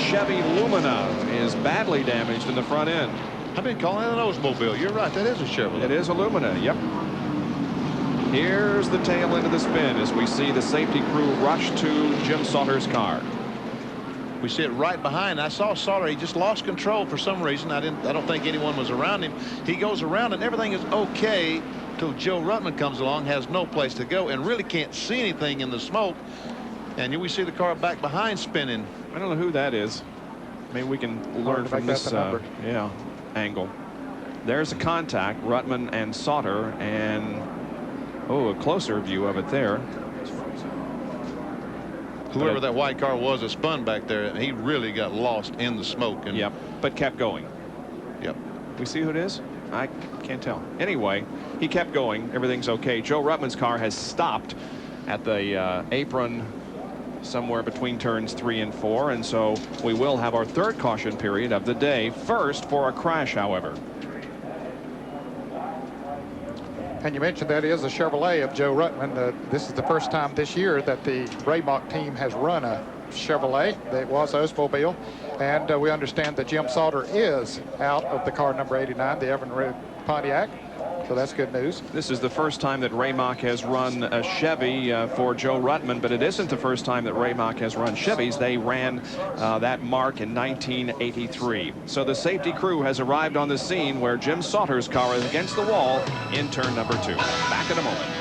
Chevy Lumina is badly damaged in the front end. I've been calling it an Oldsmobile. You're right. That is a Chevrolet. It is a Lumina. Yep. Here's the tail end of the spin as we see the safety crew rush to Jim Sauter's car. We see it right behind. I saw Sauter. He just lost control for some reason. I don't think anyone was around him. He goes around and everything is okay till Joe Ruttman comes along, has no place to go, and really can't see anything in the smoke. And we see the car back behind spinning. I don't know who that is. Maybe we can learn from this angle. There's a contact, Ruttman and Sauter, and a closer view of it there. Whoever that white car was that spun back there, he really got lost in the smoke. And yep, but kept going. Yep. We see who it is? I can't tell. Anyway, he kept going. Everything's okay. Joe Ruttman's car has stopped at the apron somewhere between turns 3 and 4, and so we will have our 3rd caution period of the day. First for a crash, however. And you mentioned that is a Chevrolet of Joe Ruttman. This is the first time this year that the Raymock team has run a Chevrolet. It was Oldsmobile, and we understand that Jim Sauter is out of the car number 89, the Evan Root Pontiac. So that's good news. This is the first time that Raymock has run a Chevy for Joe Ruttman, but it isn't the first time that Raymock has run Chevys. They ran that mark in 1983. So the safety crew has arrived on the scene where Jim Sauter's car is against the wall in turn number 2. Back in a moment.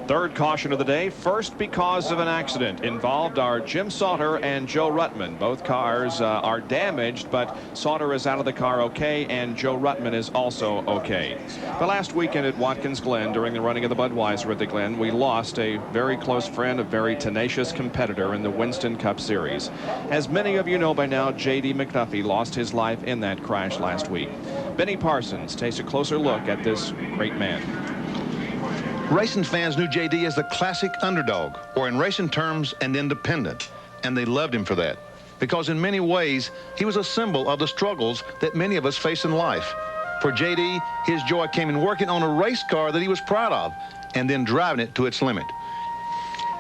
3rd caution of the day, first because of an accident. Involved are Jim Sauter and Joe Ruttman. Both cars are damaged, but Sauter is out of the car okay, and Joe Ruttman is also okay. The last weekend at Watkins Glen, during the running of the Budweiser at the Glen, we lost a very close friend, a very tenacious competitor in the Winston Cup Series. As many of you know by now, J.D. McDuffie lost his life in that crash last week. Benny Parsons takes a closer look at this great man. Racing fans knew J.D. as the classic underdog, or in racing terms, an independent. And they loved him for that, because in many ways, he was a symbol of the struggles that many of us face in life. For J.D., his joy came in working on a race car that he was proud of, and then driving it to its limit.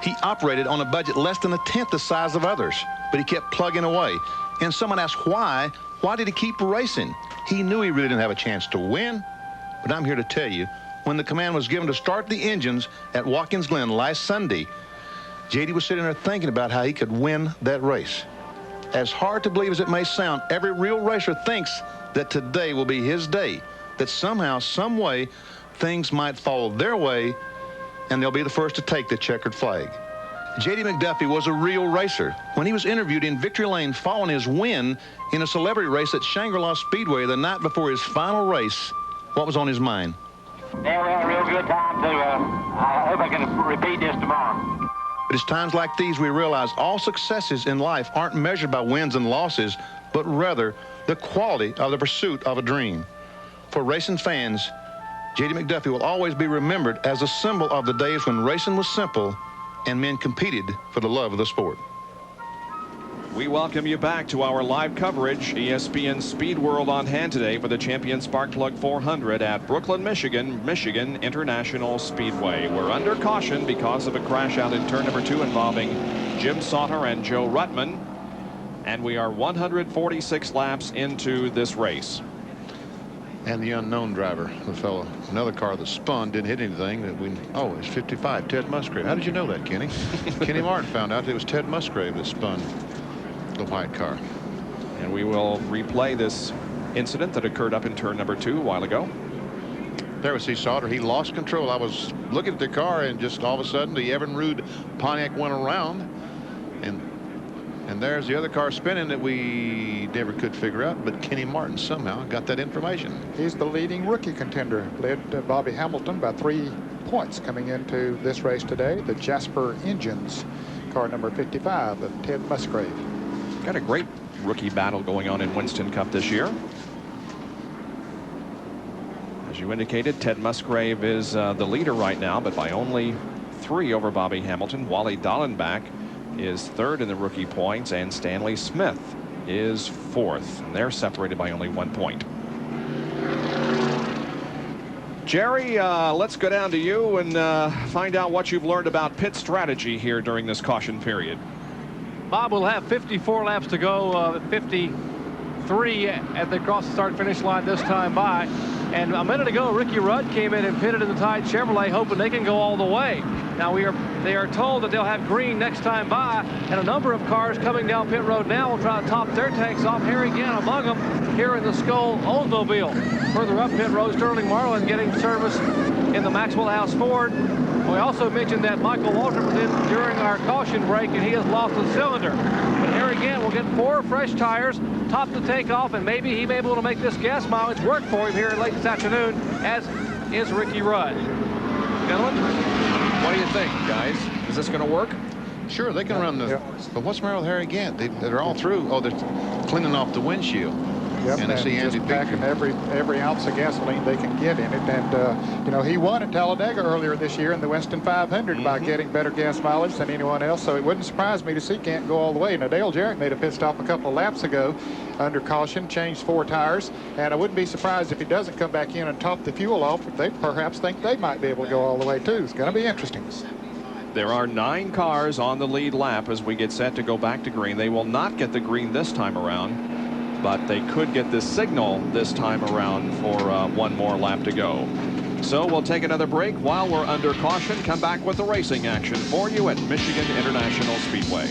He operated on a budget less than a tenth the size of others, but he kept plugging away. And someone asked why did he keep racing? He knew he really didn't have a chance to win, but I'm here to tell you, when the command was given to start the engines at Watkins Glen last Sunday, J.D. was sitting there thinking about how he could win that race. As hard to believe as it may sound, every real racer thinks that today will be his day, that somehow, some way, things might fall their way, and they'll be the first to take the checkered flag. J.D. McDuffie was a real racer. When he was interviewed in Victory Lane following his win in a celebrity race at Shangri-La Speedway the night before his final race, what was on his mind? Yeah, we had a real good time, too. I hope I can repeat this tomorrow. But it's times like these we realize all successes in life aren't measured by wins and losses, but rather the quality of the pursuit of a dream. For racing fans, J.D. McDuffie will always be remembered as a symbol of the days when racing was simple and men competed for the love of the sport. We welcome you back to our live coverage. ESPN Speed World on hand today for the Champion Sparkplug 400 at Brooklyn, Michigan, Michigan International Speedway. We're under caution because of a crash out in turn number 2 involving Jim Sauter and Joe Ruttman. And we are 146 laps into this race. And the unknown driver, the fellow, another car that spun, didn't hit anything. It's 55, Ted Musgrave. How did you know that, Kenny? Kenny Martin found out it was Ted Musgrave that spun the white car. And we will replay this incident that occurred up in turn number 2 a while ago. There we see Sauter. He lost control. I was looking at the car, and just all of a sudden the Evan Rude Pontiac went around, and there's the other car spinning that we never could figure out, but Kenny Martin somehow got that information. He's the leading rookie contender, led Bobby Hamilton by 3 points coming into this race today. The Jasper Engines, car number 55 of Ted Musgrave. Got a great rookie battle going on in Winston Cup this year. As you indicated, Ted Musgrave is the leader right now, but by only 3 over Bobby Hamilton. Wally Dallenbach is 3rd in the rookie points, and Stanley Smith is 4th, and they're separated by only 1 point. Jerry, let's go down to you and find out what you've learned about pit strategy here during this caution period. Bob will have 54 laps to go, 53 as they cross the start-finish line this time by. And a minute ago, Ricky Rudd came in and pitted in the Tide Chevrolet, hoping they can go all the way. Now they are told that they'll have green next time by, and a number of cars coming down pit road now will try to top their tanks off. Harry Gann among them here in the Skull Oldsmobile. Further up pit road, Sterling Marlin getting service in the Maxwell House Ford. We also mentioned that Michael Waltrip was in during our caution break, and he has lost a cylinder. But Harry Gann will get 4 fresh tires, top the takeoff, and maybe he may be able to make this gas mileage work for him here late this afternoon, as is Ricky Rudd. Gentlemen, what do you think, guys? Is this going to work? Sure, they can run the. Yep. But what's the matter with Harry Gann? They're all through. Oh, they're cleaning off the windshield. Yep, and they see Andy just packing every ounce of gasoline they can get in it. And, you know, he won at Talladega earlier this year in the Winston 500 by getting better gas mileage than anyone else. So it wouldn't surprise me to see Gann go all the way. Now, Dale Jarrett made a pit stop a couple of laps ago under caution, changed 4 tires. And I wouldn't be surprised if he doesn't come back in and top the fuel off. They perhaps think they might be able to go all the way, too. It's going to be interesting. There are 9 cars on the lead lap as we get set to go back to green. They will not get the green this time around, but they could get the signal this time around for 1 more lap to go. So we'll take another break while we're under caution. Come back with the racing action for you at Michigan International Speedway.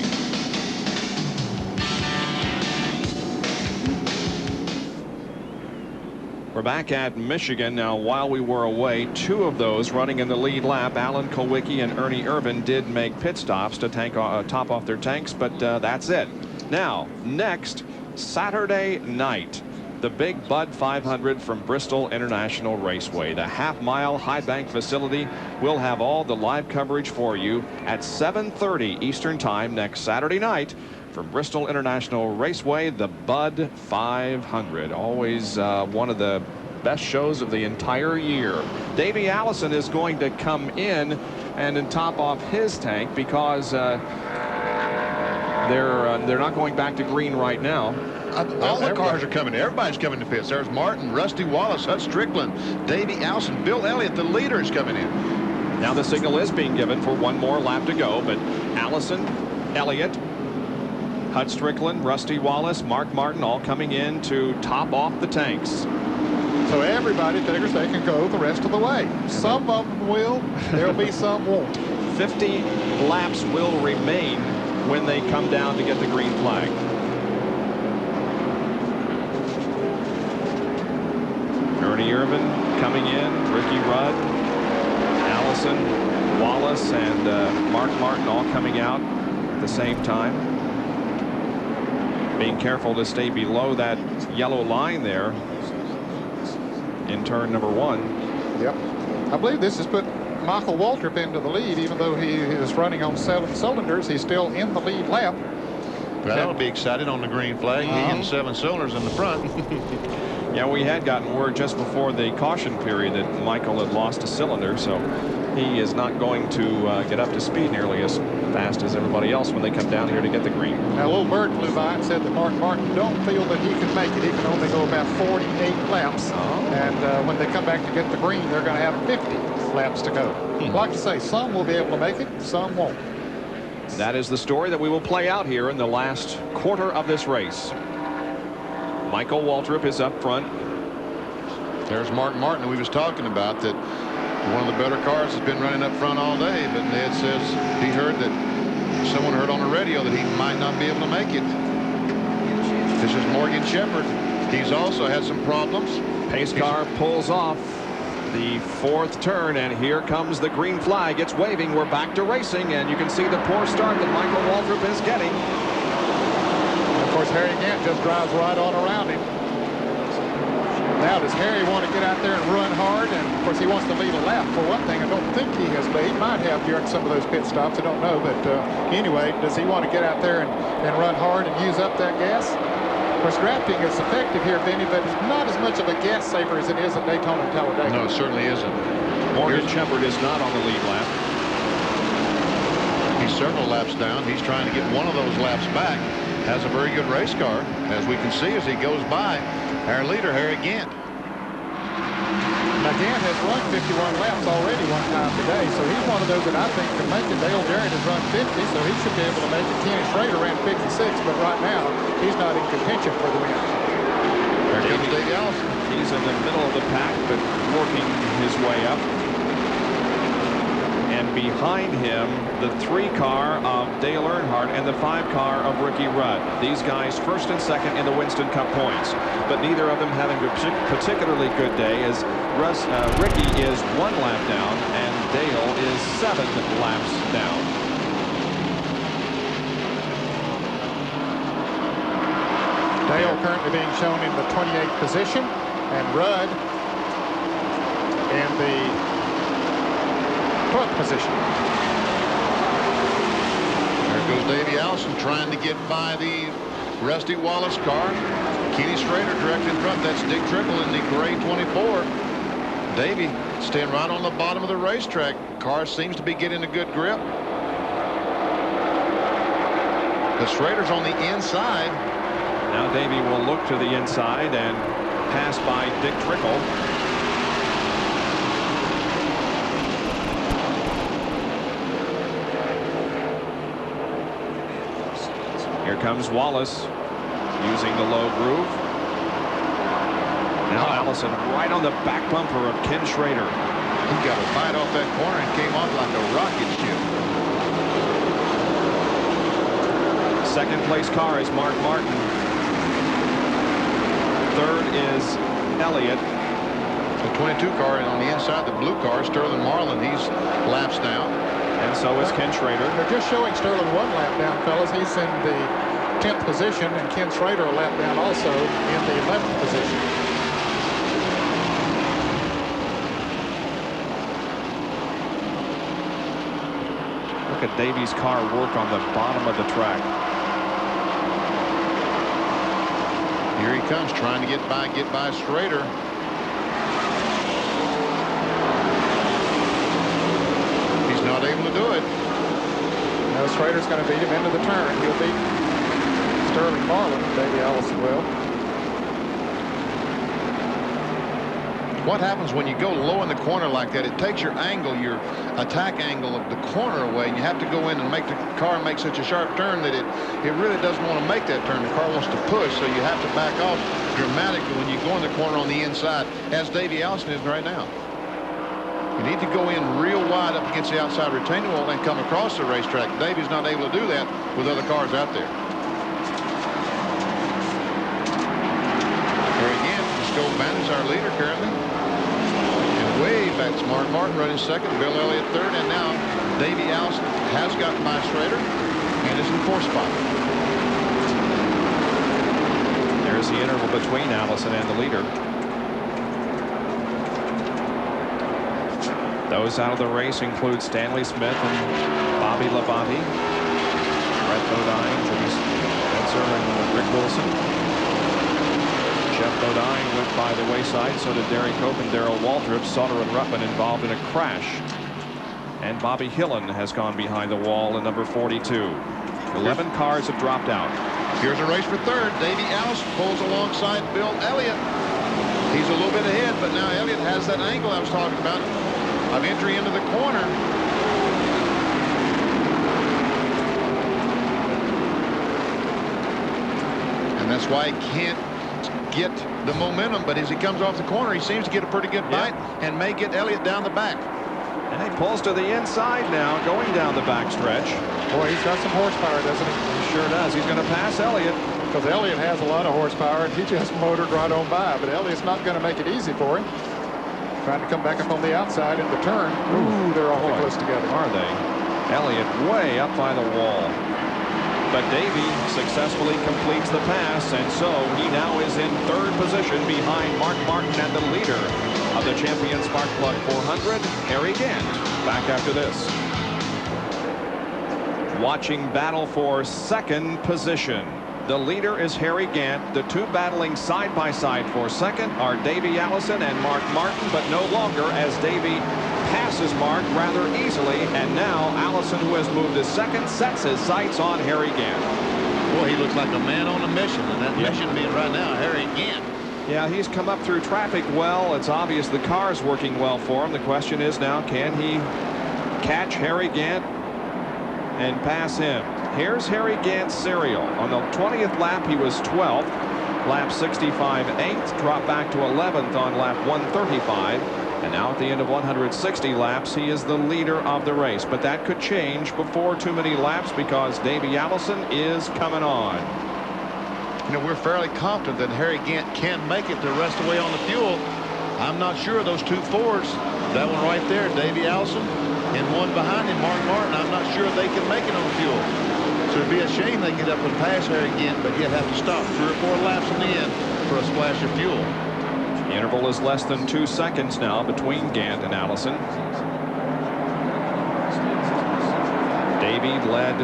We're back at Michigan now. While we were away, 2 of those running in the lead lap, Alan Kulwicki and Ernie Irvin, did make pit stops to top off their tanks, but that's it. Now, next Saturday night, the big Bud 500 from Bristol International Raceway. The half-mile high bank facility will have all the live coverage for you at 7:30 Eastern Time next Saturday night. From Bristol International Raceway, the Bud 500. Always one of the best shows of the entire year. Davey Allison is going to come in and top off his tank because they're not going back to green right now. All the cars are coming. Everybody's coming to pits. There's Martin, Rusty Wallace, Hut Strickland, Davey Allison, Bill Elliott, the leader, is coming in. Now the signal is being given for 1 more lap to go, but Allison, Elliott, Hut Strickland, Rusty Wallace, Mark Martin all coming in to top off the tanks. So everybody figures they can go the rest of the way. Some of them will. There'll be some won't. 50 laps will remain when they come down to get the green flag. Ernie Irvin coming in, Ricky Rudd, Allison, Wallace, and Mark Martin all coming out at the same time. Being careful to stay below that yellow line there in turn number 1. Yep. I believe this has put Michael Waltrip into the lead. Even though he is running on 7 cylinders, he's still in the lead lap. Well, that'll be exciting on the green flag. He and 7 cylinders in the front. Yeah, we had gotten word just before the caution period that Michael had lost a cylinder, so he is not going to get up to speed nearly as fast as everybody else when they come down here to get the green. Now, a little bird flew by and said that Mark Martin don't feel that he can make it. He can only go about 48 laps. And when they come back to get the green, they're going to have 50 laps to go. Like I say, some will be able to make it, some won't. That is the story that we will play out here in the last quarter of this race. Michael Waltrip is up front. There's Mark Martin, who we was talking about, that one of the better cars has been running up front all day, but Ned says he heard that someone heard on the radio that he might not be able to make it. This is Morgan Shepherd. He's also had some problems. Pace car pulls off the 4th turn, and here comes the green flag. It's waving. We're back to racing, and you can see the poor start that Michael Waltrip is getting. Of course, Harry Gant just drives right on around him. Now, does Harry want to get out there and run hard? And, of course, he wants to lead a lap. For one thing, I don't think he has led. He might have during some of those pit stops. I don't know. But anyway, does he want to get out there and run hard and use up that gas? Of course, drafting is effective here, Benny, but it's not as much of a gas saver as it is at Daytona and Talladega. No, it certainly isn't. Morgan Shepherd is not on the lead lap. He's several laps down. He's trying to get one of those laps back. Has a very good race car, as we can see as he goes by our leader, Harry Gant. Now, Gant has run 51 laps already one time today, so he's one of those that I think can make it. Dale Jarrett has run 50, so he should be able to make it. Kenny Schrader ran 56, but right now he's not in contention for the win. There comes Dave Allison. He's in the middle of the pack, but working his way up. And behind him, the 3 car of Dale Earnhardt and the 5 car of Ricky Rudd. These guys first and second in the Winston Cup points, but neither of them having a particularly good day, as Ricky is 1 lap down and Dale is 7 laps down. Dale currently being shown in the 28th position, and Rudd in the 12th position. There goes Davey Allison trying to get by the Rusty Wallace car. Kenny Schrader direct in front. That's Dick Trickle in the gray 24. Davey staying right on the bottom of the racetrack. Car seems to be getting a good grip. The Schrader's on the inside. Now Davey will look to the inside and pass by Dick Trickle. Here comes Wallace using the low groove. Now Allison right on the back bumper of Ken Schrader. He got a bite off that corner and came off like a rocket ship. Second place car is Mark Martin. Third is Elliott. The 22 car, and on the inside, the blue car, Sterling Marlin, he's laps down. And so is Ken Schrader. They're just showing Sterling 1 lap down, fellas. He's in the 10th position, and Ken Schrader a lap down also in the 11th position. Look at Davey's car work on the bottom of the track. Here he comes, trying to get by Schrader. He's not able to do it. Now Schrader's going to beat him into the turn. He'll beat Sterling Marlin. Davey Allison will. What happens when you go low in the corner like that? It takes your angle, your attack angle of the corner away, and you have to go in and make the car make such a sharp turn that it really doesn't want to make that turn. The car wants to push, so you have to back off dramatically when you go in the corner on the inside, as Davey Allison is right now. You need to go in real wide up against the outside retaining wall and come across the racetrack. Davey's not able to do that with other cars out there. Here again, Scope Van is our leader currently. In Way back. Mark Martin running second, Bill Elliott third, and now Davey Allison has got by Schrader and is in fourth spot. There's the interval between Allison and the leader. Those out of the race include Stanley Smith and Bobby Labonte, Brett Bodine, Jimmy Spencer, and Rick Wilson. Jeff Bodine went by the wayside, so did Derek Hope and Darrell Waltrip. Sauter and Ruttman involved in a crash. And Bobby Hillen has gone behind the wall in number 42. 11 cars have dropped out. Here's a race for third. Davey Allison pulls alongside Bill Elliott. He's a little bit ahead, but now Elliott has that angle I was talking about of entry into the corner. And that's why he can't get the momentum, but as he comes off the corner, he seems to get a pretty good bite and may get Elliott down the back. And he pulls to the inside now, going down the back stretch. Boy, he's got some horsepower, doesn't he? He sure does. He's going to pass Elliott. Because Elliott has a lot of horsepower, and he just motored right on by. But Elliott's not going to make it easy for him. Trying to come back up on the outside in the turn. Ooh, they're awfully close together. Are they? Elliott way up by the wall. But Davey successfully completes the pass, and so he now is in third position behind Mark Martin and the leader of the champion Sparkplug 400, Harry Gant. Back after this. Watching battle for second position. The leader is Harry Gant. The two battling side by side for second are Davey Allison and Mark Martin, but no longer, as Davey passes Mark rather easily, and now Allison, who has moved to second, sets his sights on Harry Gant. Boy, he looks like a man on a mission, and that mission being right now Harry Gant. Yeah, he's come up through traffic well. It's obvious the car's working well for him. The question is now, can he catch Harry Gant and pass him? Here's Harry Gant's serial. On the 20th lap, he was 12th. Lap 65, 8th. Dropped back to 11th on lap 135. And now at the end of 160 laps, he is the leader of the race. But that could change before too many laps, because Davey Allison is coming on. You know, we're fairly confident that Harry Gant can make it the rest of the way on the fuel. I'm not sure those two Fords, that one right there, Davey Allison, and one behind him, Mark Martin, I'm not sure they can make it on fuel. So it'd be a shame they get up and pass Harry Gant, but yet have to stop 3 or 4 laps in the end for a splash of fuel. The interval is less than 2 seconds now between Gant and Allison. Davey led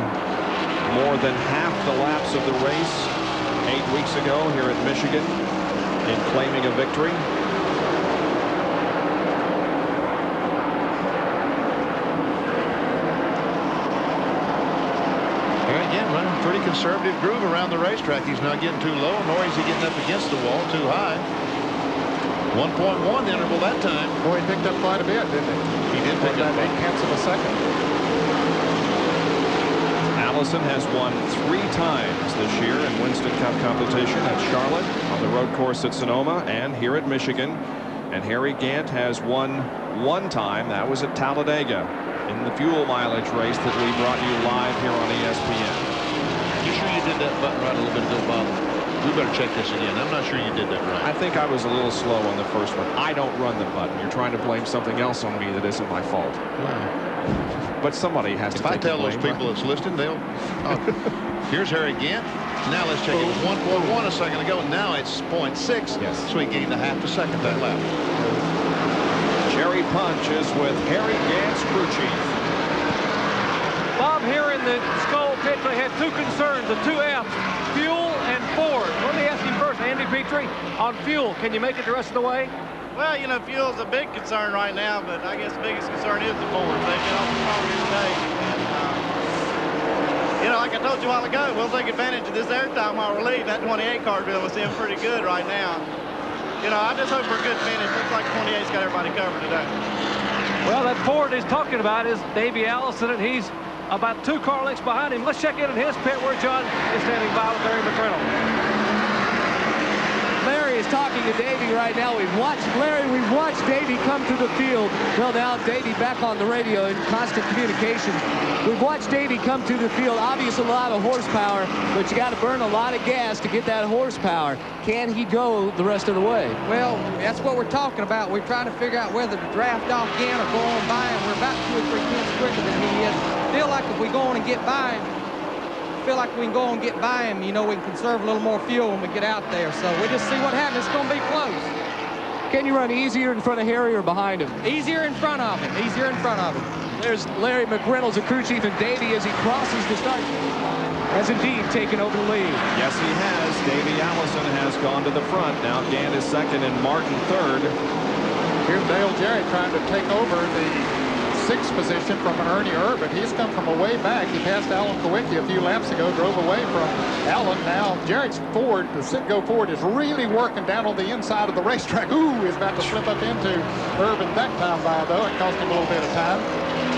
more than half the laps of the race 8 weeks ago here at Michigan in claiming a victory. Here again, running pretty conservative groove around the racetrack. He's not getting too low, nor is he getting up against the wall too high. 1.1 interval that time. Boy, he picked up quite a bit, didn't he? He did pick up 8/10 of a second. Allison has won 3 times this year in Winston Cup competition at Charlotte, on the road course at Sonoma, and here at Michigan. And Harry Gant has won 1 time. That was at Talladega in the fuel mileage race that we brought you live here on ESPN. You sure you did that button right a little bit ago, Bob? We better check this again. I'm not sure you did that right. I think I was a little slow on the first one. I don't run the button. You're trying to blame something else on me that isn't my fault. Wow. But somebody has to If I take the tell blame, those people that's listening, they'll... Here's Harry Gant. Now let's check it. It was 1.1 a second ago. Now it's 0.6. Yes. So he gained a half a second that lap. Jerry Punch is with Harry Gant's crew chief. Bob, here in the Skull pit, they had 2 concerns, the 2 F's, fuel and Ford. Let me ask you first, Andy Petrie, on fuel, can you make it the rest of the way? Well, you know, fuel's a big concern right now, but I guess the biggest concern is the Fords. They've been awful strong here today. And, you know, like I told you a while ago, we'll take advantage of this airtime while we're leading. That 28 car bill is in pretty good right now. You know, I just hope for a good finish. Looks like 28's got everybody covered today. Well, that Ford he's talking about is Davey Allison, and he's about 2 car lengths behind him. Let's check in his pit where John is standing by with Barry McCrindle. Larry is talking to Davey right now. We've watched Davey come to the field. Well, now Davey back on the radio in constant communication. We've watched Davey come to the field. Obviously a lot of horsepower, but you got to burn a lot of gas to get that horsepower. Can he go the rest of the way? Well, that's what we're talking about. We're trying to figure out whether to draft off again or go on by him. We're about 2 or 3 tenths quicker than he is. Feel like if we go on and get by him, you know, we can conserve a little more fuel when we get out there. So we just see what happens. It's going to be close. Can you run easier in front of Harry or behind him? Easier in front of him. Easier in front of him. There's Larry McReynolds, the crew chief, and Davey as he crosses the start has indeed taken over the lead. Yes, he has. Davey Allison has gone to the front. Now Gant is second and Martin third. Here's Dale Jarrett trying to take over the 6th position from Ernie Irvin. He's come from a way back. He passed Alan Kowicki a few laps ago, drove away from Alan. Now Jarrett's Ford, the Citgo Ford, is really working down on the inside of the racetrack. Ooh, he's about to slip up into Irvin that time by, though. It cost him a little bit of time.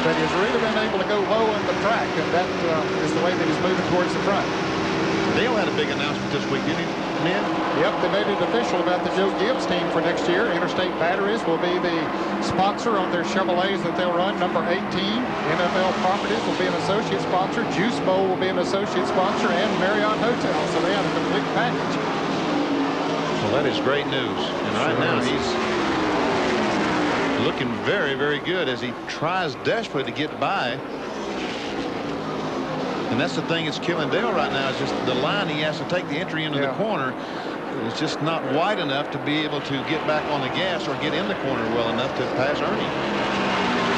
But he's really been able to go low in the track, and that is the way that he's moving towards the front. Dale had a big announcement this week, didn't he, man? Yep, they made it official about the Joe Gibbs team for next year. Interstate Batteries will be the sponsor on their Chevrolets that they'll run, number 18. NFL Properties will be an associate sponsor. Juice Bowl will be an associate sponsor, and Marriott Hotel. So they have a complete package. Well, that is great news. And right now he's looking very, very good as he tries desperately to get by. And that's the thing that's killing Dale right now, is just the line he has to take the entry into the corner. It's just not wide enough to be able to get back on the gas or get in the corner well enough to pass Ernie.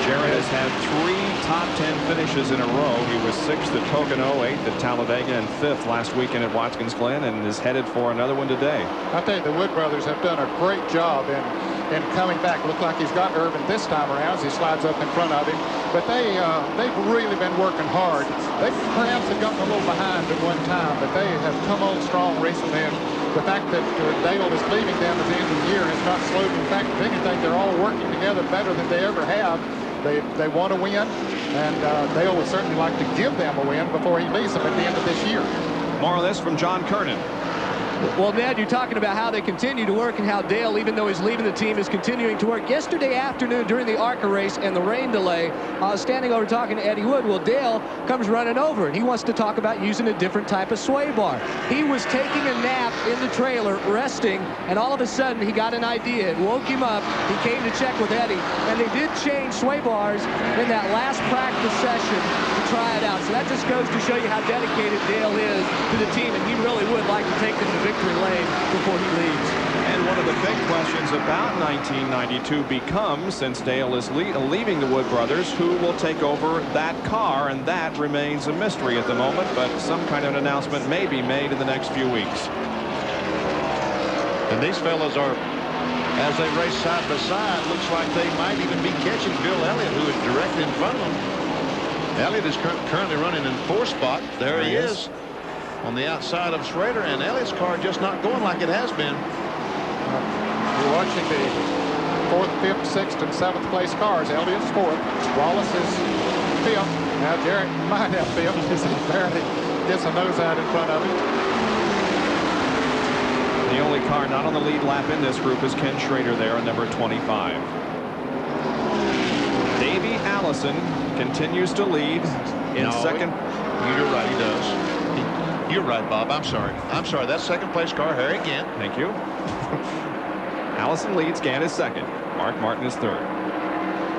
Jarrett has had 3 top 10 finishes in a row. He was 6th at Pocono, 8th at Talladega, and 5th last weekend at Watkins Glen, and is headed for another one today. I tell you, the Wood brothers have done a great job in coming back. Looked like he's got Irvin this time around as he slides up in front of him. But they've really been working hard. They perhaps have gotten a little behind at one time, but they have come on strong recently. And the fact that Dale is leaving them at the end of the year has not slowed. In fact, if anything, they're all working together better than they ever have. They want to win, and Dale would certainly like to give them a win before he leaves them at the end of this year. More on this from John Kernan. Well, Ned, you're talking about how they continue to work and how Dale, even though he's leaving the team, is continuing to work. Yesterday afternoon during the ARCA race and the rain delay, I was standing over talking to Eddie Wood. Well, Dale comes running over, and he wants to talk about using a different type of sway bar. He was taking a nap in the trailer, resting, and all of a sudden he got an idea. It woke him up. He came to check with Eddie, and they did change sway bars in that last practice session to try it out. So that just goes to show you how dedicated Dale is to the team, and he really would like to take them to victory lane before he leaves. And one of the big questions about 1992 becomes, since Dale is leaving the Wood brothers, who will take over that car, and that remains a mystery at the moment, but some kind of an announcement may be made in the next few weeks. And these fellas are, as they race side by side, looks like they might even be catching Bill Elliott, who is directly in front of them. Elliott is currently running in 4th spot. There he is on the outside of Schrader, and Elliott's car just not going like it has been. You're watching the 4th, 5th, 6th, and 7th place cars. Elliott's 4th. Wallace is 5th. Now Jarrett might have 5th as he barely gets a nose out in front of him. The only car not on the lead lap in this group is Ken Schrader there, number 25. Davey Allison continues to lead in second. You're right, he does. You're right, Bob. I'm sorry. That's 2nd place car, Harry Gant. Thank you. Allison leads. Gant is 2nd. Mark Martin is 3rd.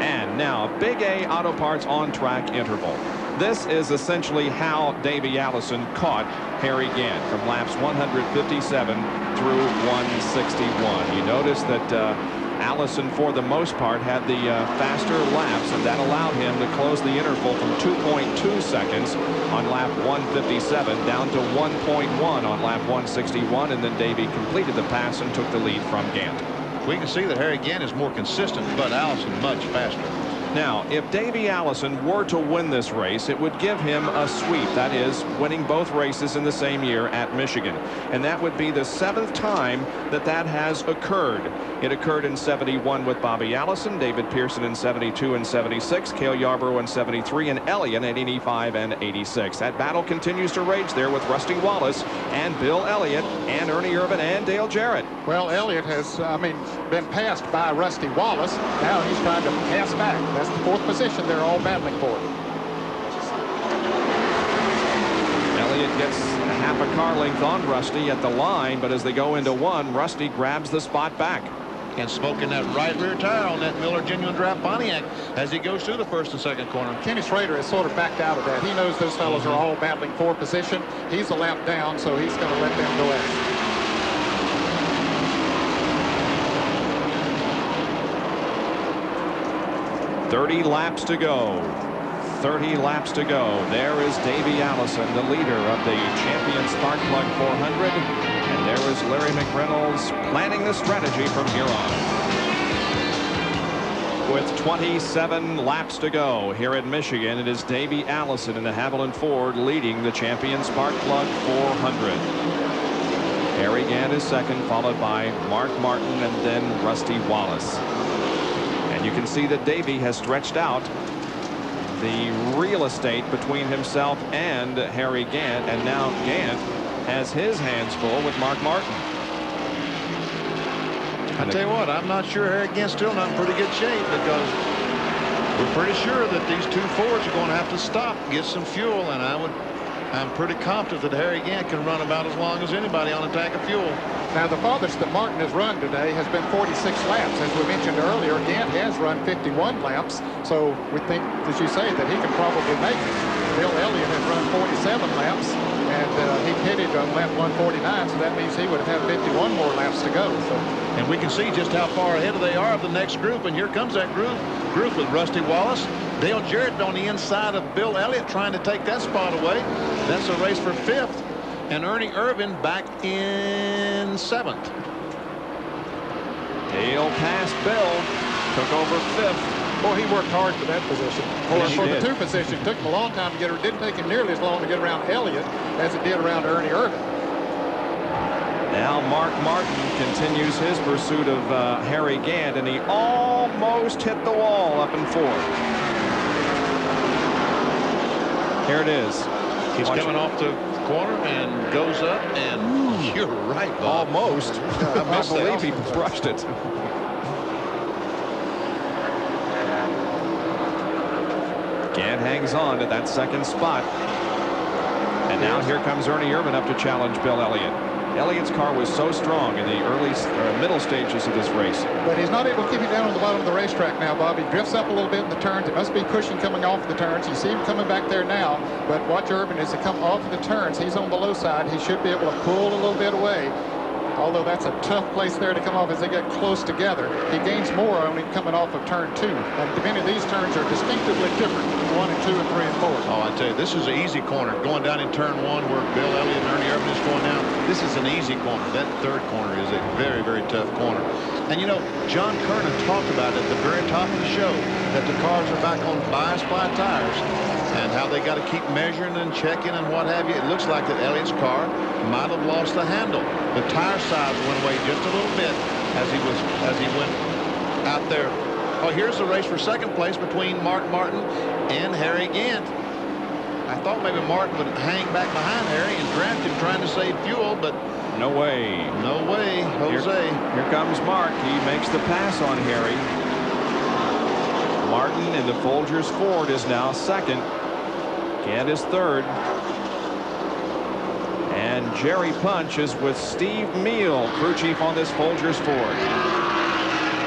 And now, Big A Auto Parts on track interval. This is essentially how Davey Allison caught Harry Gant from laps 157 through 161. You notice that Allison, for the most part, had the faster laps, and that allowed him to close the interval from 2.2 seconds on lap 157 down to 1.1 on lap 161, and then Davey completed the pass and took the lead from Gant. We can see that Harry Gant is more consistent, but Allison much faster. Now, if Davey Allison were to win this race, it would give him a sweep. That is, winning both races in the same year at Michigan. And that would be the 7th time that that has occurred. It occurred in 71 with Bobby Allison, David Pearson in 72 and 76, Cale Yarborough in 73, and Elliott in 85 and 86. That battle continues to rage there with Rusty Wallace and Bill Elliott and Ernie Irvin and Dale Jarrett. Well, Elliott has, been passed by Rusty Wallace. Now he's trying to pass back. That's the 4th position they're all battling for. Elliott gets a half a car length on Rusty at the line, but as they go into one, Rusty grabs the spot back. And smoking that right rear tire on that Miller Genuine Draft Pontiac as he goes through the 1st and 2nd corner. Kenny Schrader has sort of backed out of that. He knows those fellows are all battling for position. He's a lap down, so he's going to let them go at it. 30 laps to go. 30 laps to go. There is Davey Allison, the leader of the Champion Spark Plug 400. And there is Larry McReynolds planning the strategy from here on. With 27 laps to go here at Michigan, it is Davey Allison in the Haviland Ford leading the Champion Spark Plug 400. Harry Gant is second, followed by Mark Martin and then Rusty Wallace. And you can see that Davey has stretched out the real estate between himself and Harry Gant, and now Gant has his hands full with Mark Martin. I tell you what, I'm not sure Harry Gant's still not in pretty good shape, because we're pretty sure that these two Fords are going to have to stop, get some fuel, and I'm pretty confident that Harry Gant can run about as long as anybody on a tank of fuel. Now, the farthest that Martin has run today has been 46 laps. As we mentioned earlier, Gant has run 51 laps, so we think, as you say, that he can probably make it. Bill Elliott has run 47 laps, and he pitted on lap 149, so that means he would have had 51 more laps to go. So. And we can see just how far ahead they are of the next group, and here comes that group with Rusty Wallace, Dale Jarrett on the inside of Bill Elliott trying to take that spot away. That's a race for 5th. And Ernie Irvin back in 7th. Dale passed Bill, took over 5th. Boy, he worked hard for that position. Yes, for the did. 2 position, it took him a long time to get her. It didn't take him nearly as long to get around Elliott as it did around Ernie Irvin. Now Mark Martin continues his pursuit of Harry Gant, and he almost hit the wall up in 4th. Here it is. He's coming off the corner and goes up, and you're right, Bob. Almost. I believe he brushed it. Gant hangs on to that 2nd spot. And now here comes Ernie Irvin up to challenge Bill Elliott. Elliott's car was so strong in the middle stages of this race. But he's not able to keep it down on the bottom of the racetrack now, Bob. He drifts up a little bit in the turns. It must be cushion coming off the turns. You see him coming back there now, but watch Irvin as he comes off of the turns. He's on the low side. He should be able to pull a little bit away. Although that's a tough place there to come off as they get close together. He gains more only coming off of turn 2. And many of these turns are distinctively different from 1 and 2 and 3 and 4. Oh, I tell you, this is an easy corner. Going down in turn 1 where Bill Elliott and Ernie Irvin is going down, this is an easy corner. That 3rd corner is a very, very tough corner. And you know, John Kernan talked about it at the very top of the show that the cars are back on bias ply tires and how they got to keep measuring and checking and what have you. It looks like that Elliott's car might have lost the handle. The tire size went away just a little bit as he went out there. Oh, here's the race for 2nd place between Mark Martin and Harry Gant. I thought maybe Martin would hang back behind Harry and draft him trying to save fuel, but no way. No way, Jose. Here comes Mark. He makes the pass on Harry. Martin in the Folgers Ford is now 2nd. Gant is 3rd. And Jerry Punch is with Steve Meal, crew chief on this Folgers Ford.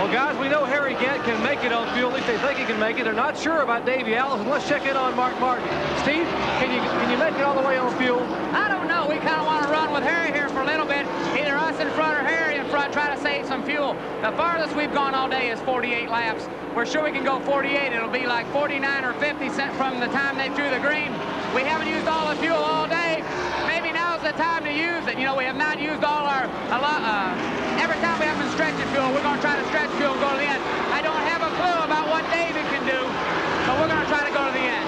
Well, guys, we know Harry Gant can make it on fuel. At least they think he can make it. They're not sure about Davey Allison. Let's check in on Mark Martin. Steve, can you make it all the way on fuel? I don't know. We kind of want to run with Harry here for a little bit. Either us in front or Harry in front, try to save some fuel. The farthest we've gone all day is 48 laps. We're sure we can go 48. It'll be like 49 or 50 from the time they drew the green. We haven't used all the fuel all day. Maybe now's the time to use it. You know, we have not used all every time we have been stretching fuel, we're going to try to stretch fuel and go to the end. I don't have a clue about what David can do, but we're going to try to go to the end.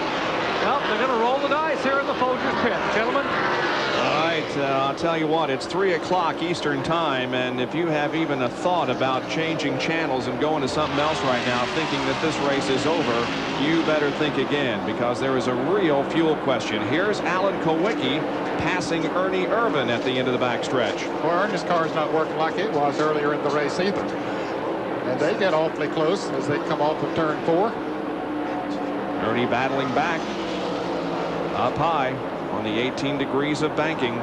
Well, they're going to roll the dice here in the Folgers pit. Gentlemen. All right. I'll tell you what, it's 3 o'clock Eastern time, and if you have even a thought about changing channels and going to something else right now, thinking that this race is over, you better think again, because there is a real fuel question. Here's Alan Kowicki passing Ernie Irvin at the end of the backstretch. Well, Ernie's car's not working like it was earlier in the race either. And they get awfully close as they come off of turn 4. Ernie battling back up high on the 18 degrees of banking.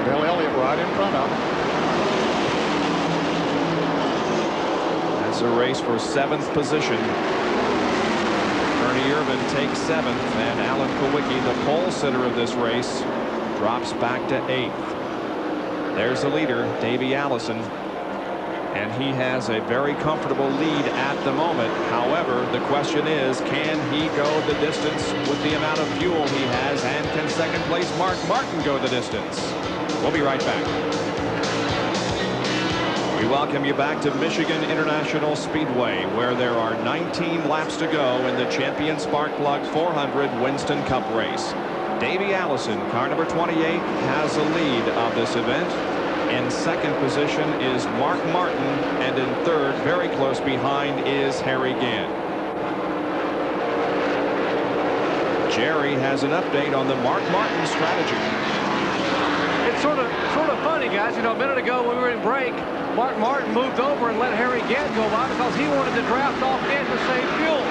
Bill Elliott right in front of him. That's a race for 7th position. Ernie Irvin takes 7th, and Alan Kowicki, the pole sitter of this race, drops back to 8th. There's the leader, Davey Allison, and he has a very comfortable lead at the moment. However, the question is, can he go the distance with the amount of fuel he has, and can second place Mark Martin go the distance? We'll be right back. We welcome you back to Michigan International Speedway, where there are 19 laps to go in the Champion Sparkplug 400 Winston Cup race. Davey Allison, car number 28, has the lead of this event. In second position is Mark Martin, and in third, very close behind, is Harry Gant. Jerry has an update on the Mark Martin strategy. It's sort of funny, guys. You know, a minute ago when we were in break, Mark Martin moved over and let Harry Gant go by because he wanted to draft off Gant to save fuel.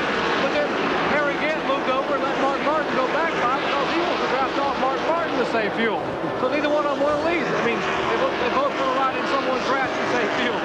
But then Harry Gant moved over and let Mark Martin go back by because he wanted to draft off Mark Martin to save fuel. So neither one of them want to lead. I mean, they both want to ride in someone's draft to save fuel.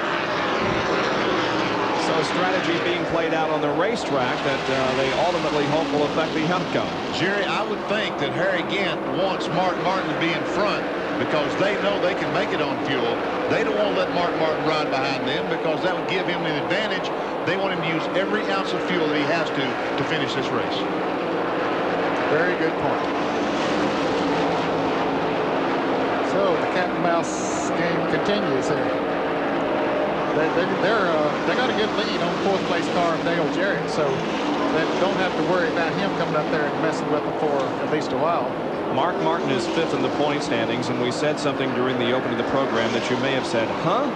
So strategy being played out on the racetrack that they ultimately hope will affect the outcome. Jerry, I would think that Harry Gant wants Mark Martin to be in front because they know they can make it on fuel. They don't want to let Mark Martin ride behind them because that would give him an advantage. They want him to use every ounce of fuel that he has to finish this race. Very good point. So the cat and mouse game continues here. They got a good lead on 4th place car of Dale Jarrett, so they don't have to worry about him coming up there and messing with them for at least a while. Mark Martin is 5th in the point standings, and we said something during the opening of the program that you may have said, huh?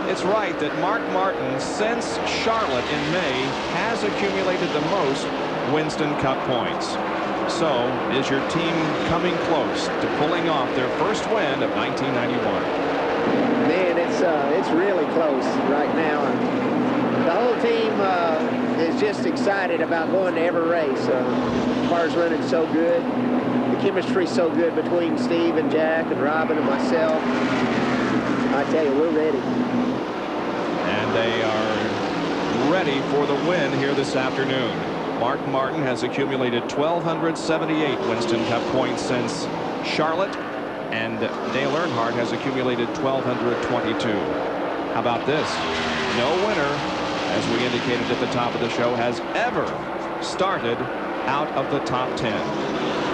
It's right that Mark Martin, since Charlotte in May, has accumulated the most Winston Cup points. So, is your team coming close to pulling off their first win of 1991? Man, it's really close right now. The whole team is just excited about going to every race. The car's running so good. The chemistry's so good between Steve and Jack and Robin and myself. I tell you, we're ready. And they are ready for the win here this afternoon. Mark Martin has accumulated 1,278 Winston Cup points since Charlotte, and Dale Earnhardt has accumulated 1,222. How about this? No winner, as we indicated at the top of the show, has ever started out of the top 10.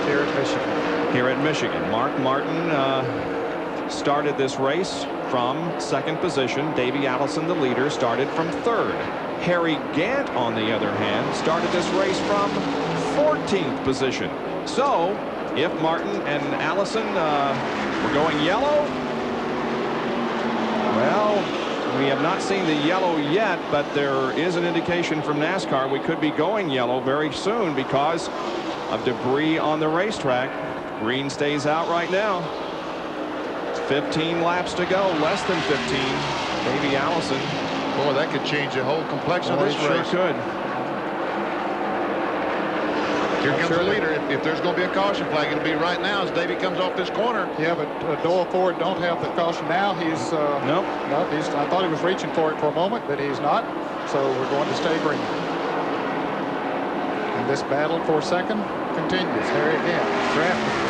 Here at Michigan. Here at Michigan. Mark Martin started this race from 2nd position. Davey Allison, the leader, started from 3rd. Harry Gant, on the other hand, started this race from 14th position. So, if Martin and Allison were going yellow, well, we have not seen the yellow yet, but there is an indication from NASCAR we could be going yellow very soon because of debris on the racetrack. Green stays out right now. 15 laps to go, less than 15. Davey Allison. Boy, that could change the whole complexion of this race. Sure could. Here comes the leader. If there's going to be a caution flag, it'll be right now as Davey comes off this corner. Yeah, but Doyle Ford don't have the caution now. He's nope. No, I thought he was reaching for it for a moment, but he's not. So we're going to stay green. And this battle for second continues. Harry again, drafting,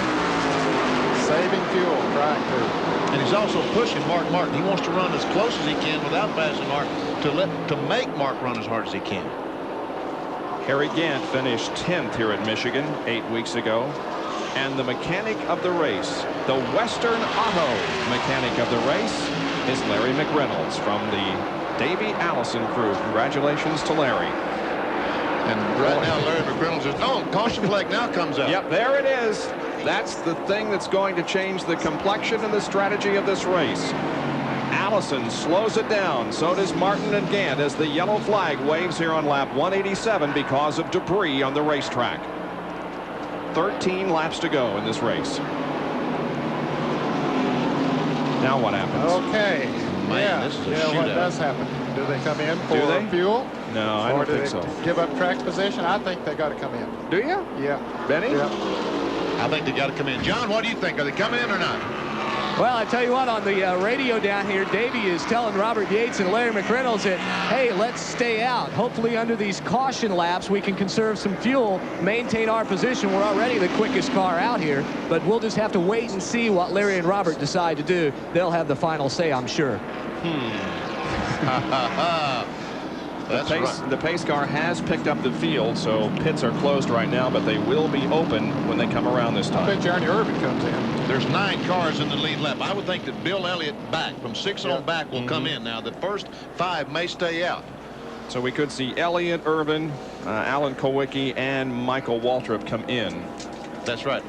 saving fuel, trying to. And he's also pushing Mark Martin. He wants to run as close as he can without passing Mark to make Mark run as hard as he can. Harry Gant finished 10th here at Michigan 8 weeks ago. And the mechanic of the race, the Western Auto mechanic of the race, is Larry McReynolds from the Davey Allison crew. Congratulations to Larry. And right now, Larry McReynolds is, oh, caution flag now comes out. Yep, there it is. That's the thing that's going to change the complexion and the strategy of this race. Allison slows it down. So does Martin and Gant as the yellow flag waves here on lap 187 because of debris on the racetrack. 13 laps to go in this race. Now what happens? Okay. Man, this is a shootout. What does happen? Do they come in for fuel? No, I don't think so. Give up track position? I think they got to come in. Do you? Yeah. Benny? Yeah. I think they got to come in. John, what do you think? Are they coming in or not? Well, I tell you what, on the radio down here, Davey is telling Robert Yates and Larry McReynolds that, hey, let's stay out. Hopefully under these caution laps, we can conserve some fuel, maintain our position. We're already the quickest car out here, but we'll just have to wait and see what Larry and Robert decide to do. They'll have the final say, I'm sure. The pace car has picked up the field, so pits are closed right now, but they will be open when they come around this time. I bet Jeremy Irvin comes in. There's 9 cars in the lead lap. I would think that Bill Elliott back from 6 on back will come in. Now the first 5 may stay out. So we could see Elliott, Irvin, Alan Kowicki, and Michael Waltrip come in. That's right.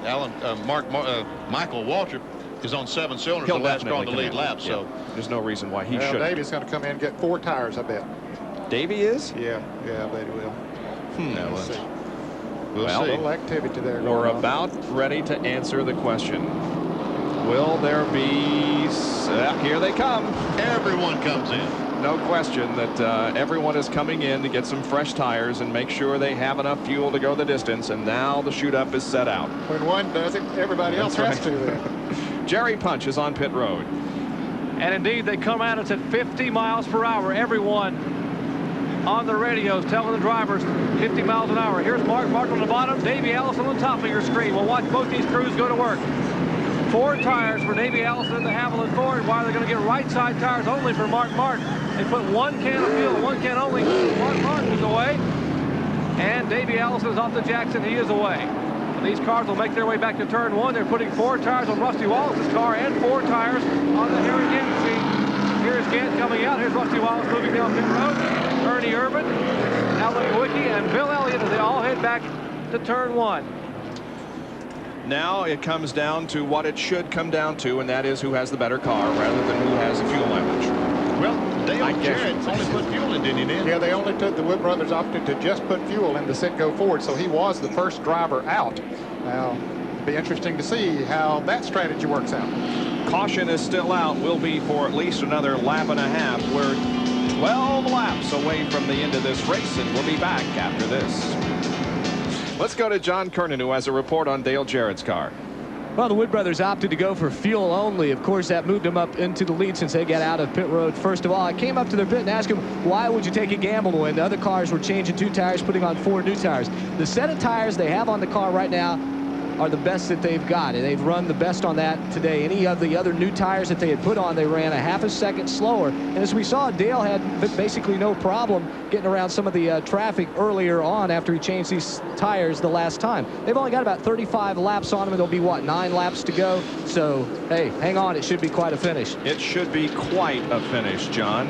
Michael Waltrip is on 7 cylinders. He'll the last car on the definitely lead come in. lap. So there's no reason why he shouldn't. Davey's going to come in and get 4 tires, I bet. Davey is? Yeah, I bet he will. We'll see. A little activity there. We're about ready to answer the question. Will there be... here they come. Everyone comes in. No question that everyone is coming in to get some fresh tires and make sure they have enough fuel to go the distance. And now the shoot-up is set out. When one does it, everybody else has to then. Jerry Punch is on pit road. And indeed, they come at us at 50 miles per hour. Everyone on the radios telling the drivers 50 miles an hour. Here's Mark on the bottom, Davey Allison on top of your screen. We'll watch both these crews go to work. 4 tires for Davey Allison in the Haviland Ford. Why they're going to get right side tires only for Mark Martin. They put 1 can of fuel, 1 can only. Mark Martin is away. And Davey Allison is off to Jackson. He is away. And these cars will make their way back to turn 1. They're putting 4 tires on Rusty Wallace's car and 4 tires on the Harry Gant machine. Here's Gant coming out. Here's Rusty Wallace moving down pit road. Ernie Irvin, Alan Kowicki, and Bill Elliott as they all head back to turn 1. Now it comes down to what it should come down to, and that is who has the better car rather than who has the fuel mileage. Well, Dale Jarrett only put fuel in, didn't he, Dan? Yeah, they only took, the Wood brothers opted to just put fuel in the Citgo Ford, so he was the first driver out. Now, it'll be interesting to see how that strategy works out. Caution is still out. Will be for at least another lap and a half. We're 12 laps away from the end of this race, and we'll be back after this. Let's go to John Kernan, who has a report on Dale Jarrett's car. Well, the Wood brothers opted to go for fuel only. Of course, that moved them up into the lead since they got out of pit road. First of all, I came up to their pit and asked them, why would you take a gamble to win? The other cars were changing 2 tires, putting on 4 new tires. The set of tires they have on the car right now are the best that they've got, and they've run the best on that today. Any of the other new tires that they had put on, they ran a half a second slower. And as we saw, Dale had basically no problem getting around some of the traffic earlier on after he changed these tires the last time. They've only got about 35 laps on them, and there'll be, what, 9 laps to go? So, hey, hang on, it should be quite a finish. It should be quite a finish, John.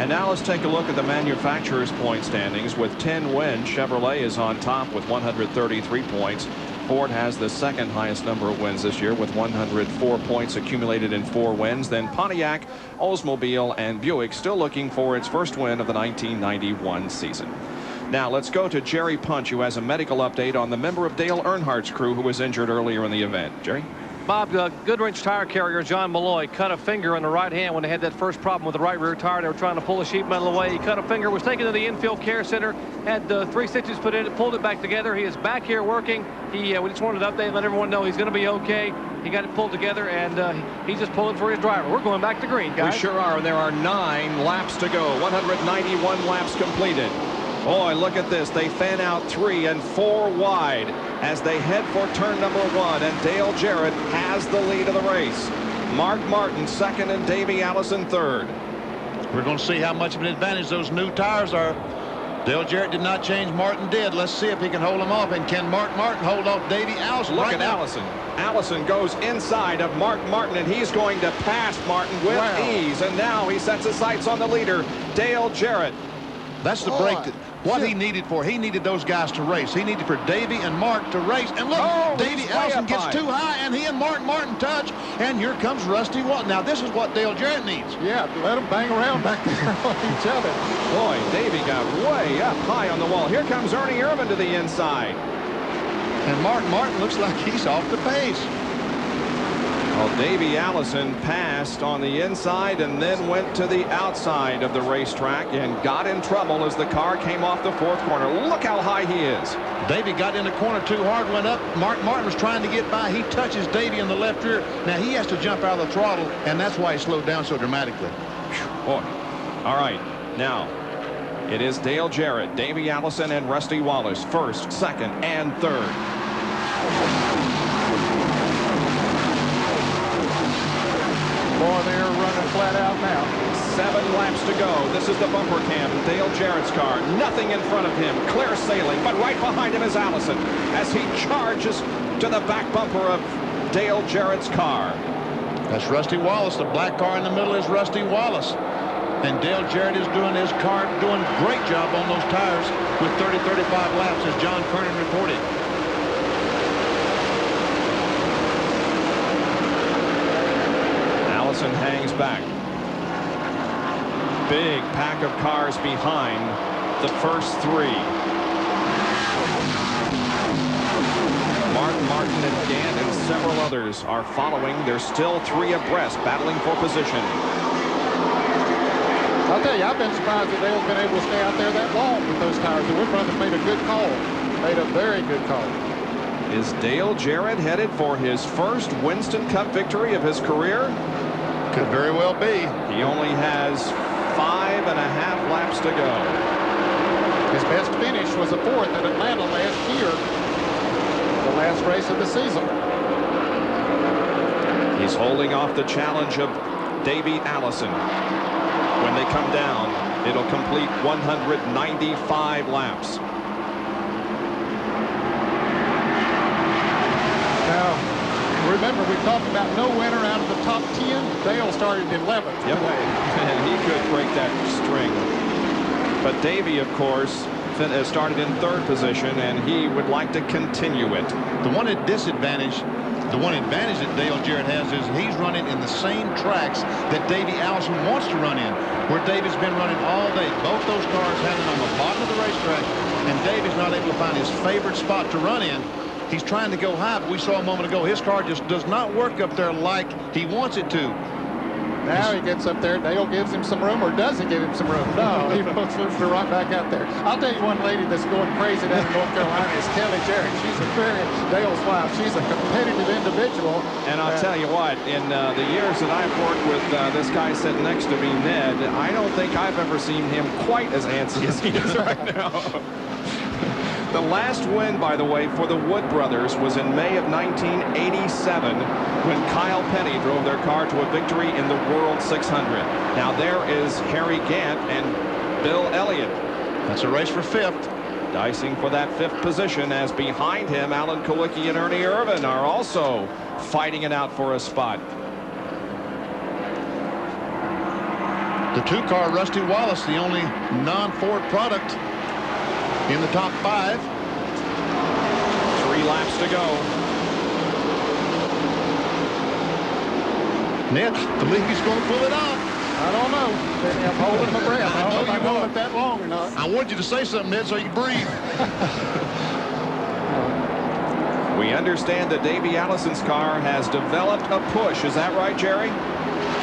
And now let's take a look at the manufacturer's point standings. With 10 wins, Chevrolet is on top with 133 points. Ford has the 2nd highest number of wins this year with 104 points accumulated in 4 wins. Then Pontiac, Oldsmobile, and Buick still looking for its first win of the 1991 season. Now let's go to Jerry Punch, who has a medical update on the member of Dale Earnhardt's crew who was injured earlier in the event. Jerry? Bob, Goodwrench tire carrier John Malloy cut a finger on the right hand when they had that first problem with the right rear tire. They were trying to pull the sheet metal away. He cut a finger, was taken to the infield care center, had 3 stitches put in it, pulled it back together. He is back here working. We just wanted to update and let everyone know he's going to be okay. He got it pulled together, and he's just pulling for his driver. We're going back to green, guys. We sure are, and there are 9 laps to go. 191 laps completed. Boy, look at this. They fan out 3 and 4 wide as they head for turn number 1, and Dale Jarrett has the lead of the race. Mark Martin 2nd and Davey Allison 3rd. We're going to see how much of an advantage those new tires are. Dale Jarrett did not change. Martin did. Let's see if he can hold them off. And can Mark Martin hold off Davey Allison? Look at Allison. Allison goes inside of Mark Martin, and he's going to pass Martin with ease. And now he sets his sights on the leader, Dale Jarrett. That's the break. what he needed for. He needed those guys to race. He needed for Davey and Mark to race. And look, Davey Allison gets too high, and he and Martin touch. And here comes Rusty Wallace. Now, this is what Dale Jarrett needs. Yeah, let them bang around back there on each other. Boy, Davey got way up high on the wall. Here comes Ernie Irvin to the inside. And Martin looks like he's off the pace. Well, Davey Allison passed on the inside and then went to the outside of the racetrack and got in trouble as the car came off the fourth corner. Look how high he is. Davey got in the corner too hard, went up. Martin was trying to get by. He touches Davey in the left rear. Now he has to jump out of the throttle, and that's why he slowed down so dramatically. Boy. All right, now it is Dale Jarrett, Davey Allison, and Rusty Wallace, first, second, and third. Boy, they're running flat out now. 7 laps to go. This is the bumper cam. Dale Jarrett's car. Nothing in front of him. Clear sailing, but right behind him is Allison as he charges to the back bumper of Dale Jarrett's car. That's Rusty Wallace. The black car in the middle is Rusty Wallace. And Dale Jarrett is doing his car, doing a great job on those tires with 30-35 laps, as John Kernan reported. Allison hangs back. Big pack of cars behind the first 3. Martin and Gant and several others are following. They're still 3 abreast, battling for position. I'll tell you, I've been surprised that Dale's been able to stay out there that long with those tires. The Wood Brothers made a good call. Made a very good call. Is Dale Jarrett headed for his first Winston Cup victory of his career? Could very well be. He only has 5.5 laps to go. His best finish was a 4th at Atlanta last year, the last race of the season. He's holding off the challenge of Davey Allison. When they come down, it'll complete 195 laps. Now, remember, we talked about no winner out of the top 10. Dale started 11th today. And he could break that string. But Davey, of course, started in 3rd position, and he would like to continue it. The one advantage that Dale Jarrett has is he's running in the same tracks that Davey Allison wants to run in, where Davey's been running all day. Both those cars have it on the bottom of the racetrack, and Davey's not able to find his favorite spot to run in. He's trying to go high, but we saw a moment ago his car just does not work up there like he wants it to. Now he gets up there. Dale gives him some room, or does he give him some room? No, he puts her right back out there. I'll tell you one lady that's going crazy down in North Carolina is Kelly Jarrett. She's a very Dale's wife. She's a competitive individual. And I'll tell you what, in the years that I've worked with this guy sitting next to me, Ned, I don't think I've ever seen him quite as antsy as he is right now. The last win, by the way, for the Wood Brothers was in May of 1987 when Kyle Penny drove their car to a victory in the World 600. Now there is Harry Gant and Bill Elliott. That's a race for 5th. Dicing for that 5th position, as behind him Alan Kulwicki and Ernie Irvin are also fighting it out for a spot. The 2-car Rusty Wallace, the only non-Ford product in the top 5. 3 laps to go. Ned, I believe he's going to pull it off. I don't know. I'm holding my breath. I don't know if I'm holding it that long or not. I wanted you to say something, Ned, so you can breathe. We understand that Davey Allison's car has developed a push. Is that right, Jerry?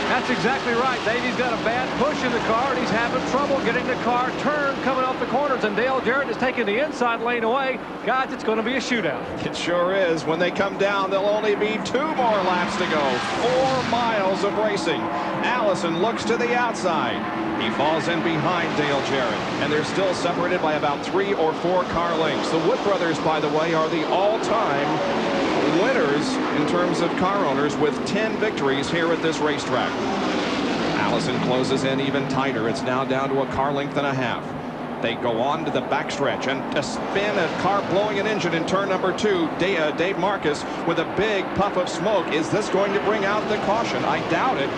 That's exactly right. Davey's got a bad push in the car, and he's having trouble getting the car turned coming off the corners, and Dale Jarrett is taking the inside lane away. Guys, it's going to be a shootout. It sure is. When they come down, there'll only be 2 more laps to go. 4 miles of racing. Allison looks to the outside. He falls in behind Dale Jarrett, and they're still separated by about 3 or 4 car lengths. The Wood Brothers, by the way, are the all-time winners in terms of car owners with 10 victories here at this racetrack. Allison closes in even tighter. It's now down to a car length and a half. They go on to the backstretch and a spin, a car blowing an engine in turn number 2. Dave Marcus with a big puff of smoke. Is this going to bring out the caution? I doubt it.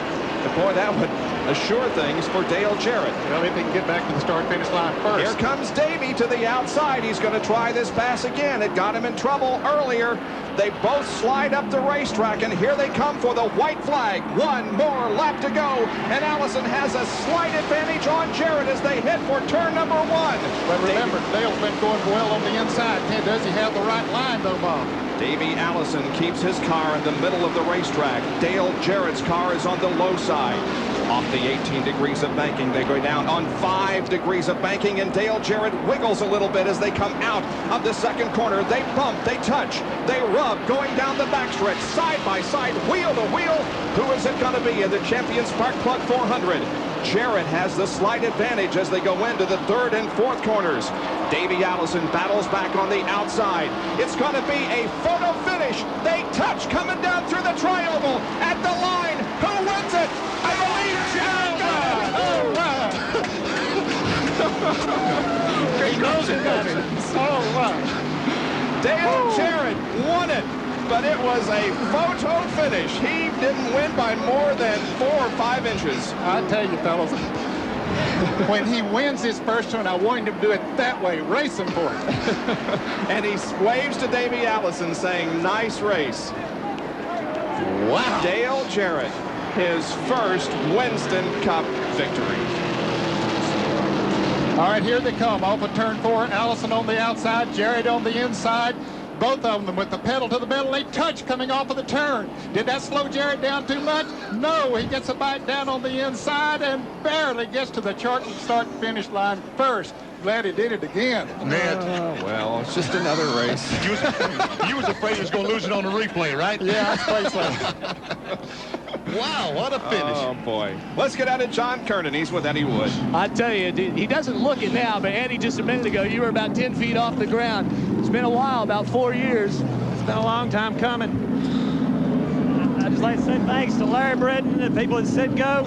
Boy, that would assure things for Dale Jarrett. Well, if he can get back to the start-finish line first. Here comes Davey to the outside. He's going to try this pass again. It got him in trouble earlier. They both slide up the racetrack, and here they come for the white flag. One more lap to go, and Allison has a slight advantage on Jarrett as they head for turn number 1. But remember, Dale's been going well on the inside. Does he have the right line, though, Bob? Davey Allison keeps his car in the middle of the racetrack. Dale Jarrett's car is on the low side. Off the 18 degrees of banking, they go down on 5 degrees of banking, and Dale Jarrett wiggles a little bit as they come out of the second corner. They bump, they touch, they rub, going down the backstretch, side by side, wheel to wheel. Who is it going to be in the Champion Spark Plug 400? Jarrett has the slight advantage as they go into the third and fourth corners. Davey Allison battles back on the outside. It's going to be a photo finish. They touch coming down through the triangle at the line. Who wins it? I believe Jarrett does. Congratulations. Dale Jarrett won it. But it was a photo finish. He didn't win by more than 4 or 5 inches. I tell you, fellas, when he wins his first one, I want him to do it that way, racing for it. And he waves to Davey Allison saying, nice race. Wow. Dale Jarrett, his first Winston Cup victory. All right, here they come off of turn 4. Allison on the outside, Jarrett on the inside. Both of them with the pedal to the metal. They touch coming off of the turn. Did that slow Jarrett down too much? No, he gets a bite down on the inside and barely gets to the start and finish line first. Glad he did it again. Well, it's just another race. You was afraid he was going to lose it on the replay, right? Yeah, I suppose so. Wow, what a finish. Oh, boy. Let's get out of John Kernan. He's with Eddie Wood. I tell you, he doesn't look it now, but Eddie, just a minute ago, you were about 10 feet off the ground. It's been a while, about 4 years. It's been a long time coming. I'd just like to say thanks to Larry Britton and the people at Citgo.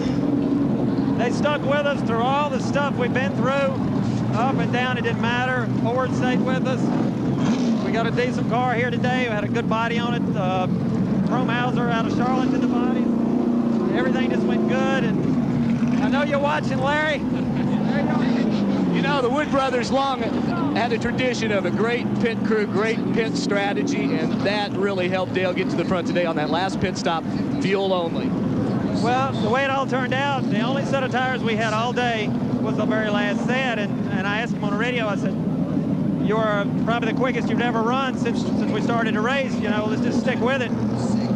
They stuck with us through all the stuff we've been through. Up and down, it didn't matter. Ford stayed with us. We got a decent car here today. We had a good body on it. Chrome Hauser out of Charlotte did the body. Everything just went good, and I know you're watching, Larry. You know, the Wood brothers long had a tradition of a great pit crew, great pit strategy, and that really helped Dale get to the front today on that last pit stop, fuel only. Well, the way it all turned out, the only set of tires we had all day was the very last set, and I asked him on the radio, I said, you're probably the quickest you've ever run since we started to race, you know, let's just stick with it.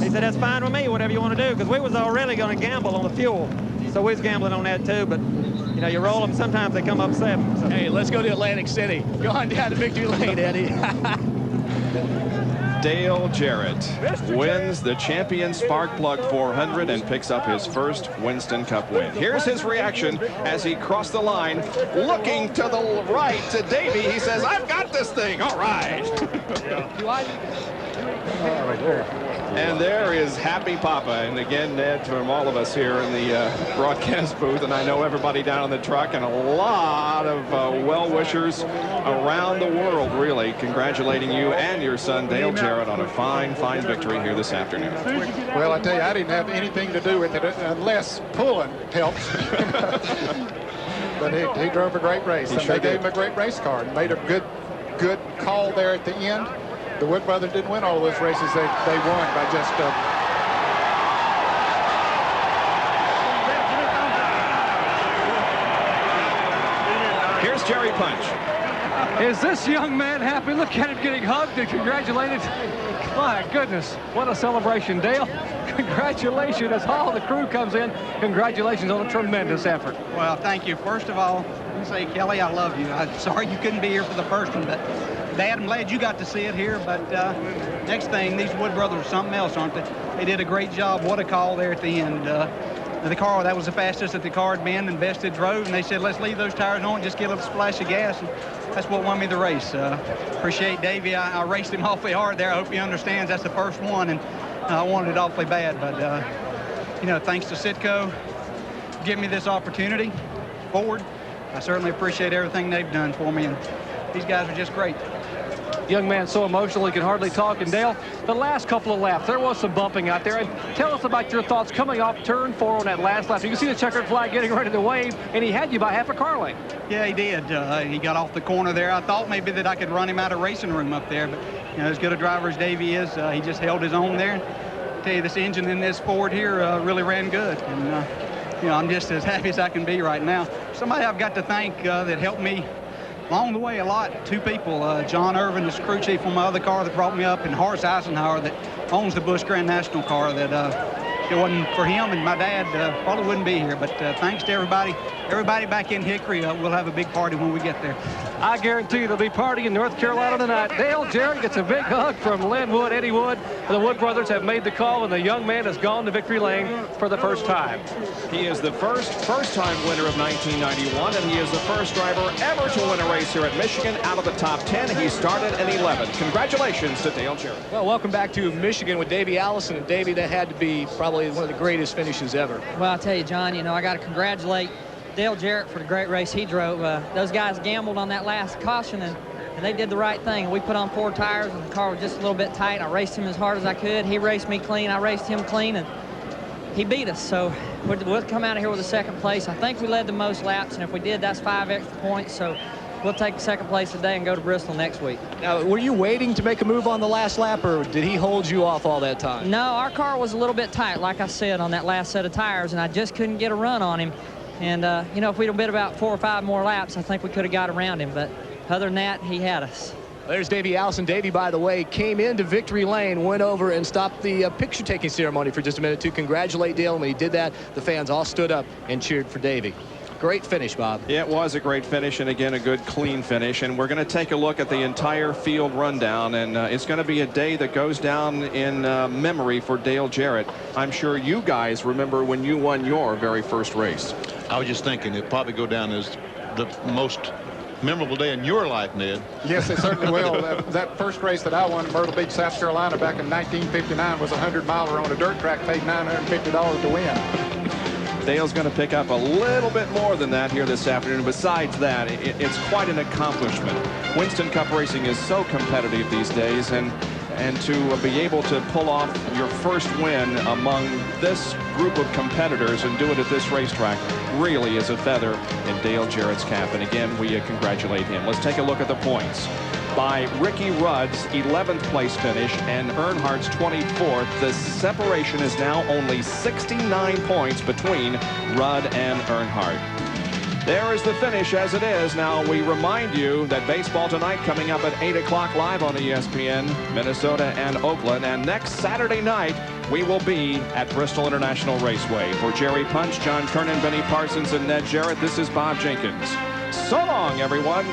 He said, that's fine with me, whatever you want to do, because we was already going to gamble on the fuel. So we was gambling on that too, but, you know, you roll them, sometimes they come up 7. So. Hey, let's go to Atlantic City. Go on down to Victory Lane, Eddie. Dale Jarrett wins the Champion Spark Plug 400 and picks up his first Winston Cup win. Here's his reaction as he crossed the line, looking to the right to Davey. He says, I've got this thing. All right. And there is Happy Papa. And again, Ned, from all of us here in the broadcast booth, and I know everybody down in the truck, and a lot of well-wishers around the world, really, congratulating you and your son, Dale Jarrett, on a fine, fine victory here this afternoon. Well, I tell you, I didn't have anything to do with it unless pulling helps. But he drove a great race, and they gave him a great race car and made a good call there at the end. The Wood brothers didn't win all of those races. They won by just Here's Jerry Punch. Is this young man happy? Look at him getting hugged and congratulated. My goodness, what a celebration, Dale. Congratulations as all the crew comes in. Congratulations on a tremendous effort. Well, thank you. First of all, let me say, Kelly, I love you. I'm sorry you couldn't be here for the first one, but Dad, I'm glad you got to see it here. But next thing, these Wood brothers are something else, aren't they? They did a great job. What a call there at the end. The car, that was the fastest that the car had been, and Best had drove, and they said, let's leave those tires on, just get a little splash of gas, and that's what won me the race. Appreciate Davey. I raced him awfully hard there. I hope he understands that's the first one, and I wanted it awfully bad. But, you know, thanks to Citgo for giving me this opportunity. Ford, I certainly appreciate everything they've done for me, and these guys are just great. young man so emotional he can hardly talk. And Dale, the last couple of laps, there was some bumping out there. And tell us about your thoughts coming off turn 4 on that last lap. You can see the checkered flag getting ready to wave, and he had you by half a car length. Yeah, he did. He got off the corner there. I thought maybe that I could run him out of racing room up there, but as good a driver as Davey is, he just held his own there. I tell you, this engine in this Ford here really ran good, and I'm just as happy as I can be right now. Somebody I've got to thank that helped me along the way a lot. 2 people, John Irvin, the crew chief on my other car that brought me up, and Horace Eisenhower that owns the Busch Grand National car. That if it wasn't for him and my dad, probably wouldn't be here. But thanks to everybody back in Hickory. We'll have a big party when we get there. I guarantee you there'll be party in North Carolina tonight. Dale Jarrett gets a big hug from Len Wood, Eddie Wood. The Wood brothers have made the call, and the young man has gone to victory lane for the first time. He is the first-time winner of 1991, and he is the first driver ever to win a race here at Michigan out of the top 10. He started in 11th. Congratulations to Dale Jarrett. Well, welcome back to Michigan with Davey Allison. And Davey, that had to be probably one of the greatest finishes ever. Well, I'll tell you, John, I got to congratulate Dale Jarrett for the great race he drove. Those guys gambled on that last caution, and they did the right thing. We put on 4 tires, and the car was just a little bit tight. I raced him as hard as I could. He raced me clean. I raced him clean, and he beat us. So we'll come out of here with a 2nd place. I think we led the most laps, and if we did, that's 5 extra points. So we'll take the 2nd place today and go to Bristol next week. Now, were you waiting to make a move on the last lap, or did he hold you off all that time? No, our car was a little bit tight, like I said, on that last set of tires, and I just couldn't get a run on him. And, if we'd have been about 4 or 5 more laps, I think we could have got around him. But other than that, he had us. There's Davey Allison. Davey, by the way, came into victory lane, went over and stopped the picture-taking ceremony for just a minute to congratulate Dale. And when he did that, the fans all stood up and cheered for Davey. Great finish, Bob. It was a great finish, and again, a good clean finish. And we're going to take a look at the entire field rundown, and it's going to be a day that goes down in memory for Dale Jarrett. I'm sure you guys remember when you won your very first race. I was just thinking it'd probably go down as the most memorable day in your life, Ned. Yes, it certainly will. That first race that I won in Myrtle Beach, South Carolina, back in 1959 was a 100-miler on a dirt track, paid $950 to win. Dale's going to pick up a little bit more than that here this afternoon. Besides that, it's quite an accomplishment. Winston Cup racing is so competitive these days, and to be able to pull off your first win among this group of competitors and do it at this racetrack really is a feather in Dale Jarrett's cap. And again, we congratulate him. Let's take a look at the points. By Ricky Rudd's 11th place finish and Earnhardt's 24th, the separation is now only 69 points between Rudd and Earnhardt. There is the finish as it is. Now we remind you that baseball tonight coming up at 8 o'clock live on ESPN, Minnesota and Oakland. And next Saturday night, we will be at Bristol International Raceway. For Jerry Punch, John Kernan, Benny Parsons, and Ned Jarrett, this is Bob Jenkins. So long, everyone.